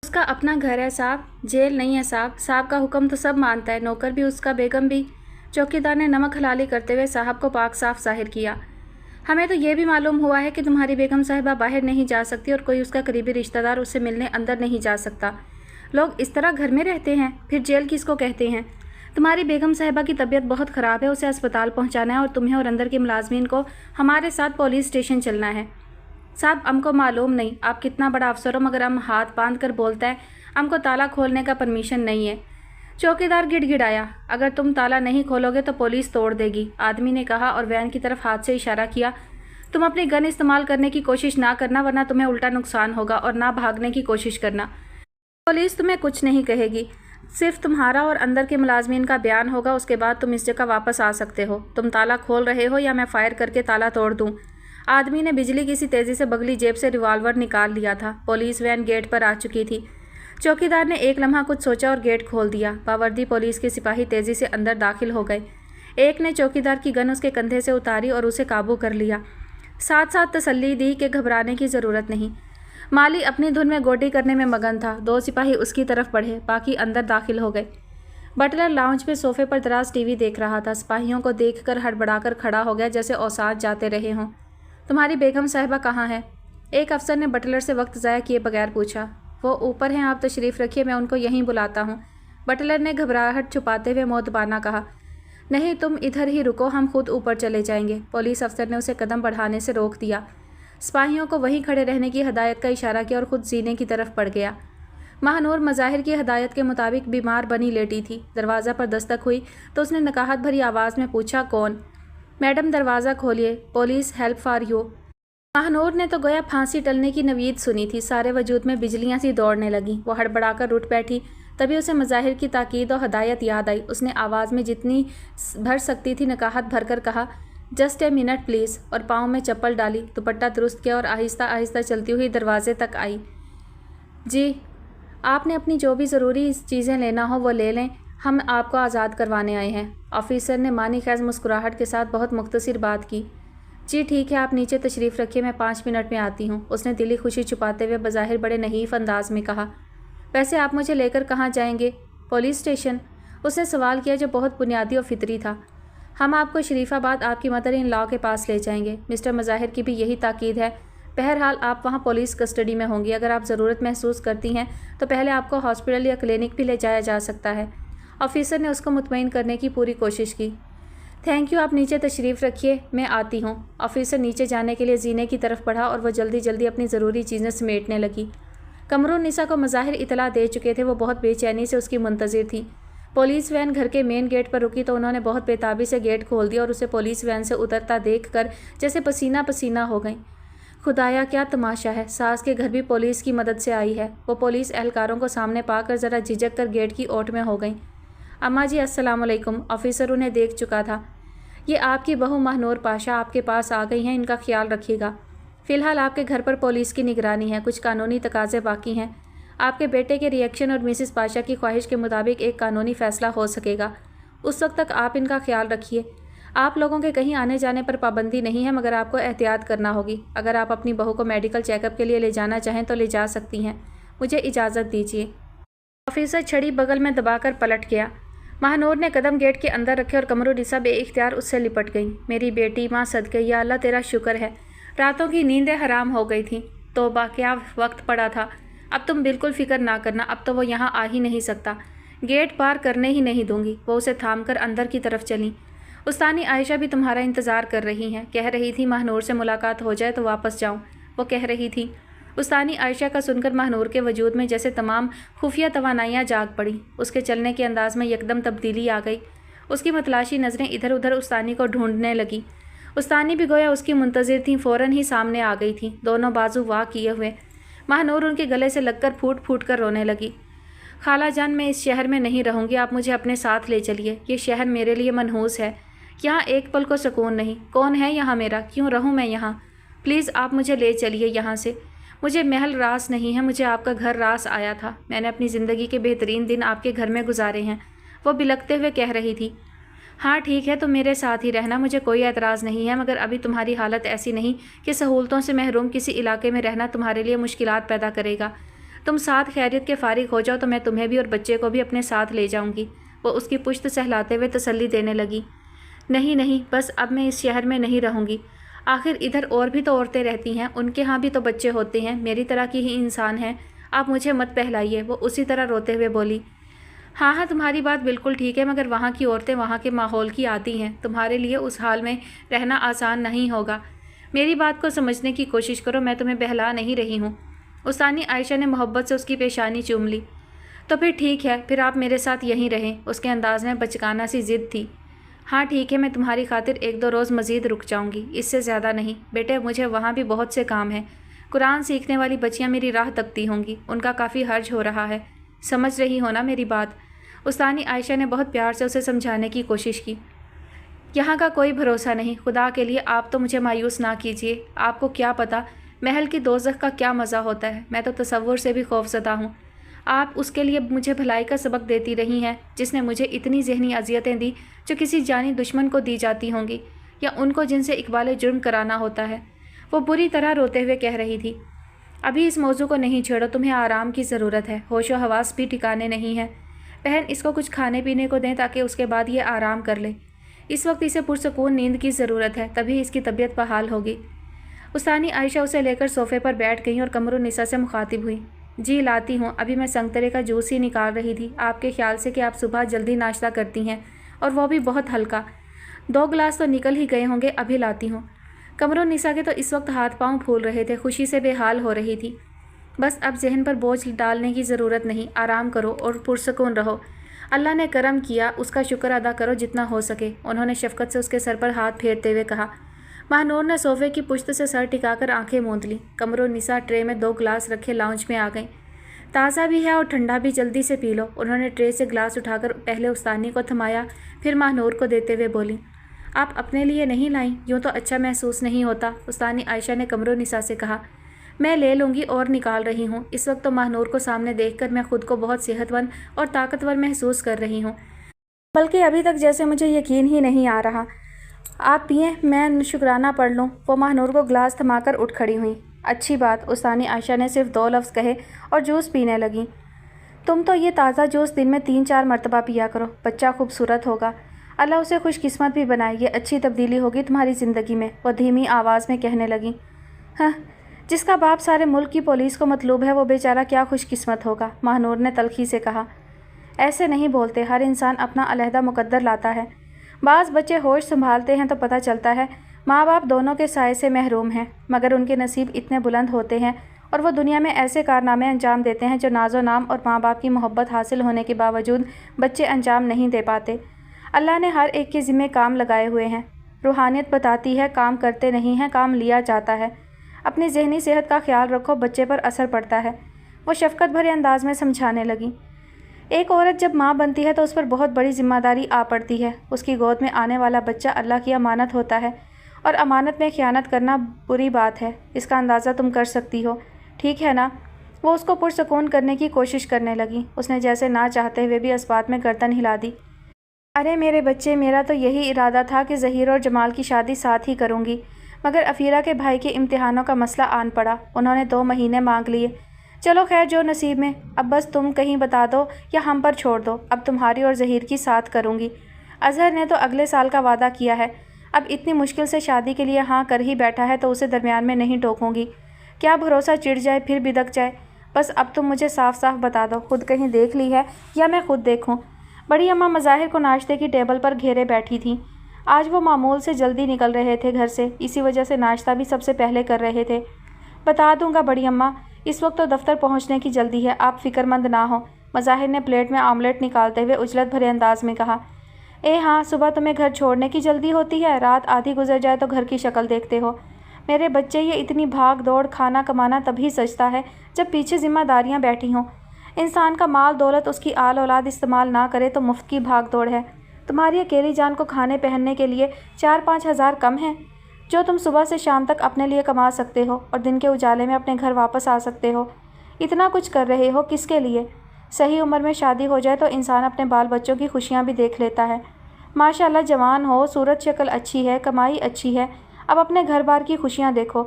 उसका अपना घर है साहब, जेल नहीं है साहब। साहब का हुक्म तो सब मानता है, नौकर भी, उसका बेगम भी। चौकीदार ने नमक हलाली करते हुए साहब को पाक साफ जाहिर किया। हमें तो ये भी मालूम हुआ है कि तुम्हारी बेगम साहिबा बाहर नहीं जा सकती और कोई उसका करीबी रिश्तेदार उससे मिलने अंदर नहीं जा सकता। लोग इस तरह घर में रहते हैं, फिर जेल किसको कहते हैं? तुम्हारी बेगम साहिबा की तबीयत बहुत ख़राब है, उसे अस्पताल पहुंचाना है और तुम्हें और अंदर के मुलाजमीन को हमारे साथ पुलिस स्टेशन चलना है। साहब हमको मालूम नहीं आप कितना बड़ा अफसर हो, मगर हम हाथ बांध कर बोलता है हमको ताला खोलने का परमिशन नहीं है। चौकीदार गिड़गिड़ाया। अगर तुम ताला नहीं खोलोगे तो पुलिस तोड़ देगी, आदमी ने कहा और वैन की तरफ हाथ से इशारा किया। तुम अपनी गन इस्तेमाल करने की कोशिश ना करना, वरना तुम्हें उल्टा नुकसान होगा, और ना भागने की कोशिश करना। पुलिस तुम्हें कुछ नहीं कहेगी, सिर्फ तुम्हारा और अंदर के मुलाजमीन का बयान होगा। उसके बाद तुम इस जगह वापस आ सकते हो। तुम ताला खोल रहे हो या मैं फायर करके ताला तोड़ दूँ? आदमी ने बिजली की सी तेज़ी से बगली जेब से रिवॉल्वर निकाल लिया था। पुलिस वैन गेट पर आ चुकी थी। चौकीदार ने एक लम्हा कुछ सोचा और गेट खोल दिया। बावर्दी पुलिस के सिपाही तेज़ी से अंदर दाखिल हो गए। एक ने चौकीदार की गन उसके कंधे से उतारी और उसे काबू कर लिया, साथ साथ तसल्ली दी कि घबराने की ज़रूरत नहीं। माली अपनी धुन में गोडी करने में मगन था। 2 सिपाही उसकी तरफ बढ़े, बाकी अंदर दाखिल हो गए। बटलर लाउंज पे सोफे पर दराज टीवी देख रहा था। सिपाहियों को देखकर हड़बड़ाकर खड़ा हो गया, जैसे औसात जाते रहे हों। तुम्हारी बेगम साहिबा कहाँ है? एक अफसर ने बटलर से वक्त ज़ाया किए बगैर पूछा। वो ऊपर हैं, आप तशरीफ़ रखिए, मैं उनको यहीं बुलाता हूँ। बटलर ने घबराहट छुपाते हुए मोतबाना कहा। नहीं, तुम इधर ही रुको, हम खुद ऊपर चले जाएंगे। पुलिस अफसर ने उसे कदम बढ़ाने से रोक दिया। सिपाहियों को वहीं खड़े रहने की हदायत का इशारा किया और खुद जीने की तरफ पड़ गया। महानूर मज़ाहिर की हदायत के मुताबिक बीमार बनी लेटी थी। दरवाज़ा पर दस्तक हुई तो उसने नकाहत भरी आवाज़ में पूछा, कौन? मैडम दरवाज़ा खोलिए, police help for you. Mahnoor ने तो गोया फांसी टलने की नवीद सुनी थी। सारे वजूद में बिजलियां सी दौड़ने लगीं। वो हड़बड़ाकर उठ बैठी। तभी उसे मज़ाहिर की ताकीद और हदायत याद आई। उसने आवाज़ में जितनी भर सकती थी नकाहत भरकर कहा, जस्ट ए मिनट प्लीज़, और पाँव में चप्पल डाली, दुपट्टा दुरुस्त किया और आहिस्ता आहिस्ता चलती हुई दरवाजे तक आई। जी, आपने अपनी जो भी ज़रूरी चीज़ें लेना हो वो ले लें, हम आपको आज़ाद करवाने आए हैं। ऑफिसर ने मानी खैज मुस्कुराहट के साथ बहुत मुख्तसर बात की। जी ठीक है, आप नीचे तशरीफ़ रखिए, मैं 5 मिनट में आती हूँ, उसने दिली खुशी छुपाते हुए बज़ाहिर बड़े नहीफ अंदाज में कहा। वैसे आप मुझे लेकर कहाँ जाएंगे? Police station? उसने सवाल किया जो बहुत बुनियादी और फितरी था। हम आपको शरीफाबाद आपकी मदर इन लॉ के पास ले जाएंगे। मिस्टर मज़ाहिर की भी यही ताकीद है। बहरहाल आप वहाँ पुलिस कस्टडी में होंगी। अगर आप ज़रूरत महसूस करती हैं तो पहले आपको हॉस्पिटल या क्लिनिक भी ले जाया जा सकता है। ऑफिसर ने उसको मुतमईन करने की पूरी कोशिश की। थैंक यू, आप नीचे तशरीफ़ रखिए, मैं आती हूँ। ऑफिसर नीचे जाने के लिए जीने की तरफ बढ़ा और वह जल्दी जल्दी अपनी ज़रूरी चीज़ें समेटने लगी। कमरुन्निसा को मज़ाहिर इतला दे चुके थे। वो बहुत बेचैनी से उसकी मुंतज़िर थी। पुलिस वैन घर के मेन गेट पर रुकी तो उन्होंने बहुत बेताबी से गेट खोल दिया और उसे पुलिस वैन से उतरता देखकर जैसे पसीना पसीना हो गई। खुदाया, क्या तमाशा है, सास के घर भी पुलिस की मदद से आई है। वो पुलिस एहलकारों को सामने पाकर ज़रा झिझक कर गेट की ओट में हो गई। अम्मा जी अस्सलाम वालेकुम। ऑफिसर उन्हें देख चुका था। ये आपकी बहू महनूर पाशा आपके पास आ गई हैं, इनका ख्याल रखिएगा। फ़िलहाल आपके घर पर पुलिस की निगरानी है, कुछ कानूनी तकाज़े बाकी हैं। आपके बेटे के रिएक्शन और मिसिस पाशा की ख्वाहिश के मुताबिक एक कानूनी फ़ैसला हो सकेगा। उस वक्त तक आप इनका ख्याल रखिए। आप लोगों के कहीं आने जाने पर पाबंदी नहीं है, मगर आपको एहतियात करना होगी। अगर आप अपनी बहू को मेडिकल चेकअप के लिए ले जाना चाहें तो ले जा सकती हैं। मुझे इजाज़त दीजिए। ऑफिसर छड़ी बगल में दबाकर पलट गया। महानूर ने कदम गेट के अंदर रखे और कमरुन्निसा बेइख्तियार उससे लिपट गई। मेरी बेटी, माँ सदके, या अल्लाह तेरा शुक्र है, रातों की नींदें हराम हो गई थीं। तौबा, क्या वक्त पड़ा था। अब तुम बिल्कुल फ़िक्र ना करना, अब तो वो यहाँ आ ही नहीं सकता। गेट पार करने ही नहीं दूंगी। वो उसे थामकर अंदर की तरफ चली। उस्तानी आयशा भी तुम्हारा इंतज़ार कर रही हैं। कह रही थी महानूर से मुलाकात हो जाए तो वापस जाऊँ, वो कह रही थी। उस्तानी आयशा का सुनकर महानूर के वजूद में जैसे तमाम खुफिया तवानाइयाँ जाग पड़ी। उसके चलने के अंदाज में यकदम तब्दीली आ गई। उसकी मतलाशी नज़रें इधर उधर उस्तानी को ढूंढने लगी। उस्तानी भी गोया उसकी मुंतज़िर थी, फ़ौरन ही सामने आ गई थी, दोनों बाजू वाह किए हुए। महानूर उनके गले से लगकर फूट फूट कर रोने लगी। खाला जान, मैं इस शहर में नहीं रहूँगी, आप मुझे अपने साथ ले चलिए। ये शहर मेरे लिए मनहूस है, यहाँ एक पल को सुकून नहीं। कौन है यहाँ मेरा, क्यों रहूँ मैं यहाँ? प्लीज़ आप मुझे ले चलिए यहाँ से। मुझे महल रास नहीं है, मुझे आपका घर रास आया था। मैंने अपनी ज़िंदगी के बेहतरीन दिन आपके घर में गुजारे हैं, वो बिलखते हुए कह रही थी। हाँ ठीक है, तो मेरे साथ ही रहना, मुझे कोई एतराज़ नहीं है, मगर अभी तुम्हारी हालत ऐसी नहीं कि सहूलतों से महरूम किसी इलाके में रहना तुम्हारे लिए मुश्किलात पैदा करेगा। तुम साथ खैरियत के फारिग हो जाओ तो मैं तुम्हें भी और बच्चे को भी अपने साथ ले जाऊँगी। वो उसकी पुश्त सहलाते हुए तसल्ली देने लगी। नहीं नहीं, बस अब मैं इस शहर में नहीं रहूँगी। आखिर इधर और भी तो औरतें रहती हैं, उनके यहाँ भी तो बच्चे होते हैं, मेरी तरह की ही इंसान हैं। आप मुझे मत पहलाइए। वो उसी तरह रोते हुए बोली। हाँ हाँ, तुम्हारी बात बिल्कुल ठीक है, मगर वहाँ की औरतें वहाँ के माहौल की आती हैं। तुम्हारे लिए उस हाल में रहना आसान नहीं होगा। मेरी बात को समझने की कोशिश करो, मैं तुम्हें बहला नहीं रही हूँ। उस्तानी आयशा ने मोहब्बत से उसकी पेशानी चूम ली। तो फिर ठीक है, फिर आप मेरे साथ यहीं रहें। उसके अंदाज में बचकाना सी ज़िद थी। हाँ ठीक है, मैं तुम्हारी खातिर 1-2 रोज़ मज़ीद रुक जाऊँगी, इससे ज़्यादा नहीं। बेटे, मुझे वहाँ भी बहुत से काम हैं। कुरान सीखने वाली बच्चियाँ मेरी राह तकती होंगी, उनका काफ़ी हर्ज हो रहा है। समझ रही हो ना मेरी बात? उस्तानी आयशा ने बहुत प्यार से उसे समझाने की कोशिश की। यहाँ का कोई भरोसा नहीं, खुदा के लिए आप तो मुझे मायूस ना कीजिए। आपको क्या पता महल की दोज़ख का क्या मज़ा होता है। मैं तो तसव्वुर से भी खौफज़दा हूँ। आप उसके लिए मुझे भलाई का सबक देती रही हैं, जिसने मुझे इतनी ज़हनी अज़ियतें दी जो किसी जानी दुश्मन को दी जाती होंगी, या उनको जिनसे इकबाल जुर्म कराना होता है। वो बुरी तरह रोते हुए कह रही थी। अभी इस मौजू को नहीं छेड़ो, तुम्हें आराम की ज़रूरत है। होशो हवास भी ठिकाने नहीं है। बहन, इसको कुछ खाने पीने को दें ताकि उसके बाद ये आराम कर ले। इस वक्त इसे पुरसकून नींद की ज़रूरत है, तभी इसकी तबीयत बहाल होगी। उस्तानी आयशा उसे लेकर सोफ़े पर बैठ गई और कमरुन्निसा से मुखातिब हुई। जी लाती हूँ, अभी मैं संगतरे का जूस ही निकाल रही थी, आपके ख्याल से कि आप सुबह जल्दी नाश्ता करती हैं, और वो भी बहुत हल्का। 2 गिलास तो निकल ही गए होंगे, अभी लाती हूँ। कमरुन्निसा के तो इस वक्त हाथ पांव फूल रहे थे, खुशी से बेहाल हो रही थी। बस अब जहन पर बोझ डालने की ज़रूरत नहीं, आराम करो और पुरसकून रहो। अल्लाह ने करम किया, उसका शुक्र अदा करो जितना हो सके। उन्होंने शफ़क़त से उसके सर पर हाथ फेरते हुए कहा। महानूर ने सोफ़े की पुश्त से सर टिकाकर आंखें मूंद लीं। कमरुन्निसा ट्रे में 2 गिलास रखे लाउंज में आ गई। ताज़ा भी है और ठंडा भी, जल्दी से पी लो। उन्होंने ट्रे से गिलास उठाकर पहले उस्तानी को थमाया, फिर महानूर को देते हुए बोली। آپ اپنے لیے نہیں لائیں؟ یوں تو اچھا محسوس نہیں ہوتا، استانی عائشہ نے قمرالنساء سے کہا۔ میں لے لوں گی اور نکال رہی ہوں۔ اس وقت تو ماہ نور کو سامنے دیکھ کر میں خود کو بہت صحت مند اور طاقتور محسوس کر رہی ہوں، بلکہ ابھی تک جیسے مجھے یقین ہی نہیں آ رہا۔ آپ پئیں، میں شکرانہ پڑھ لوں۔ وہ ماہ نور کو گلاس تھما کر اٹھ کھڑی ہوئیں۔ اچھی بات، استانی عائشہ نے صرف 2 لفظ کہے اور جوس پینے لگیں۔ تم تو یہ تازہ جوس دن میں 3-4 مرتبہ پیا کرو، بچہ خوبصورت ہوگا، اللہ اسے خوش قسمت بھی بنائے، یہ اچھی تبدیلی ہوگی تمہاری زندگی میں، وہ دھیمی آواز میں کہنے لگیں۔ ہاں، جس کا باپ سارے ملک کی پولیس کو مطلوب ہے وہ بیچارہ کیا خوش قسمت ہوگا، ماہ نور نے تلخی سے کہا۔ ایسے نہیں بولتے، ہر انسان اپنا علیحدہ مقدر لاتا ہے۔ بعض بچے ہوش سنبھالتے ہیں تو پتہ چلتا ہے ماں باپ دونوں کے سائے سے محروم ہیں، مگر ان کے نصیب اتنے بلند ہوتے ہیں اور وہ دنیا میں ایسے کارنامے انجام دیتے ہیں جو ناز و نام اور ماں باپ کی محبت حاصل ہونے کے باوجود بچے انجام نہیں دے پاتے۔ اللہ نے ہر ایک کے ذمہ کام لگائے ہوئے ہیں۔ روحانیت بتاتی ہے کام کرتے نہیں ہیں، کام لیا جاتا ہے۔ اپنی ذہنی صحت کا خیال رکھو، بچے پر اثر پڑتا ہے، وہ شفقت بھرے انداز میں سمجھانے لگی۔ ایک عورت جب ماں بنتی ہے تو اس پر بہت بڑی ذمہ داری آ پڑتی ہے۔ اس کی گود میں آنے والا بچہ اللہ کی امانت ہوتا ہے اور امانت میں خیانت کرنا بری بات ہے، اس کا اندازہ تم کر سکتی ہو، ٹھیک ہے نا؟ وہ اس کو پرسکون کرنے کی کوشش کرنے لگی۔ اس نے جیسے نہ چاہتے ہوئے بھی اس بات میں گردن ہلا دی۔ ارے میرے بچے، میرا تو یہی ارادہ تھا کہ ظہیر اور جمال کی شادی ساتھ ہی کروں گی، مگر افیرہ کے بھائی کے امتحانوں کا مسئلہ آن پڑا، انہوں نے 2 مہینے مانگ لیے۔ چلو خیر، جو نصیب میں، اب بس تم کہیں بتا دو یا ہم پر چھوڑ دو، اب تمہاری اور ظہیر کی ساتھ کروں گی۔ اظہر نے تو اگلے سال کا وعدہ کیا ہے، اب اتنی مشکل سے شادی کے لیے ہاں کر ہی بیٹھا ہے تو اسے درمیان میں نہیں ٹوکوں گی، کیا بھروسہ چڑ جائے پھر بدک جائے۔ بس اب تم مجھے صاف صاف بتا دو، خود کہیں دیکھ لی ہے یا میں خود دیکھوں؟ بڑی اماں مظاہر کو ناشتے کی ٹیبل پر گھیرے بیٹھی تھیں۔ آج وہ معمول سے جلدی نکل رہے تھے گھر سے، اسی وجہ سے ناشتہ بھی سب سے پہلے کر رہے تھے۔ بتا دوں گا بڑی اماں، اس وقت تو دفتر پہنچنے کی جلدی ہے، آپ فکر مند نہ ہوں، مظاہر نے پلیٹ میں آملیٹ نکالتے ہوئے عجلت بھرے انداز میں کہا۔ ہاں، صبح تمہیں گھر چھوڑنے کی جلدی ہوتی ہے، رات آدھی گزر جائے تو گھر کی شکل دیکھتے ہو۔ میرے بچے، یہ اتنی بھاگ دوڑ کھانا کمانا تبھی سجتا ہے جب پیچھے ذمہ داریاں بیٹھی ہوں۔ انسان کا مال دولت اس کی آل اولاد استعمال نہ کرے تو مفت کی بھاگ دوڑ ہے۔ تمہاری اکیلی جان کو کھانے پہننے کے لیے 4-5 ہزار کم ہیں جو تم صبح سے شام تک اپنے لیے کما سکتے ہو اور دن کے اجالے میں اپنے گھر واپس آ سکتے ہو۔ اتنا کچھ کر رہے ہو کس کے لیے؟ صحیح عمر میں شادی ہو جائے تو انسان اپنے بال بچوں کی خوشیاں بھی دیکھ لیتا ہے۔ ماشاءاللہ جوان ہو، صورت شکل اچھی ہے، کمائی اچھی ہے، اب اپنے گھر بار کی خوشیاں دیکھو۔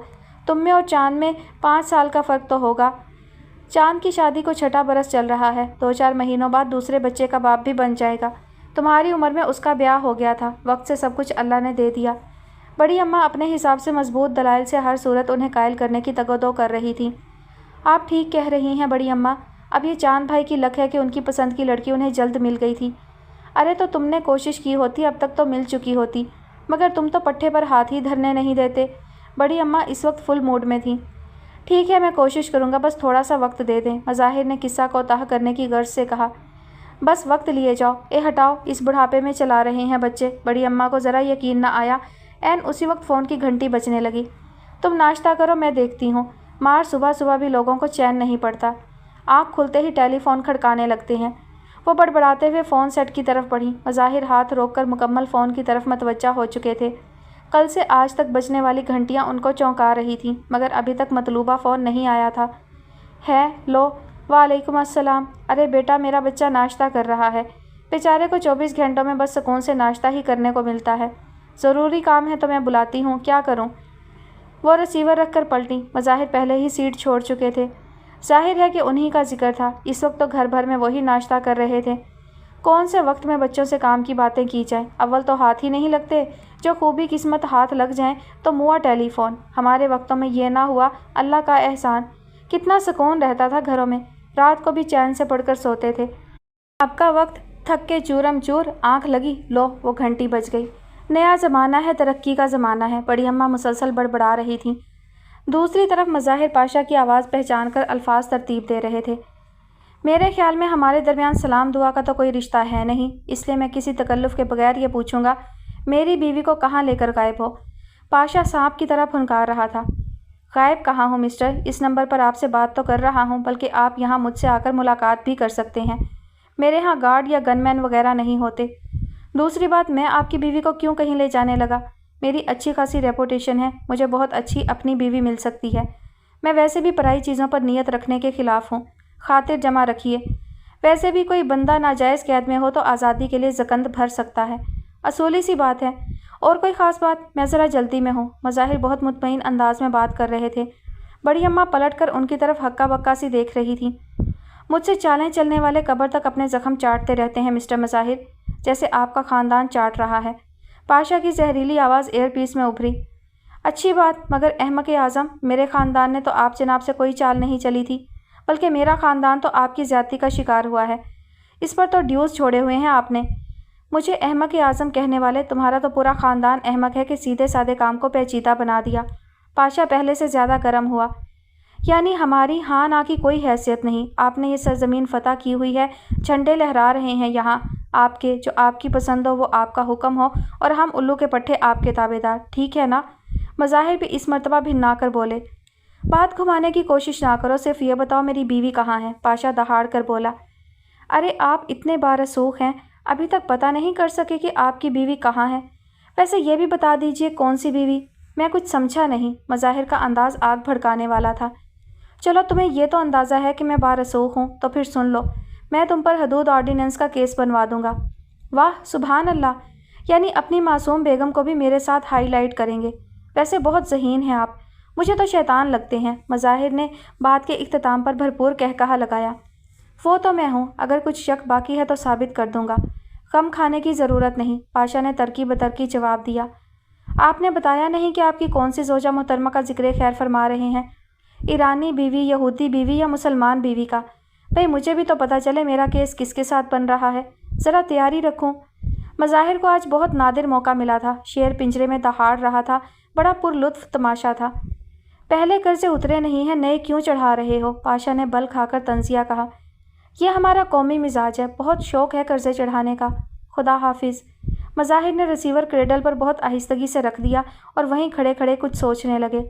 تم میں اور چاند میں 5 سال کا فرق تو ہوگا۔ چاند کی شادی کو 6واں برس چل رہا ہے، 2-4 مہینوں بعد دوسرے بچے کا باپ بھی بن جائے گا۔ تمہاری عمر میں اس کا بیاہ ہو گیا تھا، وقت سے سب کچھ اللہ نے دے دیا۔ بڑی اماں اپنے حساب سے مضبوط دلائل سے ہر صورت انہیں قائل کرنے کی تگ و دو کر رہی تھیں۔ آپ ٹھیک کہہ رہی ہیں بڑی اماں، اب یہ چاند بھائی کی لک ہے کہ ان کی پسند کی لڑکی انہیں جلد مل گئی تھی۔ ارے تو تم نے کوشش کی ہوتی اب تک تو مل چکی ہوتی، مگر تم تو پٹھے پر ہاتھ ہی دھرنے نہیں دیتے۔ بڑی اماں اس وقت فل موڈ میں تھیں۔ ٹھیک ہے، میں کوشش کروں گا، بس تھوڑا سا وقت دے دیں، مظاہر نے قصہ کو تاہ کرنے کی غرض سے کہا۔ بس وقت لیے جاؤ، ہٹاؤ، اس بڑھاپے میں چلا رہے ہیں بچے۔ بڑی اماں کو ذرا یقین نہ آیا، عین اسی وقت فون کی گھنٹی بجنے لگی۔ تم ناشتہ کرو، میں دیکھتی ہوں۔ مار صبح صبح بھی لوگوں کو چین نہیں پڑتا، آنکھ کھلتے ہی ٹیلی فون کھڑکانے لگتے ہیں۔ وہ بڑبڑاتے ہوئے فون سیٹ کی طرف بڑھی، مظاہر ہاتھ روک کر مکمل فون کی طرف متوجہ ہو چکے تھے۔ کل سے آج تک بجنے والی گھنٹیاں ان کو چونکا رہی تھیں، مگر ابھی تک مطلوبہ فون نہیں آیا تھا۔ ہے لو، وعلیکم السلام۔ ارے بیٹا، میرا بچہ ناشتہ کر رہا ہے، بیچارے کو 24 گھنٹوں میں بس سکون سے ناشتہ ہی کرنے کو ملتا ہے۔ ضروری کام ہے تو میں بلاتی ہوں، کیا کروں؟ وہ رسیور رکھ کر پلٹی، مظاہر پہلے ہی سیٹ چھوڑ چکے تھے۔ ظاہر ہے کہ انہی کا ذکر تھا، اس وقت تو گھر بھر میں وہی ناشتہ کر رہے تھے۔ کون سے وقت میں بچوں سے کام کی باتیں کی جائیں، اول تو ہاتھ ہی نہیں لگتے، جو خوبی قسمت ہاتھ لگ جائیں تو منہ ٹیلی فون۔ ہمارے وقتوں میں یہ نہ ہوا، اللہ کا احسان، کتنا سکون رہتا تھا گھروں میں، رات کو بھی چین سے پڑھ کر سوتے تھے۔ اب کا وقت تھک کے چورم چور، آنکھ لگی، لو وہ گھنٹی بج گئی۔ نیا زمانہ ہے، ترقی کا زمانہ ہے، بڑی اماں مسلسل بڑبڑا رہی تھیں۔ دوسری طرف مظاہر پاشا کی آواز پہچان کر الفاظ ترتیب دے رہے تھے۔ میرے خیال میں ہمارے درمیان سلام دعا کا تو کوئی رشتہ ہے نہیں، اس لیے میں کسی تکلف کے بغیر یہ پوچھوں گا، میری بیوی کو کہاں لے کر غائب ہو؟ پاشا سانپ کی طرح پھنکار رہا تھا۔ غائب کہاں ہوں مسٹر، اس نمبر پر آپ سے بات تو کر رہا ہوں، بلکہ آپ یہاں مجھ سے آ کر ملاقات بھی کر سکتے ہیں۔ میرے ہاں گارڈ یا گن مین وغیرہ نہیں ہوتے۔ दूसरी बात, मैं आपकी बीवी को क्यों कहीं ले जाने लगा? मेरी अच्छी खासी रेपुटेशन है, मुझे बहुत अच्छी अपनी बीवी मिल सकती है। मैं वैसे भी पराई चीज़ों पर नियत रखने के खिलाफ हूँ। खातिर जमा रखिए। वैसे भी कोई बंदा नाजायज़ कैद में हो तो आज़ादी के लिए ज़कंद भर सकता है। असूली सी बात है। और कोई ख़ास बात? मैं ज़रा जल्दी में हूँ। मज़ाहिर बहुत मुतमईन अंदाज में बात कर रहे थे। बड़ी अम्मा पलट कर उनकी तरफ हक्का बक्का सी देख रही थी। मुझसे चालें चलने वाले कब्र तक अपने ज़ख्म चाटते रहते हैं मिस्टर मज़ाहिर, जैसे आपका ख़ानदान चाट रहा है। पाशा की जहरीली आवाज़ एयरपीस में उभरी। अच्छी बात, मगर अहमक आज़म, मेरे ख़ानदान ने तो आप जनाब से कोई चाल नहीं चली थी, बल्कि मेरा ख़ानदान तो आपकी ज़्यादती का शिकार हुआ है। इस पर तो ड्यूज़ छोड़े हुए हैं आपने। मुझे अहमक आज़म कहने वाले, तुम्हारा तो पूरा ख़ानदान अहमक है कि सीधे साधे काम को पेचीदा बना दिया। पाशा पहले से ज़्यादा गर्म हुआ। यानी हमारी हाँ ना की कोई हैसियत नहीं। आपने ये सरजमीन फ़तह की हुई है, झंडे लहरा रहे हैं यहाँ आपके, जो आपकी पसंद हो वो आपका हुक्म हो, और हम उल्लू के पट्टे आपके ताबेदार, ठीक है ना? मज़ाहिर भी इस मर्तबा भिन्ना कर बोले। बात घुमाने की कोशिश ना करो, सिर्फ ये बताओ मेरी बीवी कहाँ है? पाशा दहाड़ कर बोला। अरे आप इतने बारसूख हैं, अभी तक पता नहीं कर सके कि आपकी बीवी कहाँ है? वैसे ये भी बता दीजिए कौन सी बीवी? मैं कुछ समझा नहीं। मज़ाहिर का अंदाज़ आग भड़काने वाला था। चलो तुम्हें ये तो अंदाज़ा है कि मैं बारसूख हूँ, तो फिर सुन लो, मैं तुम पर हदूद ऑर्डिनेंस का केस बनवा दूंगा। वाह सुभान अल्लाह, यानी अपनी मासूम बेगम को भी मेरे साथ हाईलाइट करेंगे। वैसे बहुत ज़हीन हैं आप, मुझे तो शैतान लगते हैं। मज़ाहिर ने बात के इख्तिताम पर भरपूर कहकहा लगाया। वो तो मैं हूँ, अगर कुछ शक बाकी है तो साबित कर दूंगा। गम खाने की ज़रूरत नहीं, पाशा ने तरकी बतरकी जवाब दिया। आपने बताया नहीं कि आपकी कौन सी ज़ौजा मोहतरमा का जिक्र खैर फरमा रहे हैं? ईरानी बीवी, यहूदी बीवी या मुसलमान बीवी का? भाई मुझे भी तो पता चले मेरा केस किसके साथ बन रहा है, ज़रा तैयारी रखूं। मज़ाहिर को आज बहुत नादिर मौका मिला था। शेर पिंजरे में दहाड़ रहा था, बड़ा पुरलुत्फ़ तमाशा था। पहले कर्ज़े उतरे नहीं हैं, नए क्यों चढ़ा रहे हो? पाशा ने बल खाकर तंजिया कहा। यह हमारा कौमी मिजाज है, बहुत शौक़ है कर्ज़े चढ़ाने का। खुदा हाफिज़। मज़ाहिर ने रिसीवर क्रेडल पर बहुत आहिस्तगी से रख दिया और वहीं खड़े खड़े कुछ सोचने लगे।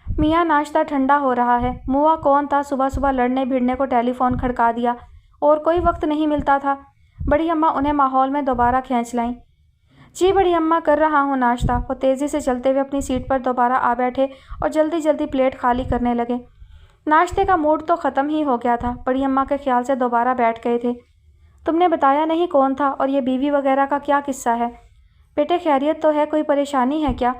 मियाँ नाश्ता ठंडा हो रहा है। मुआ कौन था, सुबह सुबह लड़ने भिड़ने को टेलीफोन खड़का दिया, और कोई वक्त नहीं मिलता था। बड़ी अम्मा उन्हें माहौल में दोबारा खींच लाईं। जी बड़ी अम्मा, कर रहा हूँ नाश्ता। वो तेज़ी से चलते हुए अपनी सीट पर दोबारा आ बैठे और जल्दी जल्दी प्लेट खाली करने लगे। नाश्ते का मूड तो ख़त्म ही हो गया था। बड़ी अम्मा के ख्याल से दोबारा बैठ गए थे। तुमने बताया नहीं कौन था, और ये बीवी वगैरह का क्या किस्सा है? बेटे खैरियत तो है, कोई परेशानी है क्या?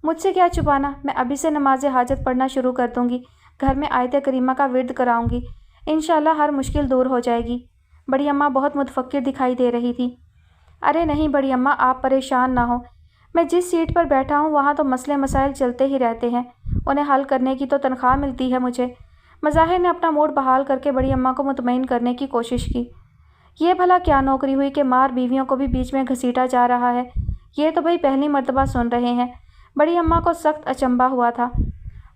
मुझसे क्या छुपाना, मैं अभी से नमाज हाजत पढ़ना शुरू कर दूँगी। घर में आयत करीमा का विर्द कराऊँगी, इंशाअल्लाह हर मुश्किल दूर हो जाएगी। बड़ी अम्मा बहुत मुतफक्किर दिखाई दे रही थी। अरे नहीं बड़ी अम्मा, आप परेशान ना हो। मैं जिस सीट पर बैठा हूँ वहाँ तो मसले मसाइल चलते ही रहते हैं, उन्हें हल करने की तो तनख्वाह मिलती है मुझे। मज़ाहिर ने अपना मूड बहाल करके बड़ी अम्मा को मुतमईन करने की कोशिश की। ये भला क्या नौकरी हुई कि मार बीवियों को भी बीच में घसीटा जा रहा है? ये तो भाई पहली मर्तबा सुन रहे हैं। बड़ी अम्मा को सख्त अचंभा हुआ था।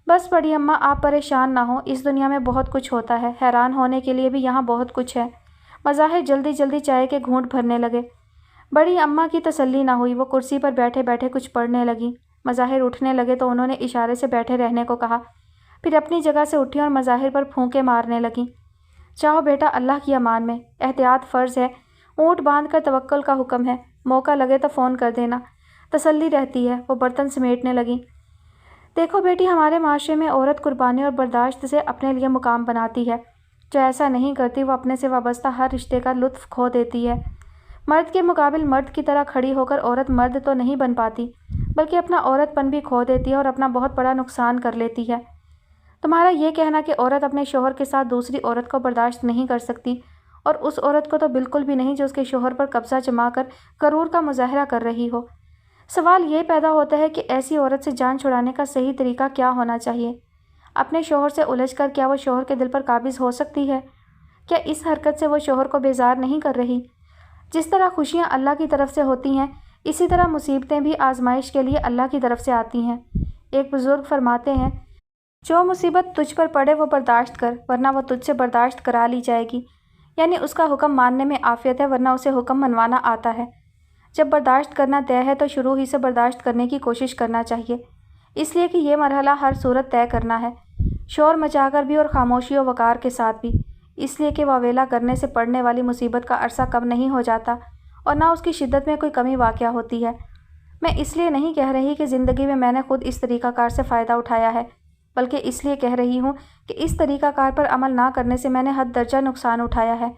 बस बड़ी अम्मा, आप परेशान ना हो, इस दुनिया में बहुत कुछ होता है, हैरान होने के लिए भी यहाँ बहुत कुछ है। मज़ाहिर जल्दी जल्दी चाय के घूंट भरने लगे। बड़ी अम्मा की तसल्ली ना हुई, वो कुर्सी पर बैठे बैठे कुछ पढ़ने लगी। मज़ाहिर उठने लगे तो उन्होंने इशारे से बैठे रहने को कहा, फिर अपनी जगह से उठी और मज़ाहिर पर फूंके मारने लगी। चाहो बेटा, अल्लाह की अमान में, एहतियात फ़र्ज़ है। ऊँट बांध कर तवक्कुल का हुक्म है। मौका लगे तो फ़ोन कर देना, तसल्ली रहती है। वो बर्तन समेटने लगी। देखो बेटी, हमारे माशरे में औरत कुर्बानी और बर्दाश्त से अपने लिए मुकाम बनाती है। जो ऐसा नहीं करती वो अपने से वाबस्ता हर रिश्ते का लुत्फ़ खो देती है। मर्द के मुकाबिल मर्द की तरह खड़ी होकर औरत मर्द तो नहीं बन पाती, बल्कि अपना औरतपन भी खो देती है और अपना बहुत बड़ा नुकसान कर लेती है। तुम्हारा ये कहना कि औरत अपने शोहर के साथ दूसरी औरत को बर्दाश्त नहीं कर सकती, और उस औरत को तो बिल्कुल भी नहीं जो उसके शोहर पर कब्ज़ा जमा कर गरूर का मुजाहरा कर रही हो। सवाल ये पैदा होता है कि ऐसी औरत से जान छुड़ाने का सही तरीका क्या होना चाहिए? अपने शोहर से उलझ कर क्या वो शोहर के दिल पर काबिज़ हो सकती है? क्या इस हरकत से वो शोहर को बेजार नहीं कर रही? जिस तरह खुशियाँ अल्लाह की तरफ से होती हैं, इसी तरह मुसीबतें भी आजमाइश के लिए अल्लाह की तरफ से आती हैं। एक बुज़ुर्ग फरमाते हैं, जो मुसीबत तुझ पर पड़े वो बर्दाश्त कर, वरना वो तुझसे बर्दाश्त करा ली जाएगी। यानी उसका हुक्म मानने में आफ़ियत है, वरना उसे हुक्म मनवाना आता है। जब बर्दाश्त करना तय है तो शुरू ही से बर्दाश्त करने की कोशिश करना चाहिए, इसलिए कि ये मरहला हर सूरत तय करना है, शोर मचाकर भी और खामोशी व वक़ार के साथ भी, इसलिए कि वावेला करने से पड़ने वाली मुसीबत का अरसा कम नहीं हो जाता और ना उसकी शिद्दत में कोई कमी वाक़या होती है। मैं इसलिए नहीं कह रही कि ज़िंदगी में मैंने खुद इस तरीक़ाकार से फ़ायदा उठाया है, बल्कि इसलिए कह रही हूँ कि इस तरीक़ाकार पर अमल ना करने से मैंने हद दर्जा नुकसान उठाया है।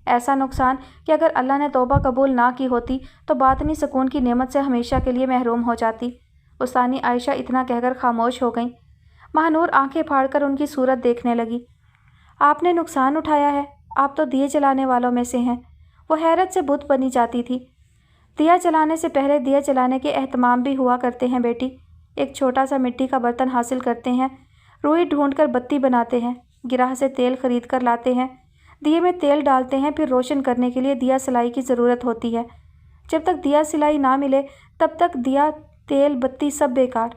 ऐसा नुकसान कि अगर अल्लाह ने तौबा कबूल ना की होती तो बातनी सुकून की नेमत से हमेशा के लिए महरूम हो जाती। उस्तानी आयशा इतना कहकर खामोश हो गईं। महानूर आंखें फाड़कर उनकी सूरत देखने लगी। आपने नुकसान उठाया है? आप तो दिए जलाने वालों में से हैं। वो हैरत से बुत बनी जाती थी। दिया जलाने से पहले दिया जलाने के एहतमाम भी हुआ करते हैं बेटी। एक छोटा सा मिट्टी का बर्तन हासिल करते हैं, रुई ढूंढकर बत्ती बनाते हैं, गिराह से तेल खरीद कर लाते हैं, दिए में तेल डालते हैं, फिर रोशन करने के लिए दिया सिलाई की ज़रूरत होती है। जब तक दिया सिलाई ना मिले तब तक दिया, तेल, बत्ती सब बेकार।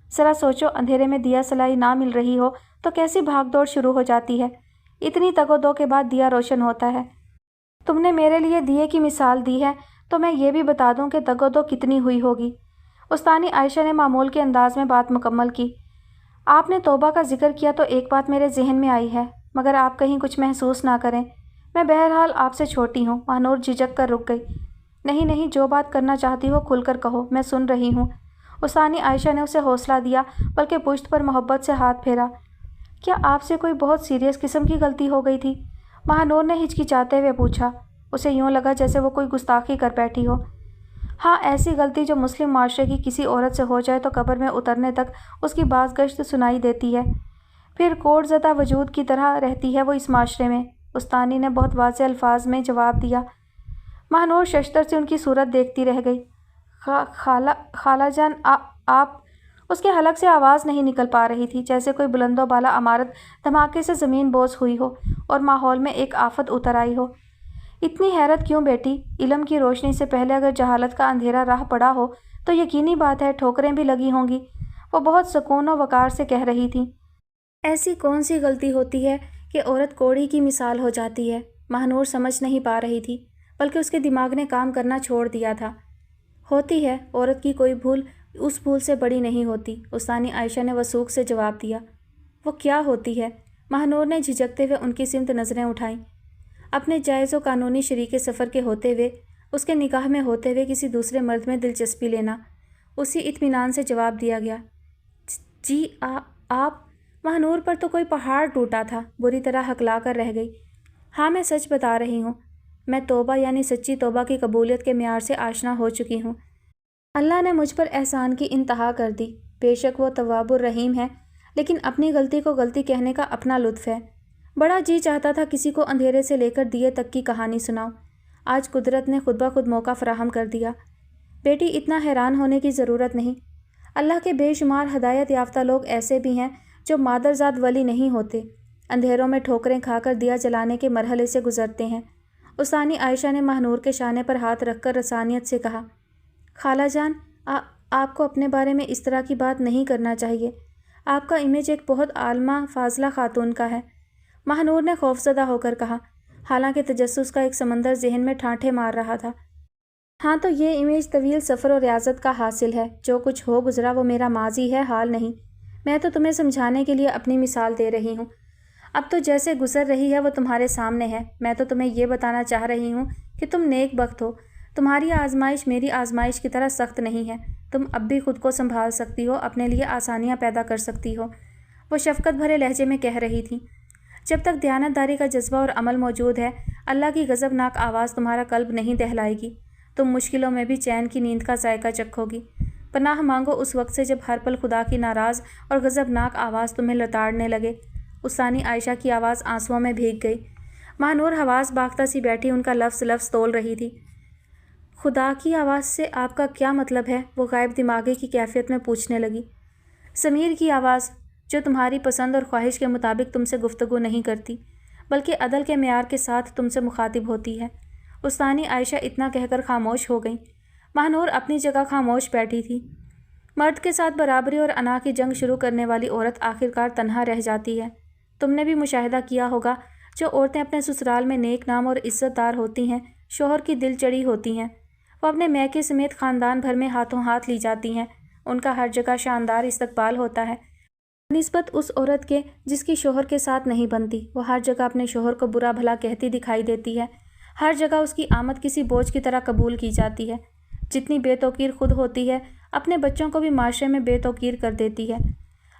ज़रा सोचो, अंधेरे में दिया सिलाई ना मिल रही हो तो कैसी भागदौड़ शुरू हो जाती है। इतनी तगोदो के बाद दिया रोशन होता है। तुमने मेरे लिए दिए की मिसाल दी है तो मैं ये भी बता दूं कि तगोदो कितनी हुई होगी। उस्तानी आयशा ने मामूल के अंदाज में बात मुकम्मल की। आपने तौबा का जिक्र किया तो एक बात मेरे जहन में आई है, मगर आप कहीं कुछ महसूस ना करें। मैं बहरहाल आपसे छोटी हूँ। महानूर झिझक कर रुक गई। नहीं नहीं, जो बात करना चाहती हो खुलकर कहो, मैं सुन रही हूँ। उस्तानी आयशा ने उसे हौसला दिया, बल्कि पुश्त पर मोहब्बत से हाथ फेरा। क्या आपसे कोई बहुत सीरियस किस्म की गलती हो गई थी? महानूर ने हिचकिचाते हुए पूछा। उसे यूँ लगा जैसे वो कोई गुस्ताखी कर बैठी हो। हाँ, ऐसी गलती जो मुस्लिम माशरे की किसी औरत से हो जाए तो कब्र में उतरने तक उसकी बाज़गश्त सुनाई देती है, फिर कोड़ज़दा वजूद की तरह रहती है वो इस माशरे में। उस्तानी ने बहुत वाज़ेह अल्फाज में जवाब दिया। महानूर शशतर से उनकी सूरत देखती रह गई। खाला जान, आप। उसके हलक से आवाज़ नहीं निकल पा रही थी, जैसे कोई बुलंदो बाला इमारत धमाके से ज़मीन बोस हुई हो और माहौल में एक आफत उतर आई हो। इतनी हैरत क्यों बेटी? इल्म की रोशनी से पहले अगर जहालत का अंधेरा राह पड़ा हो तो यकीनी बात है ठोकरें भी लगी होंगी। वो बहुत सुकून और वक़ार से कह रही थी। ऐसी कौन सी गलती होती है कि औरत कोड़ी की मिसाल हो जाती है? महानूर समझ नहीं पा रही थी, बल्कि उसके दिमाग ने काम करना छोड़ दिया था। होती है, औरत की कोई भूल उस भूल से बड़ी नहीं होती। उस्तानी आयशा ने वसूख से जवाब दिया। वो क्या होती है? महानूर ने झिझकते हुए उनकी सिमत नज़रें उठाईं। अपने जायज़ व कानूनी शरीके सफ़र के होते हुए, उसके निकाह में होते हुए किसी दूसरे मर्द में दिलचस्पी लेना। उसी इत्मीनान से जवाब दिया गया। जी आप। महानूर पर तो कोई पहाड़ टूटा था, बुरी तरह हकला कर रह गई। हाँ, मैं सच बता रही हूँ। मैं तौबा यानी सच्ची तौबा की कबूलियत के म्यार से आशना हो चुकी हूँ। अल्लाह ने मुझ पर एहसान की इंतहा कर दी। बेशक वो तव्वाबुर रहीम है, लेकिन अपनी गलती को गलती कहने का अपना लुत्फ़ है। बड़ा जी चाहता था किसी को अंधेरे से लेकर दिए तक की कहानी सुनाऊं। आज कुदरत ने खुद ब खुद मौका फ़राहम कर दिया। बेटी, इतना हैरान होने की ज़रूरत नहीं। अल्लाह के बेशुमार हदायत याफ्ता लोग ऐसे भी हैं जो मादरजाद वली नहीं होते, अंधेरों में ठोकरें खाकर दिया जलाने के मरहले से गुजरते हैं। उस्तानी आयशा ने महानूर के शाने पर हाथ रखकर रसानियत से कहा। खाला जान, आपको अपने बारे में इस तरह की बात नहीं करना चाहिए। आपका इमेज एक बहुत आलमा फाजला खातून का है। महानूर ने खौफज़दा होकर कहा, हालांकि तजस्सुस का एक समंदर जहन में ठाठे मार रहा था। हाँ, तो ये इमेज तवील सफ़र और रियाजत का हासिल है। जो कुछ हो गुजरा वो मेरा माजी है, हाल नहीं। मैं तो तुम्हें समझाने के लिए अपनी मिसाल दे रही हूँ। अब तो जैसे गुजर रही है वो तुम्हारे सामने है। मैं तो तुम्हें ये बताना चाह रही हूँ कि तुम नेक बख्त हो। तुम्हारी आजमाइश मेरी आजमाइश की तरह सख्त नहीं है। तुम अब भी खुद को संभाल सकती हो, अपने लिए आसानियाँ पैदा कर सकती हो। वो शफ़क़त भरे लहजे में कह रही थी। जब तक दयानतदारी का जज्बा और अमल मौजूद है, अल्लाह की गज़बनाक आवाज़ तुम्हारा कल्ब नहीं दहलाएगी। तुम मुश्किलों में भी चैन की नींद का जायका चखोगी। पनाह मांगो उस वक्त से जब हर पल खुदा की नाराज़ और गज़बनाक आवाज़ तुम्हें लताड़ने लगे। उस्तानी आयशा की आवाज़ आंसुओं में भीग गई। महानूर हवास बाख्ता सी बैठी उनका लफ्ज़ लफ्ज़ तोल रही थी। खुदा की आवाज़ से आपका क्या मतलब है? वो गायब दिमागी की कैफियत में पूछने लगी। ज़मीर की आवाज़, जो तुम्हारी पसंद और ख्वाहिश के मुताबिक तुमसे गुफ्तगू नहीं करती, बल्कि अदल के मेयार के साथ तुमसे मुखातिब होती है। उस्तानी आयशा इतना कहकर खामोश हो गई। महानूर अपनी जगह खामोश बैठी थी। मर्द के साथ बराबरी और अना की जंग शुरू करने वाली औरत आखिरकार तन्हा रह जाती है। तुमने भी मुशाहिदा किया होगा, जो औरतें अपने ससुराल में नेक नाम और इज़्ज़तदार होती हैं, शोहर की दिल चढ़ी होती हैं, वो अपने मैके समेत ख़ानदान भर में हाथों हाथ ली जाती हैं। उनका हर जगह शानदार इस्तकबाल होता है, निस्बत उस औरत के जिसकी शोहर के साथ नहीं बनती। वो हर जगह अपने शोहर को बुरा भला कहती दिखाई देती है। ہر جگہ اس کی آمد کسی بوجھ کی طرح قبول کی جاتی ہے۔ جتنی بے توقیر خود ہوتی ہے، اپنے بچوں کو بھی معاشرے میں بے توقیر کر دیتی ہے۔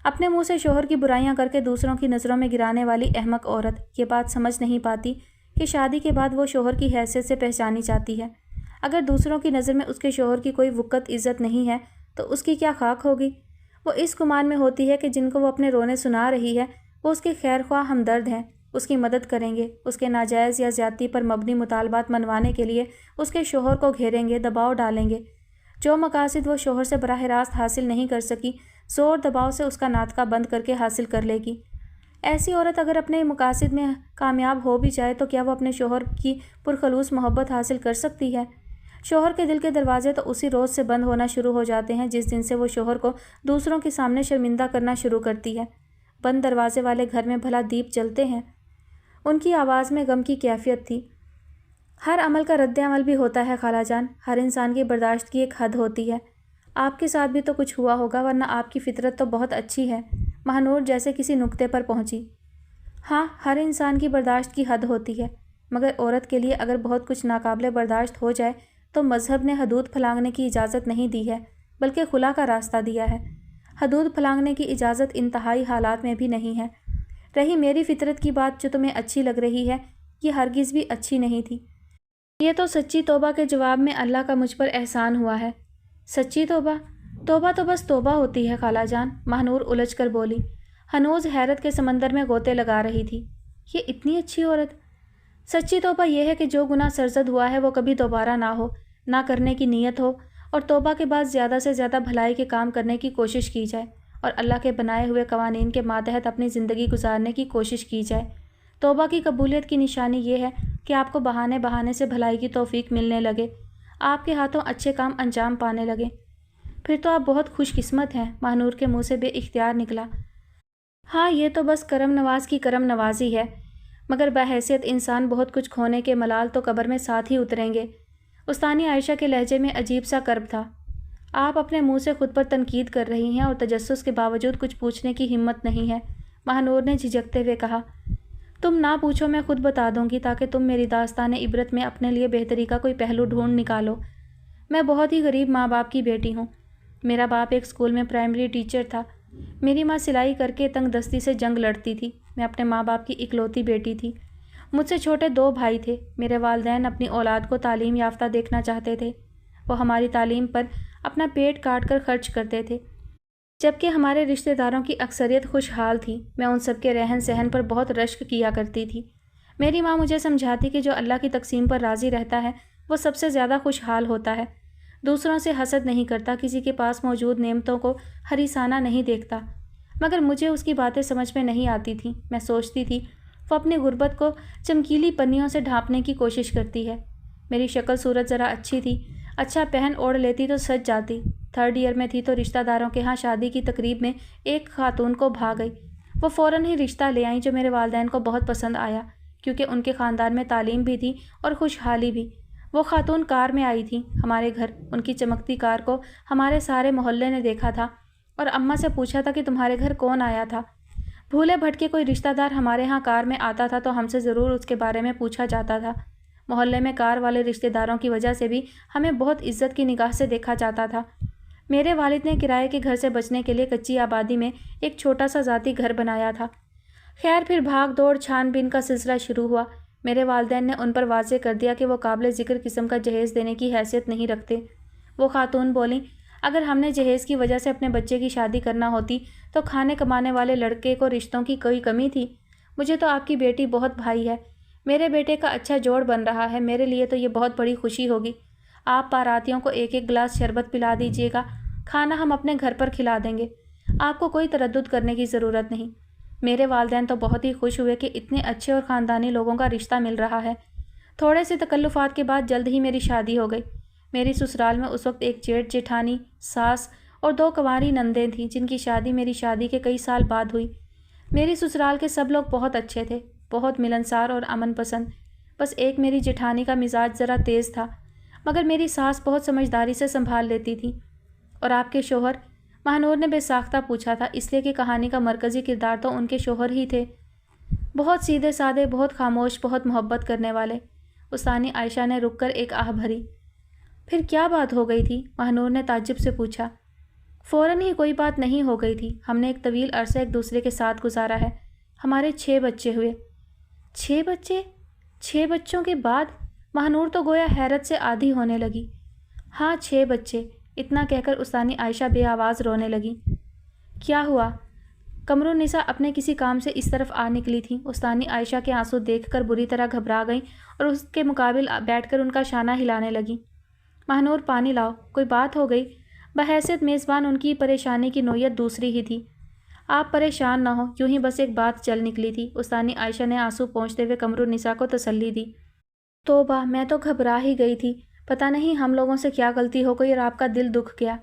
اپنے منہ سے شوہر کی برائیاں کر کے دوسروں کی نظروں میں گرانے والی احمق عورت یہ بات سمجھ نہیں پاتی کہ شادی کے بعد وہ شوہر کی حیثیت سے پہچانی جاتی ہے۔ اگر دوسروں کی نظر میں اس کے شوہر کی کوئی وقت عزت نہیں ہے تو اس کی کیا خاک ہوگی؟ وہ اس گمان میں ہوتی ہے کہ جن کو وہ اپنے رونے سنا رہی ہے وہ اس کے خیر خواہ ہمدرد ہیں، اس کی مدد کریں گے، اس کے ناجائز یا زیادتی پر مبنی مطالبات منوانے کے لیے اس کے شوہر کو گھیریں گے، دباؤ ڈالیں گے۔ جو مقاصد وہ شوہر سے براہ راست حاصل نہیں کر سکی، زور دباؤ سے اس کا ناطقہ بند کر کے حاصل کر لے گی۔ ایسی عورت اگر اپنے مقاصد میں کامیاب ہو بھی جائے تو کیا وہ اپنے شوہر کی پرخلوص محبت حاصل کر سکتی ہے؟ شوہر کے دل کے دروازے تو اسی روز سے بند ہونا شروع ہو جاتے ہیں جس دن سے وہ شوہر کو دوسروں کے سامنے شرمندہ کرنا شروع کرتی ہے۔ بند دروازے والے گھر میں بھلا دیپ جلتے ہیں؟ ان کی آواز میں غم کی کیفیت تھی۔ ہر عمل کا رد عمل بھی ہوتا ہے خالہ جان، ہر انسان کی برداشت کی ایک حد ہوتی ہے۔ آپ کے ساتھ بھی تو کچھ ہوا ہوگا، ورنہ آپ کی فطرت تو بہت اچھی ہے۔ مہنور جیسے کسی نقطے پر پہنچی۔ ہاں، ہر انسان کی برداشت کی حد ہوتی ہے، مگر عورت کے لیے اگر بہت کچھ ناقابل برداشت ہو جائے تو مذہب نے حدود پھلانگنے کی اجازت نہیں دی ہے، بلکہ خلا کا راستہ دیا ہے۔ حدود پھلانگنے کی اجازت انتہائی حالات میں بھی نہیں ہے۔ رہی میری فطرت کی بات، جو تمہیں اچھی لگ رہی ہے، یہ ہرگز بھی اچھی نہیں تھی۔ یہ تو سچی توبہ کے جواب میں اللہ کا مجھ پر احسان ہوا ہے۔ سچی توبہ؟ توبہ تو بس توبہ ہوتی ہے خالہ جان، مہنور الجھ کر بولی۔ ہنوز حیرت کے سمندر میں غوطے لگا رہی تھی۔ یہ اتنی اچھی عورت؟ سچی توبہ یہ ہے کہ جو گناہ سرزد ہوا ہے وہ کبھی دوبارہ نہ ہو، نہ کرنے کی نیت ہو، اور توبہ کے بعد زیادہ سے زیادہ بھلائی کے کام کرنے کی کوشش کی جائے، اور اللہ کے بنائے ہوئے قوانین کے ماتحت اپنی زندگی گزارنے کی کوشش کی جائے۔ توبہ کی قبولیت کی نشانی یہ ہے کہ آپ کو بہانے بہانے سے بھلائی کی توفیق ملنے لگے، آپ کے ہاتھوں اچھے کام انجام پانے لگے۔ پھر تو آپ بہت خوش قسمت ہیں، مہنور کے منہ سے بے اختیار نکلا۔ ہاں، یہ تو بس کرم نواز کی کرم نوازی ہے، مگر بحیثیت انسان بہت کچھ کھونے کے ملال تو قبر میں ساتھ ہی اتریں گے۔ استانی عائشہ کے لہجے میں عجیب سا کرب تھا۔ آپ اپنے منہ سے خود پر تنقید کر رہی ہیں اور تجسس کے باوجود کچھ پوچھنے کی ہمت نہیں ہے، مہنور نے جھجکتے ہوئے کہا۔ تم نہ پوچھو، میں خود بتا دوں گی تاکہ تم میری داستان عبرت میں اپنے لیے بہتری کا کوئی پہلو ڈھونڈ نکالو۔ میں بہت ہی غریب ماں باپ کی بیٹی ہوں۔ میرا باپ ایک اسکول میں پرائمری ٹیچر تھا، میری ماں سلائی کر کے تنگ دستی سے جنگ لڑتی تھی۔ میں اپنے ماں باپ کی اکلوتی بیٹی تھی۔ مجھ سے چھوٹے 2 بھائی تھے۔ میرے والدین اپنی اولاد کو تعلیم یافتہ دیکھنا چاہتے تھے۔ وہ ہماری تعلیم پر اپنا پیٹ کاٹ کر خرچ کرتے تھے، جبکہ ہمارے رشتہ داروں کی اکثریت خوشحال تھی۔ میں ان سب کے رہن سہن پر بہت رشک کیا کرتی تھی۔ میری ماں مجھے سمجھاتی کہ جو اللہ کی تقسیم پر راضی رہتا ہے وہ سب سے زیادہ خوشحال ہوتا ہے، دوسروں سے حسد نہیں کرتا، کسی کے پاس موجود نعمتوں کو حریصانہ نہیں دیکھتا۔ مگر مجھے اس کی باتیں سمجھ میں نہیں آتی تھیں۔ میں سوچتی تھی وہ اپنی غربت کو چمکیلی پنیوں سے ڈھانپنے کی کوشش کرتی ہے۔ میری شکل صورت ذرا اچھی تھی، اچھا پہن اوڑھ لیتی تو سج جاتی۔ 3rd ایئر میں تھی تو رشتہ داروں کے ہاں شادی کی تقریب میں ایک خاتون کو بھا گئی۔ وہ فوراً ہی رشتہ لے آئیں، جو میرے والدین کو بہت پسند آیا، کیونکہ ان کے خاندان میں تعلیم بھی تھی اور خوشحالی بھی۔ وہ خاتون کار میں آئی تھی ہمارے گھر۔ ان کی چمکتی کار کو ہمارے سارے محلے نے دیکھا تھا اور اماں سے پوچھا تھا کہ تمہارے گھر کون آیا تھا۔ بھولے بھٹکے کوئی رشتہ دار ہمارے ہاں کار میں آتا تھا تو ہم سے ضرور اس کے بارے میں پوچھا جاتا تھا۔ محلے میں کار والے رشتہ داروں کی وجہ سے بھی ہمیں بہت عزت کی نگاہ سے دیکھا جاتا تھا۔ میرے والد نے کرائے کے گھر سے بچنے کے لیے کچی آبادی میں ایک چھوٹا سا ذاتی گھر بنایا تھا۔ خیر، پھر بھاگ دوڑ چھان بین کا سلسلہ شروع ہوا۔ میرے والدین نے ان پر واضح کر دیا کہ وہ قابل ذکر قسم کا جہیز دینے کی حیثیت نہیں رکھتے۔ وہ خاتون بولیں، اگر ہم نے جہیز کی وجہ سے اپنے بچے کی شادی کرنا ہوتی تو کھانے کمانے والے لڑکے کو رشتوں کی کوئی کمی تھی؟ مجھے تو آپ کی بیٹی بہت بھائی ہے، میرے بیٹے کا اچھا جوڑ بن رہا ہے، میرے لیے تو یہ بہت بڑی خوشی ہوگی۔ آپ باراتیوں کو 1-1 گلاس شربت پلا دیجیے گا، کھانا ہم اپنے گھر پر کھلا دیں گے، آپ کو کوئی تردد کرنے کی ضرورت نہیں۔ میرے والدین تو بہت ہی خوش ہوئے کہ اتنے اچھے اور خاندانی لوگوں کا رشتہ مل رہا ہے۔ تھوڑے سے تکلفات کے بعد جلد ہی میری شادی ہو گئی۔ میری سسرال میں اس وقت ایک جیٹھ جیٹھانی، ساس اور 2 کنواری نندیں تھیں، جن کی شادی میری شادی کے کئی سال بعد ہوئی۔ میری سسرال کے سب لوگ بہت اچھے تھے، بہت ملنسار اور امن پسند۔ بس ایک میری جیٹھانی کا مزاج ذرا تیز تھا، مگر میری ساس بہت سمجھداری سے سنبھال لیتی تھی۔ اور آپ کے شوہر؟ مہنور نے بے ساختہ پوچھا تھا، اس لیے کہ کہانی کا مرکزی کردار تو ان کے شوہر ہی تھے۔ بہت سیدھے سادے، بہت خاموش، بہت محبت کرنے والے۔ उस्तानी आयशा ने रुक कर एक आह भरी। फिर क्या बात हो गई थी? महानूर ने ताज्जुब से पूछा। फ़ौरन ही कोई बात नहीं हो गई थी। हमने एक तवील अरसा एक दूसरे के साथ गुजारा है। हमारे 6 बच्चे हुए। 6 बच्चे? 6 बच्चों के बाद? महानूर तो गोया हैरत से आधी होने लगी। हाँ, 6 बच्चे। इतना कहकर उस्तानी आयशा बेआवाज़ रोने लगी। क्या हुआ? कमरुन्निसा अपने किसी काम से इस तरफ आ निकली थी। उस्तानी आयशा के आंसू देखकर बुरी तरह घबरा गईं और उसके मुकाबिल बैठकर उनका शाना हिलाने लगी। महानूर, पानी लाओ। कोई बात हो गई? बहैसियत मेज़बान उनकी परेशानी की नोयत दूसरी ही थी। आप परेशान ना हो, यूं ही बस एक बात चल निकली थी। उस्तानी आयशा ने आंसू पोंछते हुए कमरुन्निसा को तसल्ली दी। तौबा, मैं तो घबरा ही गई थी। पता नहीं हम लोगों से क्या गलती हो गई और आपका दिल दुख गया।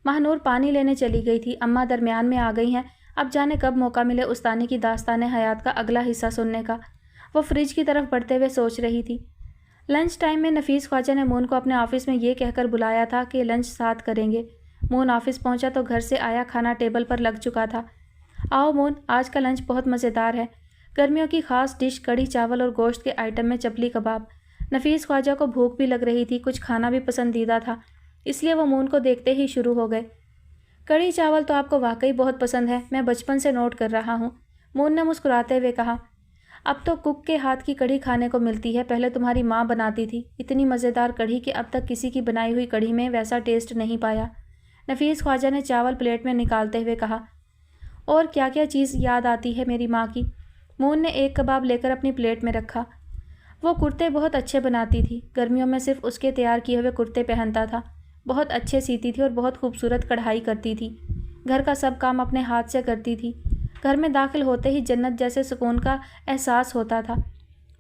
महानूर पानी लेने चली गई थी। अम्मा दरमियान में आ गई हैं। अब जाने कब मौका मिले उस्तानी की दास्तान हयात का अगला हिस्सा सुनने का। वो फ्रिज की तरफ बढ़ते हुए सोच रही थी। लंच टाइम में नफीस ख्वाजा ने मून को अपने ऑफिस में ये कहकर बुलाया था कि लंच साथ करेंगे। मून ऑफिस पहुंचा तो घर से आया खाना टेबल पर लग चुका था। आओ मून, आज का लंच बहुत मज़ेदार है। गर्मियों की ख़ास डिश कढ़ी चावल और गोश्त के आइटम में चपली कबाब। नफीस ख्वाजा को भूख भी लग रही थी, कुछ खाना भी पसंदीदा था, इसलिए वो मून को देखते ही शुरू हो गए। कढ़ी चावल तो आपको वाकई बहुत पसंद है, मैं बचपन से नोट कर रहा हूँ, मून ने मुस्कुराते हुए कहा। अब तो कुक के हाथ की कढ़ी खाने को मिलती है, पहले तुम्हारी माँ बनाती थी। इतनी मज़ेदार कढ़ी कि अब तक किसी की बनाई हुई कढ़ी में वैसा टेस्ट नहीं पाया। नफीस ख्वाजा ने चावल प्लेट में निकालते हुए कहा। और क्या क्या चीज़ याद आती है मेरी माँ की? मून ने एक कबाब लेकर अपनी प्लेट में रखा। वो कुर्ते बहुत अच्छे बनाती थी। गर्मियों में सिर्फ उसके तैयार किए हुए कुर्ते पहनता था। बहुत अच्छे सीती थी और बहुत खूबसूरत कढ़ाई करती थी। घर का सब काम अपने हाथ से करती थी। घर में दाखिल होते ही जन्नत जैसे सुकून का एहसास होता था।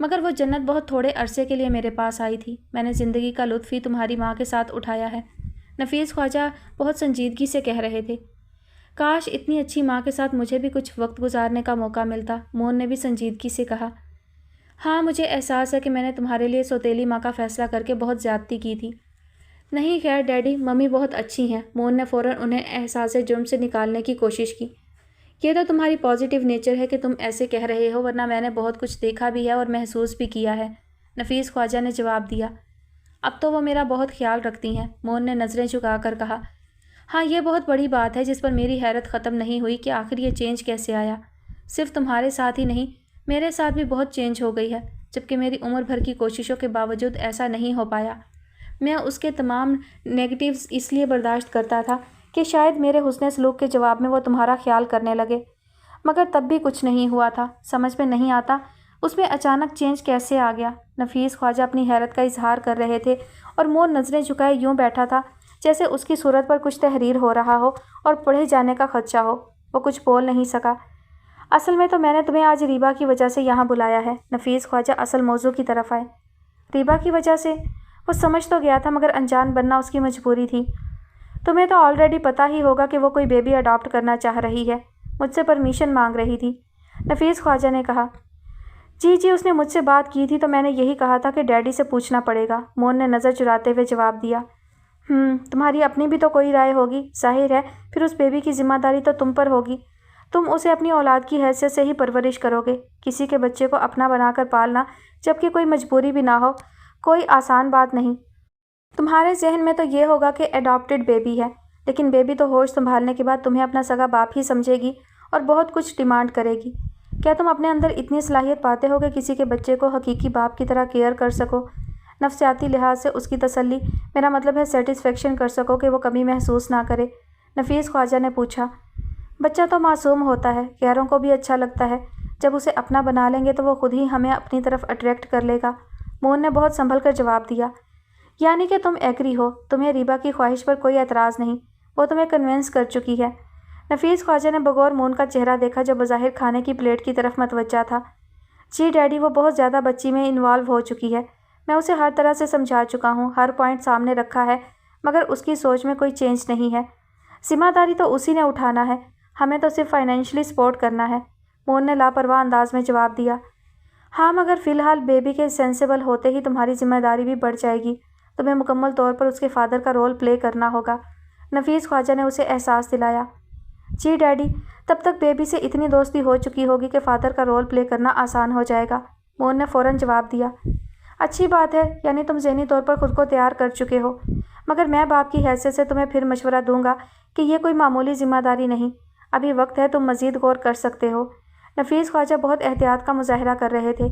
मगर वो जन्नत बहुत थोड़े अरसे के लिए मेरे पास आई थी। मैंने ज़िंदगी का लुत्फ़ ही तुम्हारी माँ के साथ उठाया है। नफीस ख्वाजा बहुत संजीदगी से कह रहे थे। काश इतनी अच्छी माँ के साथ मुझे भी कुछ वक्त गुजारने का मौका मिलता, मून ने भी संजीदगी से कहा। हाँ, मुझे एहसास है कि मैंने तुम्हारे लिए सौतेली माँ का फ़ैसला करके बहुत ज़्यादती की थी। नहीं खैर डैडी, मम्मी बहुत अच्छी हैं। मून ने फ़ौरन उन्हें एहसास जुर्म से निकालने की कोशिश की। ये तो तुम्हारी पॉजिटिव नेचर है कि तुम ऐसे कह रहे हो, वरना मैंने बहुत कुछ देखा भी है और महसूस भी किया है, नफीस ख्वाजा ने जवाब दिया। अब तो वो मेरा बहुत ख्याल रखती हैं, मून ने नज़रें झुकाकर कहा। हाँ, ये बहुत बड़ी बात है जिस पर मेरी हैरत ख़त्म नहीं हुई कि आखिर ये चेंज कैसे आया। सिर्फ तुम्हारे साथ ही नहीं, मेरे साथ भी बहुत चेंज हो गई है, जबकि मेरी उम्र भर की कोशिशों के बावजूद ऐसा नहीं हो पाया। मैं उसके तमाम नेगेटिव्स इसलिए बर्दाश्त करता था कि शायद मेरे हुस्न सलूक के जवाब में वो तुम्हारा ख्याल करने लगे, मगर तब भी कुछ नहीं हुआ था। समझ में नहीं आता उसमें अचानक चेंज कैसे आ गया। नफीस ख्वाजा अपनी हैरत का इजहार कर रहे थे और मून नज़रें झुकाए यूँ बैठा था जैसे उसकी सूरत पर कुछ तहरीर हो रहा हो और पढ़े जाने का खदशा हो। वो कुछ बोल नहीं सका। असल में तो मैंने तुम्हें आज रीबा की वजह से यहाँ बुलाया है। नफीस ख्वाजा असल मौजू की तरफ आए। रीबा की वजह से? वो समझ तो गया था, मगर अनजान बनना उसकी मजबूरी थी। तुम्हें तो ऑलरेडी पता ही होगा कि वो कोई बेबी अडॉप्ट करना चाह रही है। मुझसे परमिशन मांग रही थी, नफीस ख्वाजा ने कहा। जी, उसने मुझसे बात की थी तो मैंने यही कहा था कि डैडी से पूछना पड़ेगा, मून ने नज़र चुराते हुए जवाब दिया। तुम्हारी अपनी भी तो कोई राय होगी, जाहिर है फिर उस बेबी की जिम्मेदारी तो तुम पर होगी। तुम उसे अपनी औलाद की हैसियत से ही परवरिश करोगे। किसी के बच्चे को अपना बनाकर पालना, जबकि कोई मजबूरी भी ना हो, कोई आसान बात नहीं। तुम्हारे जहन में तो ये होगा कि एडॉप्टेड बेबी है, लेकिन बेबी तो होश संभालने के बाद तुम्हें अपना सगा बाप ही समझेगी और बहुत कुछ डिमांड करेगी। क्या तुम अपने अंदर इतनी सलाहियत पाते हो कि किसी के बच्चे को हकीकी बाप की तरह केयर कर सको, नफ्सियाती लिहाज से उसकी तसल्ली, मेरा मतलब है सेटिस्फेक्शन कर सको कि वो कमी महसूस ना करे? नफीस ख्वाजा ने पूछा। बच्चा तो मासूम होता है, गैरों को भी अच्छा लगता है। जब उसे अपना बना लेंगे तो वो खुद ही हमें अपनी तरफ अट्रैक्ट कर लेगा, मून ने बहुत संभल कर जवाब दिया। यानी कि तुम एग्री हो, तुम्हें रीबा की ख्वाहिश पर कोई एतराज़ नहीं, वो तुम्हें कन्विंस कर चुकी है। नफीस ख्वाजा ने बगौर मून का चेहरा देखा जो बज़ाहिर खाने की प्लेट की तरफ मतवज्जा था। जी डैडी, वो बहुत ज़्यादा बच्ची में इन्वॉल्व हो चुकी है। मैं उसे हर तरह से समझा चुका हूँ, हर पॉइंट सामने रखा है, मगर उसकी सोच में कोई चेंज नहीं है। जिम्मेदारी तो उसी ने उठाना है, हमें तो सिर्फ फाइनेंशियली सपोर्ट करना है, मून ने लापरवाह अंदाज में जवाब दिया। हाँ, मगर फ़िलहाल बेबी के सेंसिबल होते ही तुम्हारी जिम्मेदारी भी बढ़ जाएगी। तुम्हें मुकम्मल तौर पर उसके फादर का रोल प्ले करना होगा, नफीस ख्वाजा ने उसे एहसास दिलाया। जी डैडी, तब तक बेबी से इतनी दोस्ती हो चुकी होगी कि फ़ादर का रोल प्ले करना आसान हो जाएगा, मून ने फ़ौरन जवाब दिया। अच्छी बात है, यानी तुम ज़हनी तौर पर खुद को तैयार कर चुके हो, मगर मैं बाप की हैसियत से तुम्हें फिर मशवरा दूंगा कि ये कोई मामूली जिम्मेदारी नहीं। अभी वक्त है, तुम मज़ीद गौर कर सकते हो। नफीस ख्वाजा बहुत एहतियात का मुजाहरा कर रहे थे।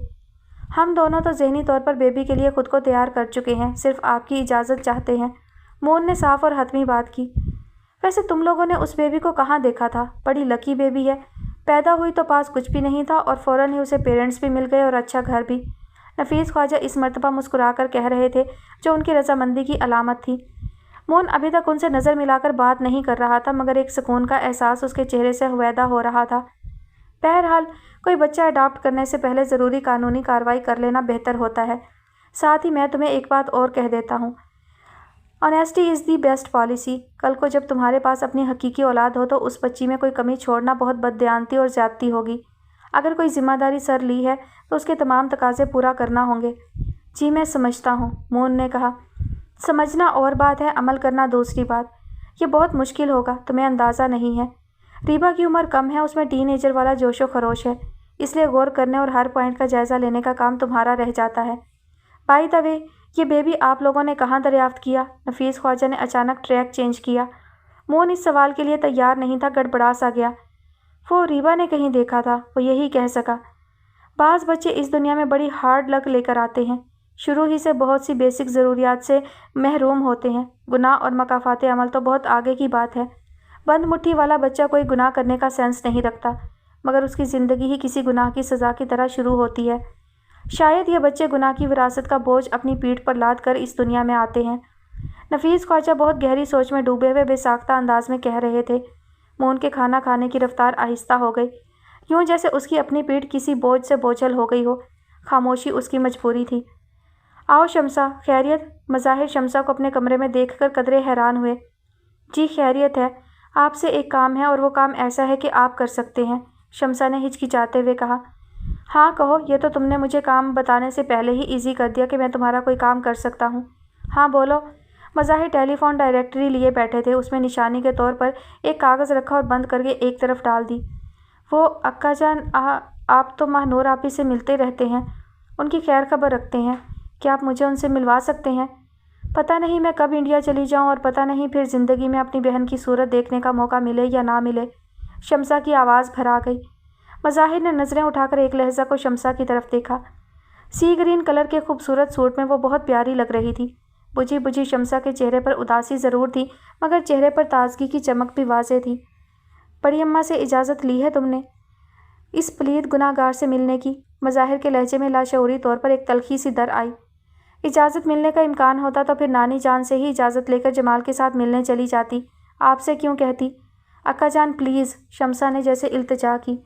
हम दोनों तो ज़हनी तौर पर बेबी के लिए खुद को तैयार कर चुके हैं, सिर्फ आपकी इजाज़त चाहते हैं। मोन ने साफ और हतमी बात की। वैसे तुम लोगों ने उस बेबी को कहाँ देखा था? बड़ी लकी बेबी है। पैदा हुई तो पास कुछ भी नहीं था और फ़ौरन ही उसे पेरेंट्स भी मिल गए और अच्छा घर भी। नफीस ख्वाजा इस मर्तबा मुस्कुराकर कह रहे थे, जो उनकी रजामंदी की अलामत थी। मोन अभी तक उनसे नज़र मिलाकर बात नहीं कर रहा था, मगर एक सुकून का एहसास उसके चेहरे से हुवैदा हो रहा था। बहरहाल, कोई बच्चा अडॉप्ट करने से पहले ज़रूरी कानूनी कार्रवाई कर लेना बेहतर होता है। साथ ही मैं तुम्हें एक बात और कह देता हूँ, honesty is the best policy. कल को जब तुम्हारे पास अपनी हकीकी औलाद हो तो उस बच्ची में कोई कमी छोड़ना बहुत बददियानती और ज़्यादती होगी। अगर कोई जिम्मेदारी सर ली है तो उसके तमाम तकाजे पूरा करना होंगे। जी मैं समझता हूँ, मोन ने कहा। समझना और बात है, अमल करना दूसरी बात। ये बहुत मुश्किल होगा, तुम्हें अंदाज़ा नहीं है। रीबा की उम्र कम है, उसमें टीनेजर वाला जोशो खरोश है, इसलिए गौर करने और हर पॉइंट का जायज़ा लेने का काम तुम्हारा रह जाता है। बाय द वे, ये बेबी आप लोगों ने कहाँ दरियाफ्त किया? नफीस ख्वाजा ने अचानक ट्रैक चेंज किया। मोन इस सवाल के लिए तैयार नहीं था, गड़बड़ा सा गया। वो रीबा ने कहीं देखा था, वो यही कह सका। बाज़ बच्चे इस दुनिया में बड़ी हार्ड लक लेकर आते हैं, शुरू ही से बहुत सी बेसिक ज़रूरियात से महरूम होते हैं। गुनाह और मकाफ़ात अमल तो बहुत आगे की बात है। बंद मुट्ठी वाला बच्चा कोई गुनाह करने का सेंस नहीं रखता, मगर उसकी ज़िंदगी ही किसी गुनाह की सज़ा की तरह शुरू होती है। शायद ये बच्चे गुनाह की विरासत का बोझ अपनी पीठ पर लाद कर इस दुनिया में आते हैं। नफीस ख्वाजा बहुत गहरी सोच में डूबे हुए बेसाख्ता अंदाज में कह रहे थे। मोन के खाना खाने की रफ्तार आहिस्ता हो गई, यूँ जैसे उसकी अपनी पीठ किसी बोझ से बोझल हो गई हो। खामोशी उसकी मजबूरी थी। आओ शमसा, खैरियत? मज़ाहिर शमसा को अपने कमरे में देखकर कदरे हैरान हुए। जी खैरियत है, आपसे एक काम है और वो काम ऐसा है कि आप कर सकते हैं, शमसा ने हिचकिचाते हुए कहा। हाँ कहो, ये तो तुमने मुझे काम बताने से पहले ही इजी कर दिया कि मैं तुम्हारा कोई काम कर सकता हूँ। हाँ बोलो। मज़ाहिर टेलीफोन डायरेक्टरी लिए बैठे थे, उसमें निशानी के तौर पर एक कागज़ रखा और बंद करके एक तरफ डाल दी। वो अक्का जान, आप तो महानूर आपी से मिलते रहते हैं, उनकी खैर खबर रखते हैं, क्या आप मुझे उनसे मिलवा सकते हैं? पता नहीं मैं कब इंडिया चली जाऊं और पता नहीं फिर ज़िंदगी में अपनी बहन की सूरत देखने का मौका मिले या ना मिले। शमसा की आवाज़ भरा गई। मज़ाहिर ने नज़रें उठाकर एक लहज़ा को शमसा की तरफ देखा। सी ग्रीन कलर के खूबसूरत सूट में वो बहुत प्यारी लग रही थी। बुझी बुझी शमसा के चेहरे पर उदासी ज़रूर थी, मगर चेहरे पर ताजगी की चमक भी वाज़ेह थी। बड़ी अम्मा से इजाज़त ली है तुमने इस पलीद गुनाहगार से मिलने की? मज़ाहिर के लहजे में लाशऊरी तौर पर एक तलखी सी दर आई। इजाज़त मिलने का इम्कान होता तो फिर नानी जान से ही इजाज़त लेकर जमाल के साथ मिलने चली जाती, आपसे क्यों कहती? अक्का जान प्लीज़, शमसा ने जैसे इल्तिजा की।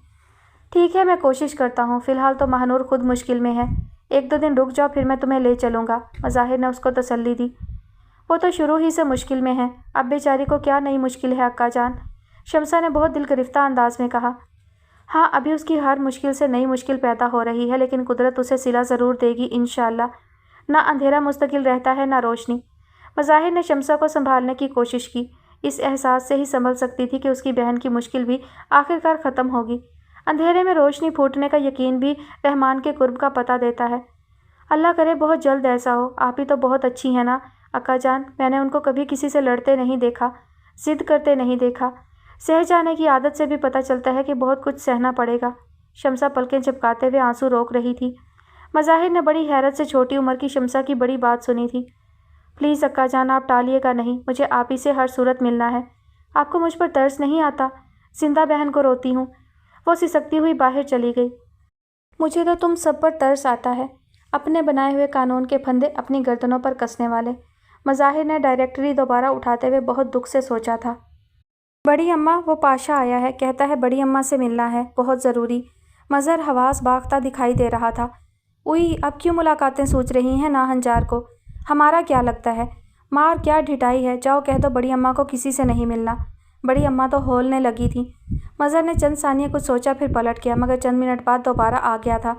ठीक है, मैं कोशिश करता हूँ। फ़िलहाल तो महानूर खुद मुश्किल में है, 1-2 दिन रुक जाओ, फिर मैं तुम्हें ले चलूँगा। मज़ाहिर ने उसको तसल्ली दी। वो तो शुरू ही से मुश्किल में है, अब बेचारी को क्या नई मुश्किल है अक्का जान? शमसा ने बहुत दिलगरिफ्ता अंदाज में कहा। हाँ, अभी उसकी हर मुश्किल से नई मुश्किल पैदा हो रही है, लेकिन कुदरत उसे सिला ज़रूर देगी इंशाअल्लाह। ना अंधेरा मुस्तकिल रहता है ना रोशनी। मज़ाहिर ने शमसा को संभालने की कोशिश की। इस एहसास से ही संभल सकती थी कि उसकी बहन की मुश्किल भी आखिरकार ख़त्म होगी। अंधेरे में रोशनी फूटने का यकीन भी रहमान के कुर्ब का पता देता है। अल्लाह करे बहुत जल्द ऐसा हो। आप ही तो बहुत अच्छी हैं ना अक्का जान, मैंने उनको कभी किसी से लड़ते नहीं देखा, ज़िद करते नहीं देखा। सह जाने की आदत से भी पता चलता है कि बहुत कुछ सहना पड़ेगा। शमसा पलकें झपकाते हुए आंसू रोक रही थी। मज़ाहिर ने बड़ी हैरत से छोटी उम्र की शमसा की बड़ी बात सुनी थी। प्लीज़ अक्का जान, आप टालिएगा नहीं, मुझे आप ही से हर सूरत मिलना है। आपको मुझ पर तरस नहीं आता? जिंदा बहन को रोती हूँ। वो सिसकती हुई बाहर चली गई। मुझे तो तुम सब पर तरस आता है, अपने बनाए हुए कानून के फंदे अपनी गर्दनों पर कसने वाले। मज़ाहिर ने डायरेक्टरी दोबारा उठाते हुए बहुत दुख से सोचा था। बड़ी अम्मा, वो पाशा आया है, कहता है बड़ी अम्मा से मिलना है, बहुत ज़रूरी। मज़हर हवास बाख्ता दिखाई दे रहा था। उई, अब क्यों मुलाकातें सोच रही हैं नाहंजार को? हमारा क्या लगता है? मार क्या ढिठाई है, जाओ कह दो बड़ी अम्मा को किसी से नहीं मिलना। बड़ी अम्मा तो होलने लगी थी। मज़हर ने चंद सानिया कुछ सोचा, फिर पलट गया, मगर चंद मिनट बाद दोबारा आ गया था।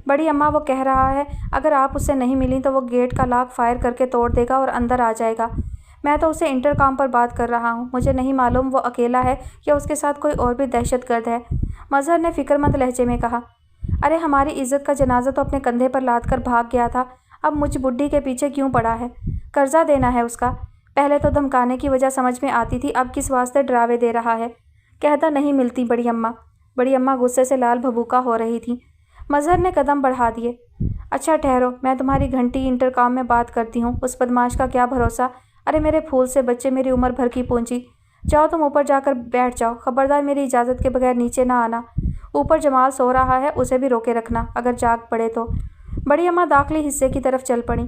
बड़ी अम्मा, वो कह रहा है अगर आप उससे नहीं मिली तो वो गेट का लॉक फायर करके तोड़ देगा और अंदर आ जाएगा। मैं तो उसे इंटरकॉम पर बात कर रहा हूँ, मुझे नहीं मालूम वो अकेला है या उसके साथ कोई और भी दहशतगर्द है। मज़हर ने फ़िक्रमंद लहजे में कहा। अरे हमारी इज़्ज़त का जनाजा तो अपने कंधे पर लाद कर भाग गया था, اب مجھ بڈھی کے پیچھے کیوں پڑا ہے؟ قرضہ دینا ہے اس کا؟ پہلے تو دھمکانے کی وجہ سمجھ میں آتی تھی، اب کس واسطے ڈراوے دے رہا ہے؟ کہتا نہیں ملتی بڑی اماں۔ بڑی اماں غصے سے لال بھبوکا ہو رہی تھی۔ مظہر نے قدم بڑھا دیے۔ اچھا ٹھہرو، میں تمہاری گھنٹی انٹرکام میں بات کرتی ہوں، اس بدماش کا کیا بھروسہ؟ ارے میرے پھول سے بچے، میری عمر بھر کی پونجی، جاؤ تم اوپر جا کر بیٹھ جاؤ، خبردار میری اجازت کے بغیر نیچے نہ آنا۔ اوپر جمال سو رہا ہے، اسے بھی روکے رکھنا، اگر جاگ پڑے تو۔ بڑی اماں داخلی حصے کی طرف چل پڑیں۔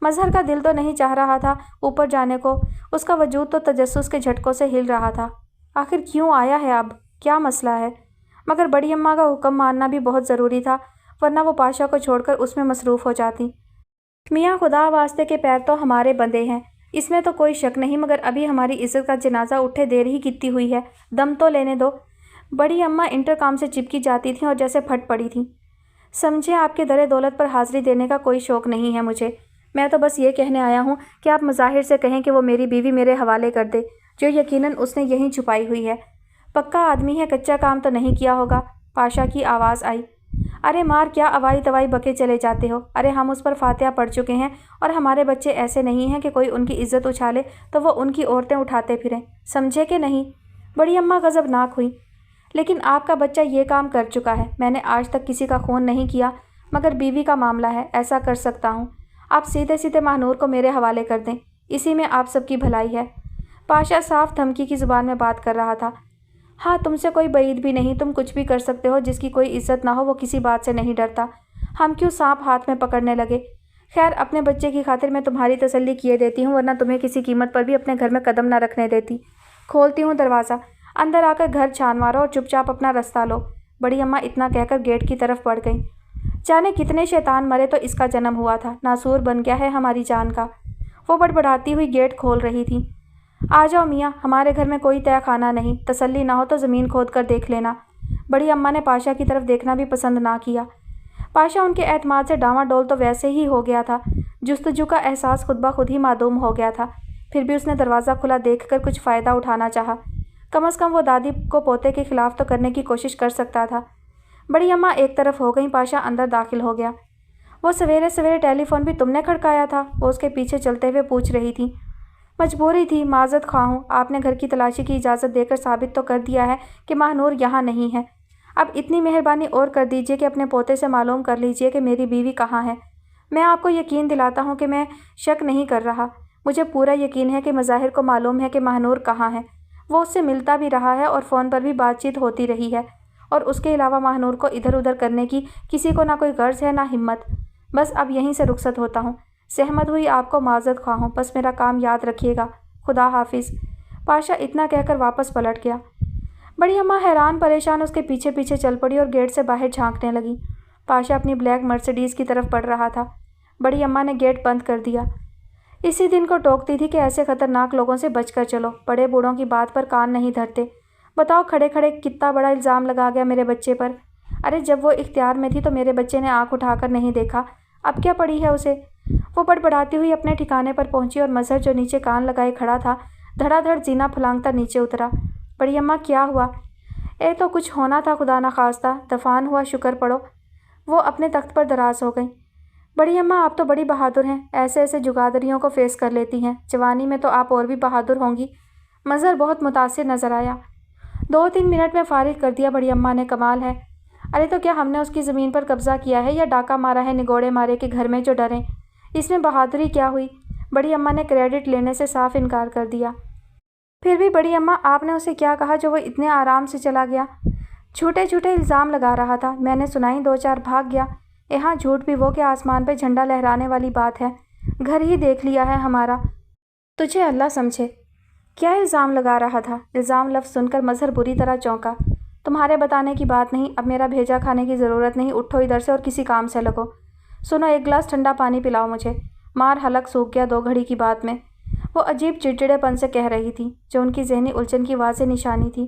مظہر کا دل تو نہیں چاہ رہا تھا اوپر جانے کو، اس کا وجود تو تجسس کے جھٹکوں سے ہل رہا تھا۔ آخر کیوں آیا ہے؟ اب کیا مسئلہ ہے؟ مگر بڑی اماں کا حکم ماننا بھی بہت ضروری تھا، ورنہ وہ پاشا کو چھوڑ کر اس میں مصروف ہو جاتی۔ میاں خدا واسطے کے پیر تو ہمارے بندھے ہیں، اس میں تو کوئی شک نہیں، مگر ابھی ہماری عزت کا جنازہ اٹھے دیر ہی کتنی ہوئی ہے، دم تو لینے دو۔ بڑی اماں انٹرکام سے چپکی جاتی تھیں اور جیسے پھٹ پڑی تھیں۔ سمجھے، آپ کے در دولت پر حاضری دینے کا کوئی شوق نہیں ہے مجھے، میں تو بس یہ کہنے آیا ہوں کہ آپ مظاہر سے کہیں کہ وہ میری بیوی میرے حوالے کر دے، جو یقیناً اس نے یہیں چھپائی ہوئی ہے۔ پکا آدمی ہے، کچا کام تو نہیں کیا ہوگا۔ پاشا کی آواز آئی۔ ارے مار، کیا اوائی توائی بکے چلے جاتے ہو؟ ارے ہم اس پر فاتحہ پڑھ چکے ہیں، اور ہمارے بچے ایسے نہیں ہیں کہ کوئی ان کی عزت اچھالے تو وہ ان کی عورتیں اٹھاتے پھریں، سمجھے کہ نہیں؟ بڑی اماں غضبناک ہوئی۔ لیکن آپ کا بچہ یہ کام کر چکا ہے، میں نے آج تک کسی کا خون نہیں کیا، مگر بیوی کا معاملہ ہے، ایسا کر سکتا ہوں۔ آپ سیدھے سیدھے ماہنور کو میرے حوالے کر دیں، اسی میں آپ سب کی بھلائی ہے۔ پاشا صاف دھمکی کی زبان میں بات کر رہا تھا۔ ہاں، تم سے کوئی بعید بھی نہیں، تم کچھ بھی کر سکتے ہو، جس کی کوئی عزت نہ ہو وہ کسی بات سے نہیں ڈرتا۔ ہم کیوں سانپ ہاتھ میں پکڑنے لگے؟ خیر، اپنے بچے کی خاطر میں تمہاری تسلی کیے دیتی ہوں، ورنہ تمہیں کسی قیمت پر بھی اپنے گھر میں قدم نہ رکھنے دیتی۔ کھولتی ہوں دروازہ، اندر آ کر گھر چھان مارو اور چپ چاپ اپنا رستہ لو۔ بڑی اماں اتنا کہہ کر گیٹ کی طرف بڑھ گئیں۔ جانے کتنے شیطان مرے تو اس کا جنم ہوا تھا، ناسور بن گیا ہے ہماری جان کا۔ وہ بڑبڑاتی ہوئی گیٹ کھول رہی تھی۔ آ جاؤ میاں، ہمارے گھر میں کوئی تہہ خانہ نہیں، تسلی نہ ہو تو زمین کھود کر دیکھ لینا۔ بڑی اماں نے پاشا کی طرف دیکھنا بھی پسند نہ کیا۔ پاشا ان کے اعتماد سے ڈاواں ڈول تو ویسے ہی ہو گیا تھا، جستجو کا احساس خود بخود ہی معدوم ہو گیا تھا، پھر بھی اس نے دروازہ کھلا دیکھ کر کچھ فائدہ اٹھانا چاہا، کم از کم وہ دادی کو پوتے کے خلاف تو کرنے کی کوشش کر سکتا تھا۔ بڑی اماں ایک طرف ہو گئیں، پاشا اندر داخل ہو گیا۔ وہ سویرے سویرے ٹیلی فون بھی تم نے کھڑکایا تھا؟ وہ اس کے پیچھے چلتے ہوئے پوچھ رہی تھی۔ مجبوری تھی، معذرت خواہ ہوں، آپ نے گھر کی تلاشی کی اجازت دے کر ثابت تو کر دیا ہے کہ ماہنور یہاں نہیں ہے، اب اتنی مہربانی اور کر دیجیے کہ اپنے پوتے سے معلوم کر لیجیے کہ میری بیوی کہاں ہے۔ میں آپ کو یقین دلاتا ہوں کہ میں شک نہیں کر رہا، مجھے پورا یقین ہے کہ مظاہر کو معلوم ہے کہ ماہنور کہاں ہے، وہ اس سے ملتا بھی رہا ہے اور فون پر بھی بات چیت ہوتی رہی ہے، اور اس کے علاوہ ماہنور کو ادھر ادھر کرنے کی کسی کو نہ کوئی غرض ہے نہ ہمت۔ بس اب یہیں سے رخصت ہوتا ہوں، سہمت ہوئی آپ کو معذرت خواہ ہوں، بس میرا کام یاد رکھیے گا، خدا حافظ۔ پاشا اتنا کہہ کر واپس پلٹ گیا۔ بڑی اماں حیران پریشان اس کے پیچھے پیچھے چل پڑی اور گیٹ سے باہر جھانکنے لگی۔ پاشا اپنی بلیک مرسیڈیز کی طرف بڑھ رہا تھا۔ بڑی اماں نے گیٹ بند کر دیا۔ اسی دن کو ٹوکتی تھی کہ ایسے خطرناک لوگوں سے بچ کر چلو، بڑے بوڑھوں کی بات پر کان نہیں دھرتے۔ بتاؤ، کھڑے کھڑے کتنا بڑا الزام لگا گیا میرے بچے پر۔ ارے جب وہ اختیار میں تھی تو میرے بچے نے آنکھ اٹھا کر نہیں دیکھا، اب کیا پڑی ہے اسے؟ وہ بڑبڑاتی ہوئی اپنے ٹھکانے پر پہنچی اور مظہر جو نیچے کان لگائے کھڑا تھا دھڑا دھڑ زینہ پھلانگتا نیچے اترا۔ بڑی اماں کیا ہوا؟ اے تو کچھ ہونا تھا خدا نخواستہ، دفان ہوا، شکر پڑو۔ وہ اپنے تخت پر دراز ہو گئیں۔ بڑی اماں آپ تو بڑی بہادر ہیں، ایسے ایسے جگادریوں کو فیس کر لیتی ہیں، جوانی میں تو آپ اور بھی بہادر ہوں گی۔ مظہر بہت متاثر نظر آیا۔ 2-3 منٹ میں فارغ کر دیا بڑی اماں نے، کمال ہے۔ ارے تو کیا ہم نے اس کی زمین پر قبضہ کیا ہے یا ڈاکہ مارا ہے نگوڑے مارے کے گھر میں جو ڈریں؟ اس میں بہادری کیا ہوئی؟ بڑی اماں نے کریڈٹ لینے سے صاف انکار کر دیا۔ پھر بھی بڑی اماں، آپ نے اسے کیا کہا جو وہ اتنے آرام سے چلا گیا؟ جھوٹے جھوٹے الزام لگا رہا تھا، میں نے سنائی 2-4 بھاگ گیا۔ یہاں جھوٹ بھی وہ کہ آسمان پہ جھنڈا لہرانے والی بات ہے، گھر ہی دیکھ لیا ہے ہمارا، تجھے اللہ سمجھے۔ کیا الزام لگا رہا تھا؟ الزام لفظ سن کر مظہر بری طرح چونکا۔ تمہارے بتانے کی بات نہیں، اب میرا بھیجا کھانے کی ضرورت نہیں، اٹھو ادھر سے اور کسی کام سے لگو۔ سنو، 1 گلاس ٹھنڈا پانی پلاؤ مجھے، مار حلق سوکھ گیا 2 گھڑی کی بات میں۔ وہ عجیب چڑچڑے پن سے کہہ رہی تھی، جو ان کی ذہنی الجھن کی واضح نشانی تھی۔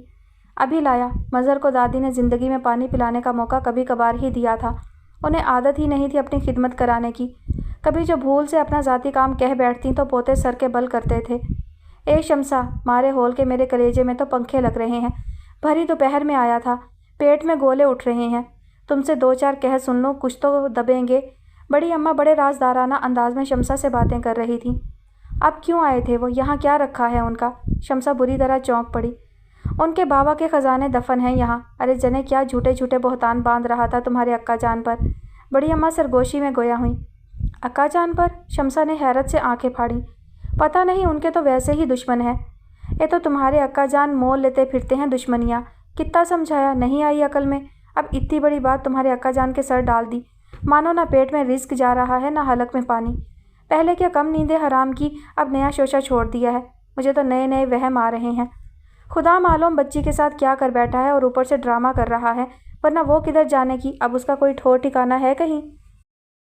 ابھی لایا۔ مظہر کو دادی نے زندگی میں پانی پلانے کا موقع کبھی کبھار ہی دیا تھا، انہیں عادت ہی نہیں تھی اپنی خدمت کرانے کی، کبھی جو بھول سے اپنا ذاتی کام کہہ بیٹھتی تو پوتے سر کے بل کرتے تھے۔ اے شمسا، مارے ہول کے میرے کلیجے میں تو پنکھے لگ رہے ہیں، بھری دوپہر میں آیا تھا، پیٹ میں گولے اٹھ رہے ہیں، تم سے 2-4 کہہ سن لوں کچھ تو دبیں گے، बड़ी अम्मा बड़े राजदाराना अंदाज में शमसा से बातें कर रही थीं। अब क्यों आए थे वो? यहाँ क्या रखा है उनका? शमसा बुरी तरह चौंक पड़ी। उनके बाबा के खजाने दफन हैं यहाँ। अरे जने क्या झूठे झूठे बहतान बांध रहा था तुम्हारे अक्का जान पर। बड़ी अम्मा सरगोशी में गोया हुई। अक्का जान पर? शमसा ने हैरत से आंखें फाड़ी। पता नहीं, उनके तो वैसे ही दुश्मन है। ये तो तुम्हारे अक्का जान मोल लेते फिरते हैं दुश्मनियाँ। कितना समझाया, नहीं आई अकल में। अब इतनी बड़ी बात तुम्हारे अक्का जान के सर डाल दी। मानो ना पेट में रिस्क जा रहा है ना हलक में पानी। पहले क्या कम नींदें हराम की, अब नया शोशा छोड़ दिया है। मुझे तो नए नए वहम आ रहे हैं। खुदा मालूम बच्ची के साथ क्या कर बैठा है और ऊपर से ड्रामा कर रहा है, वरना वो किधर जाने की, अब उसका कोई ठौर ठिकाना है कहीं।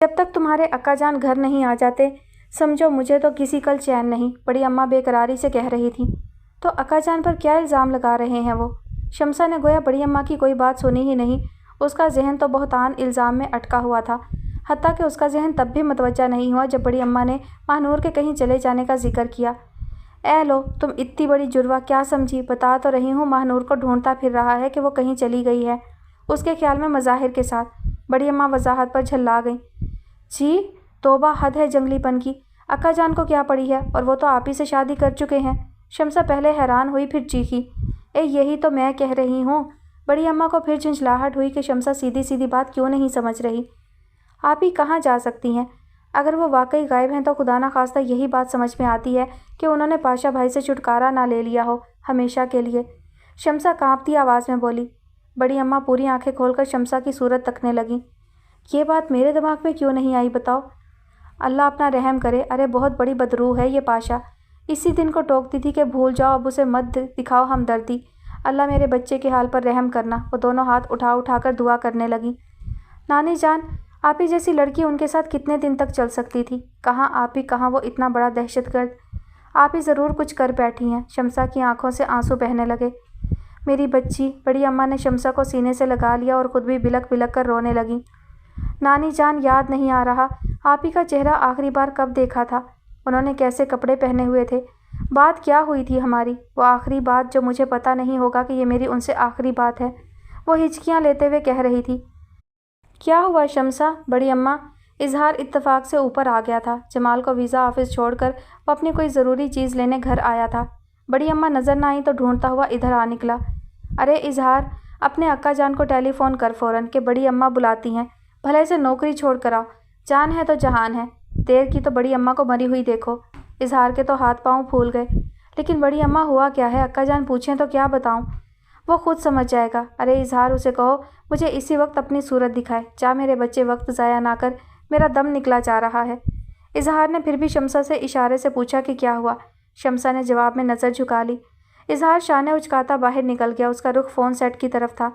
जब तक तुम्हारे अक्का जान घर नहीं आ जाते, समझो मुझे तो किसी कल चैन नहीं। बड़ी अम्मा बेकरारी से कह रही थी। तो अक्का जान पर क्या इल्ज़ाम लगा रहे हैं वो? शमसा ने गोया बड़ी अम्मा की कोई बात सुनी ही नहीं। उसका जहन तो बहुतान इल्ज़ाम में अटका हुआ था। हत्ता कि उसका जहन तब भी मतवज्जा नहीं हुआ जब बड़ी अम्मा ने महानूर के कहीं चले जाने का जिक्र किया। ए लो, तुम इतनी बड़ी जुर्वा क्या समझी? बता तो रही हूँ, महानूर को ढूंढता फिर रहा है कि वो कहीं चली गई है, उसके ख्याल में मज़ाहिर के साथ। बड़ी अम्मा वजाहत पर झल्ला गई। जी तोबा, हद है जंगलीपन की। अक्का जान को क्या पड़ी है, और वो तो आप ही से शादी कर चुके हैं। शमसा पहले हैरान हुई, फिर चीखी। यही तो मैं कह रही हूँ। बड़ी अम्मा को फिर झंझलाहट हुई कि शमसा सीधी सीधी बात क्यों नहीं समझ रही। आप ही कहाँ जा सकती हैं? अगर वो वाकई गायब हैं तो खुदा ना खास्ता यही बात समझ में आती है कि उन्होंने पाशा भाई से छुटकारा ना ले लिया हो हमेशा के लिए। शमसा कांपती आवाज़ में बोली। बड़ी अम्मा पूरी आंखें खोलकर शमसा की सूरत तकने लगी। ये बात मेरे दिमाग में क्यों नहीं आई बताओ? अल्लाह अपना रहम करे। अरे बहुत बड़ी बदरूह है ये पाशा। इसी दिन को टोकती थी कि भूल जाओ, अब उसे मत दिखाओ हमदर्दी। अल्लाह मेरे बच्चे के हाल पर रहम करना। वो दोनों हाथ उठा उठाकर दुआ करने लगी। नानी जान, आप ही जैसी लड़की उनके साथ कितने दिन तक चल सकती थी? कहाँ आप ही, कहाँ वो इतना बड़ा दहशतगर्द। आप ही ज़रूर कुछ कर बैठी हैं। शमसा की आंखों से आंसू बहने लगे। मेरी बच्ची। बड़ी अम्मा ने शमसा को सीने से लगा लिया और ख़ुद भी बिलक बिलक कर रोने लगी। नानी जान, याद नहीं आ रहा आप ही का चेहरा आखिरी बार कब देखा था? उन्होंने कैसे कपड़े पहने हुए थे? बात क्या हुई थी हमारी? वो आखिरी बात जो मुझे पता नहीं होगा कि ये मेरी उनसे आखिरी बात है। वो हिचकियाँ लेते हुए कह रही थी। क्या हुआ शमसा? बड़ी अम्मा। इजहार इत्तफाक से ऊपर आ गया था। जमाल को वीज़ा ऑफिस छोड़कर वो अपनी कोई ज़रूरी चीज़ लेने घर आया था। बड़ी अम्मा नज़र ना आई तो ढूंढता हुआ इधर आ निकला। अरे इजहार, अपने अक्का जान को टेलीफोन कर फ़ौरन कि बड़ी अम्मा बुलाती हैं। भले से नौकरी छोड़ कर आओ। जान है तो जहान है। देर की तो बड़ी अम्मा को मरी हुई देखो। इजहार के तो हाथ पाँव फूल गए। लेकिन बड़ी अम्मा हुआ क्या है? अक्का जान पूछें तो क्या बताऊँ? वो खुद समझ जाएगा। अरे इजहार, उसे कहो मुझे इसी वक्त अपनी सूरत दिखाए। जा मेरे बच्चे, वक्त ज़ाया ना कर, मेरा दम निकला जा रहा है। इजहार ने फिर भी शमसा से इशारे से पूछा कि क्या हुआ। शमसा ने जवाब में नज़र झुका ली। इजहार शाने उचकाता बाहर निकल गया। उसका रुख फ़ोन सेट की तरफ था।